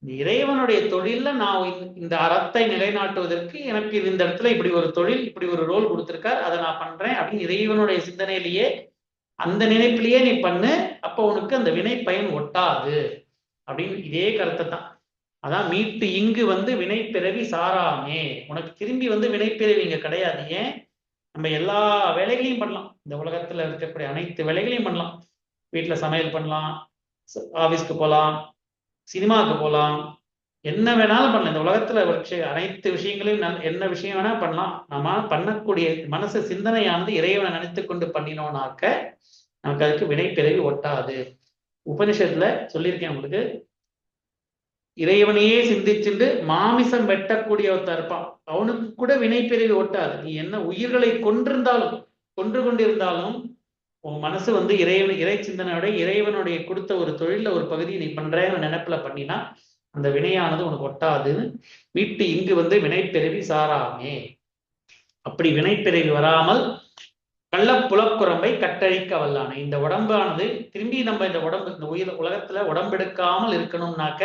இறைவனுடைய தொழில நான் இந்த அறத்தை நிலைநாட்டுவதற்கு எனக்கு இந்த இடத்துல இப்படி ஒரு தொழில், இப்படி ஒரு ரோல் கொடுத்திருக்கார், அதை நான் பண்றேன் அப்படின்னு இறைவனுடைய சிந்தனையிலேயே அந்த நினைப்பிலேயே நீ பண்ணு, அப்போ உனக்கு அந்த வினை பயன் ஒட்டாது அப்படின்னு இதே கருத்தை தான். அதான் மீட்டு இங்கு வினைப்பிறவி சாராமே, உனக்கு திரும்பி வினைப்பிறவி இங்க கிடையாது. ஏன்? நம்ம எல்லா வேலைகளையும் பண்ணலாம், இந்த உலகத்துல இருக்கக்கூடிய அனைத்து வேலைகளையும் பண்ணலாம். வீட்டுல சமையல் பண்ணலாம், ஆபீஸ்க்கு போகலாம், சினிமாவுக்கு போகலாம், என்ன வேணாலும் பண்ணலாம். இந்த உலகத்துல அனைத்து விஷயங்களையும் என்ன விஷயம் வேணா பண்ணலாம். நம்ம பண்ணக்கூடிய மனசு சிந்தனையானது இறைவனை நினைத்து கொண்டு பண்ணினோம்னாக்க நமக்கு அதுக்கு வினைப்பிறவி ஒட்டாது. உபனிஷத்துல சொல்லியிருக்கேன் உங்களுக்கு, இறைவனையே சிந்திச்சுட்டு மாமிசம் வெட்டக்கூடிய ஒருத்தர் இருப்பான், அவனுக்கு கூட வினைப்பிறவி ஒட்டாது. நீ என்ன உயிர்களை கொன்று கொண்டிருந்தாலும் உன் மனசு இறை சிந்தனையோட இறைவனுடைய கொடுத்த ஒரு தொழில ஒரு பகுதியை நீ பண்றேன்னு நினைப்புல பண்ணினா அந்த வினையானது உனக்கு ஒட்டாதுன்னு வீட்டு இங்கு வினைப்பிறவி சாராமே. அப்படி வினைப்பிறவி வராமல் கள்ளப்புலக்குரம்பை கட்டழிக்க வல்லானே. இந்த உடம்பானது திரும்பி நம்ம இந்த உலகத்துல உடம்பெடுக்காமல் இருக்கணும்னாக்க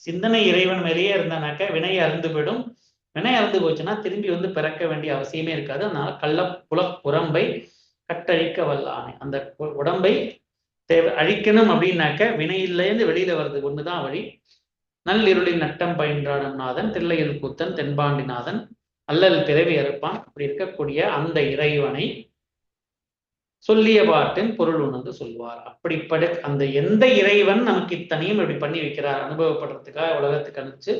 சிந்தனை இறைவன் மேலேயே இருந்தானாக்க வினை அருந்து போயிடும். வினை அருந்து போச்சுன்னா திரும்பி பிறக்க வேண்டிய அவசியமே இருக்காது. அதனால கள்ளப்புலக்குரம்பை கட்டழிக்க வல்லானே. அந்த உடம்பை அழிக்கணும் அப்படின்னாக்க வினையிலேருந்து வெளியில வர்றது ஒண்ணுதான் வழி. நல்லிருளின் நட்டம் பயின்றாடும் நாதன், தில்லையில் கூத்தன் தென்பாண்டிநாதன், அல்லல் பிறவி அறுப்பான். அப்படி இருக்கக்கூடிய அந்த இறைவனை சொல்லிய பாட்டின் பொருள் உணர்ந்து சொல்வார். அப்படிப்பட அந்த எந்த இறைவன் நமக்கு இத்தனையும் இப்படி பண்ணி வைக்கிறார், அனுபவப்படுறதுக்காக உலகத்துக்கு அனுப்பிச்சு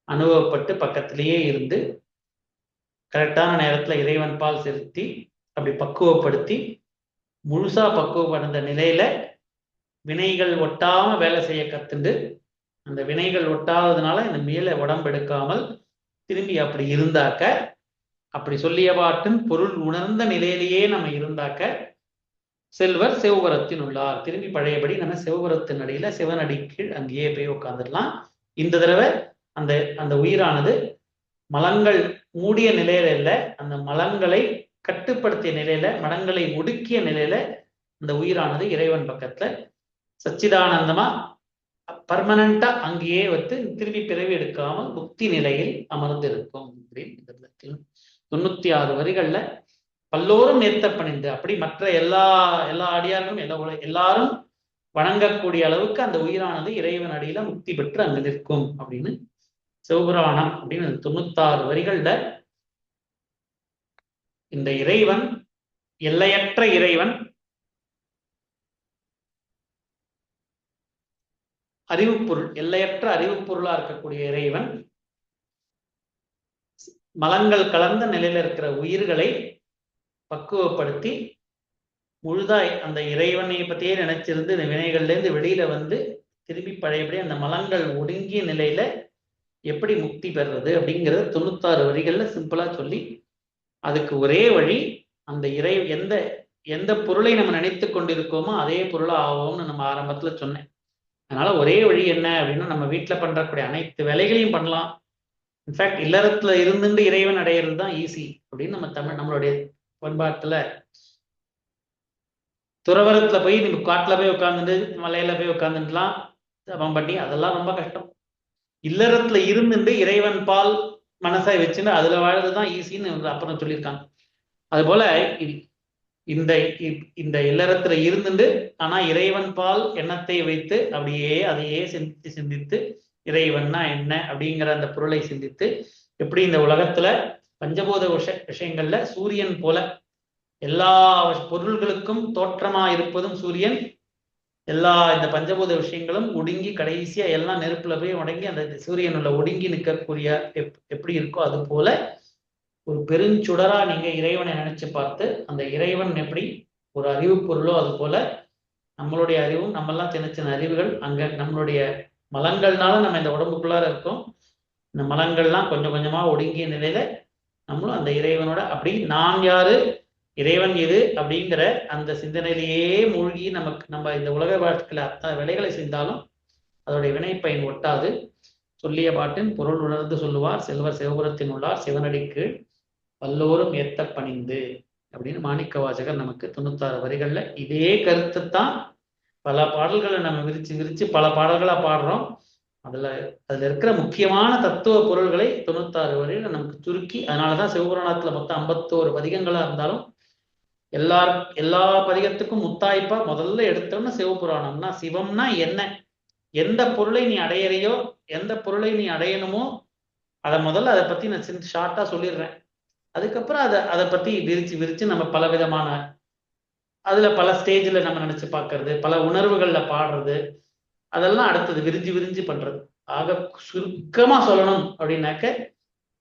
அனுபவப்பட்டு பக்கத்திலேயே இருந்து கரெக்டான நேரத்துல இறைவன் பால் செலுத்தி அப்படி பக்குவப்படுத்தி முழுசா பக்குவப்படைந்த நிலையில வினைகள் ஒட்டாம வேலை செய்ய கத்துண்டு, அந்த வினைகள் ஒட்டாததுனால இந்த மேல உடம்பு எடுக்காமல் திரும்பி அப்படி இருந்தாக்க, அப்படி சொல்லிய பாட்டின் பொருள் உணர்ந்த நிலையிலேயே நம்ம இருந்தாக்க செல்வர் சிவபுரத்தின் உள்ளார். திரும்பி பழையபடி நம்ம சிவபுரத்தின் அடியில சிவனடி கீழ் அங்கேயே போய் உட்காந்துடலாம். இந்த தடவை அந்த அந்த உயிரானது மலங்கள் மூடிய நிலையில இல்லை, அந்த மலங்களை கட்டுப்படுத்திய நிலையில, மலங்களை ஒடுக்கிய நிலையில அந்த உயிரானது இறைவன் பக்கத்துல சச்சிதானந்தமா பர்மனண்டா அங்கேயே திரும்பி பிறவி எடுக்காமல் முக்தி நிலையில் அமர்ந்திருக்கும் அப்படின்னு 96 வரிகள்ல பல்லோரும் ஏத்த பணிந்து, அப்படி மற்ற எல்லா அடியார்களும் எல்லாரும் வணங்கக்கூடிய அளவுக்கு அந்த உயிரானது இறைவன் அடியில முக்தி பெற்று அங்கு நிற்கும் அப்படின்னு சிவபுராணம் அப்படின்னு 96 வரிகள்ல இந்த இறைவன் எல்லையற்ற இறைவன், அறிவுப்பொருள், எல்லையற்ற அறிவுப்பொருளா இருக்கக்கூடிய இறைவன் மலங்கள் கலந்த நிலையில இருக்கிற உயிர்களை பக்குவப்படுத்தி முழுதாய் அந்த இறைவனை பத்தியே நினைச்சிருந்து இந்த வினைகள்ல இருந்து வெளியில திரும்பி பழையபடி அந்த மலங்கள் ஒடுங்கிய நிலையில எப்படி முக்தி பெறுறது அப்படிங்கிறது 96 வரிகள்ல சிம்பிளா சொல்லி, அதுக்கு ஒரே வழி அந்த எந்த பொருளை நம்ம நினைத்து கொண்டிருக்கோமோ அதே பொருளா ஆகும்னு நம்ம ஆரம்பத்துல சொன்னேன். அதனால ஒரே வழி என்ன அப்படின்னா, நம்ம வீட்டுல பண்றக்கூடிய அனைத்து வேலைகளையும் பண்ணலாம். இன்ஃபேக்ட் இல்லறத்துல இருந்துட்டு இறைவன் அடையிறது தான் ஈஸி அப்படின்னு நம்மளுடைய பண்பாட்டுல, துறவரத்துல போய் நீங்க காட்டுல போய் உட்காந்துட்டு மலையில போய் உட்காந்துட்டுலாம் தபம் பண்ணி அதெல்லாம் ரொம்ப கஷ்டம். இல்லறத்துல இருந்துட்டு இறைவன் பால் மனசை வச்சுன்னு அதுல வாழ்றதுதான் ஈஸின்னு அப்புறம் சொல்லியிருக்காங்க. அது போல இந்த இல்லறத்துல இருந்துட்டு ஆனா இறைவன் பால் எண்ணத்தை வைத்து அப்படியே அதையே சிந்தித்து இறைவன்னா என்ன அப்படிங்கிற அந்த பொருளை சிந்தித்து, எப்படி இந்த உலகத்துல பஞ்சபூத விஷயங்கள்ல சூரியன் போல எல்லா பொருள்களுக்கும் தோற்றமா இருப்பதும் சூரியன், இந்த பஞ்சபூத விஷயங்களும் ஒடுங்கி கடைசியா எல்லாம் நெருப்புல போய் உடங்கி அந்த சூரியனுள்ள ஒடுங்கி நிற்கக்கூடிய எப்படி இருக்கோ அது போல ஒரு பெருஞ்சுடரா நீங்க இறைவனை நினைச்சு பார்த்து, அந்த இறைவன் எப்படி ஒரு அறிவு பொருளோ அது போல நம்மளுடைய அறிவும், நம்மெல்லாம் சின்ன சின்ன அறிவுகள் அங்க நம்மளுடைய மலங்கள்னால நம்ம இந்த உடம்புக்குள்ளார இருக்கோம். இந்த மலங்கள்லாம் கொஞ்சம் கொஞ்சமா ஒடுங்கிய நிலையில நம்மளும் அந்த இறைவனோட அப்படி நான் யாரு இறைவன் எது அப்படிங்கிற அந்த சிந்தனையிலேயே மூழ்கி நம்ம இந்த உலக வாழ்க்கையில அத்தனை வேலைகளை செய்தாலும் அதோடைய வினை பயன் ஒட்டாது. சொல்லிய பாட்டின் பொருள் உணர்ந்து சொல்லுவார் செல்வர் சிவபுரத்தின் உள்ளார் சிவனடிக்கு பல்லோரும் ஏத்த பணிந்து அப்படின்னு மாணிக்க வாசகர் நமக்கு 96 வரிகள்ல இதே கருத்தைத்தான் பல பாடல்களை நம்ம விரிச்சு பல பாடல்களா பாடுறோம். அதுல இருக்கிற முக்கியமான தத்துவ பொருள்களை 96 வரியில நமக்கு சுருக்கி, அதனாலதான் சிவபுராணத்துல மொத்தம் 51 பதிகங்களா இருந்தாலும் எல்லா பதிகத்துக்கும் முத்தாய்ப்பா முதல்ல எடுத்தோம்னா சிவபுராணம்னா சிவம்னா என்ன, எந்த பொருளை நீ அடையறையோ எந்த பொருளை நீ அடையணுமோ முதல்ல அதை பத்தி நான் ஷார்ட்டா சொல்லிடுறேன். அதுக்கப்புறம் அதை பத்தி விரிச்சு நம்ம பல விதமான அதுல பல ஸ்டேஜ்ல நம்ம நினைச்சு பார்க்கறது, பல உணர்வுகள்ல பாடுறது, அதெல்லாம் அடுத்தது விரிஞ்சு பண்றது. ஆக சுருக்கமா சொல்லணும் அப்படின்னாக்க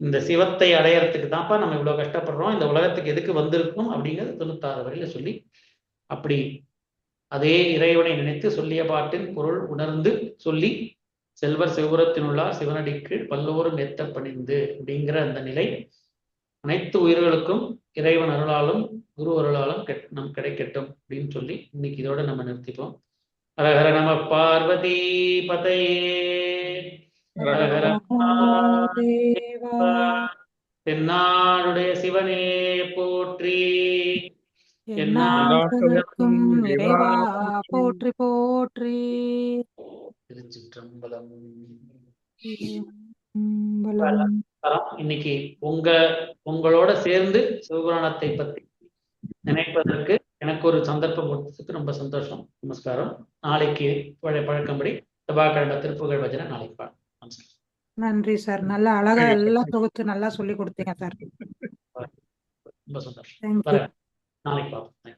இந்த சிவத்தை அடையறதுக்கு தான்ப்பா நம்ம இவ்வளவு கஷ்டப்படுறோம், இந்த உலகத்துக்கு எதுக்கு வந்திருக்கும் அப்படிங்கிறது 96 வரையில சொல்லி, அப்படி அதே இறைவனை நினைத்து சொல்லிய பாட்டின் பொருள் உணர்ந்து சொல்லி செல்வர் சிவபுரத்தினுள்ளார் சிவனடிக்கு பல்லோரும் ஏத்த பணிந்து அப்படிங்கிற அந்த நிலை அனைத்து உயிர்களுக்கும் இறைவன் அருளாலும் குரு அருளாலும் நம் கிடைக்கட்டும் அப்படின்னு சொல்லி இன்னைக்கு இதோட நம்ம நிறுத்திப்போம். ஹரஹர நம பார்வதி பதையே, ஹரஹர தென்னாடுடைய சிவனே போற்றி,
எந்நாட்டவர்க்கும் இறைவா போற்றி போற்றி.
திருச்சிற்றம்பலம்.
பலம்.
இன்னைக்கு உங்களோட சேர்ந்து சிவபுராணத்தை பத்தி நினைப்பதற்கு எனக்கு ஒரு சந்தர்ப்பம் கொடுத்ததுக்கு ரொம்ப சந்தோஷம். நமஸ்காரம். நாளைக்கு பழக்கம்படி செவ்வாய்க்கிழமை திருப்புகழ் வச்சன நாளைக்கு பாடம். நமஸ்காரம்.
நன்றி சார். நல்லா அழகா எல்லாம் தொகுத்து நல்லா சொல்லி கொடுத்தீங்க சார்.
ரொம்ப சந்தோஷம்.
தேங்க்யூ.
வரேன். நாளைக்கு பார்ப்போம்.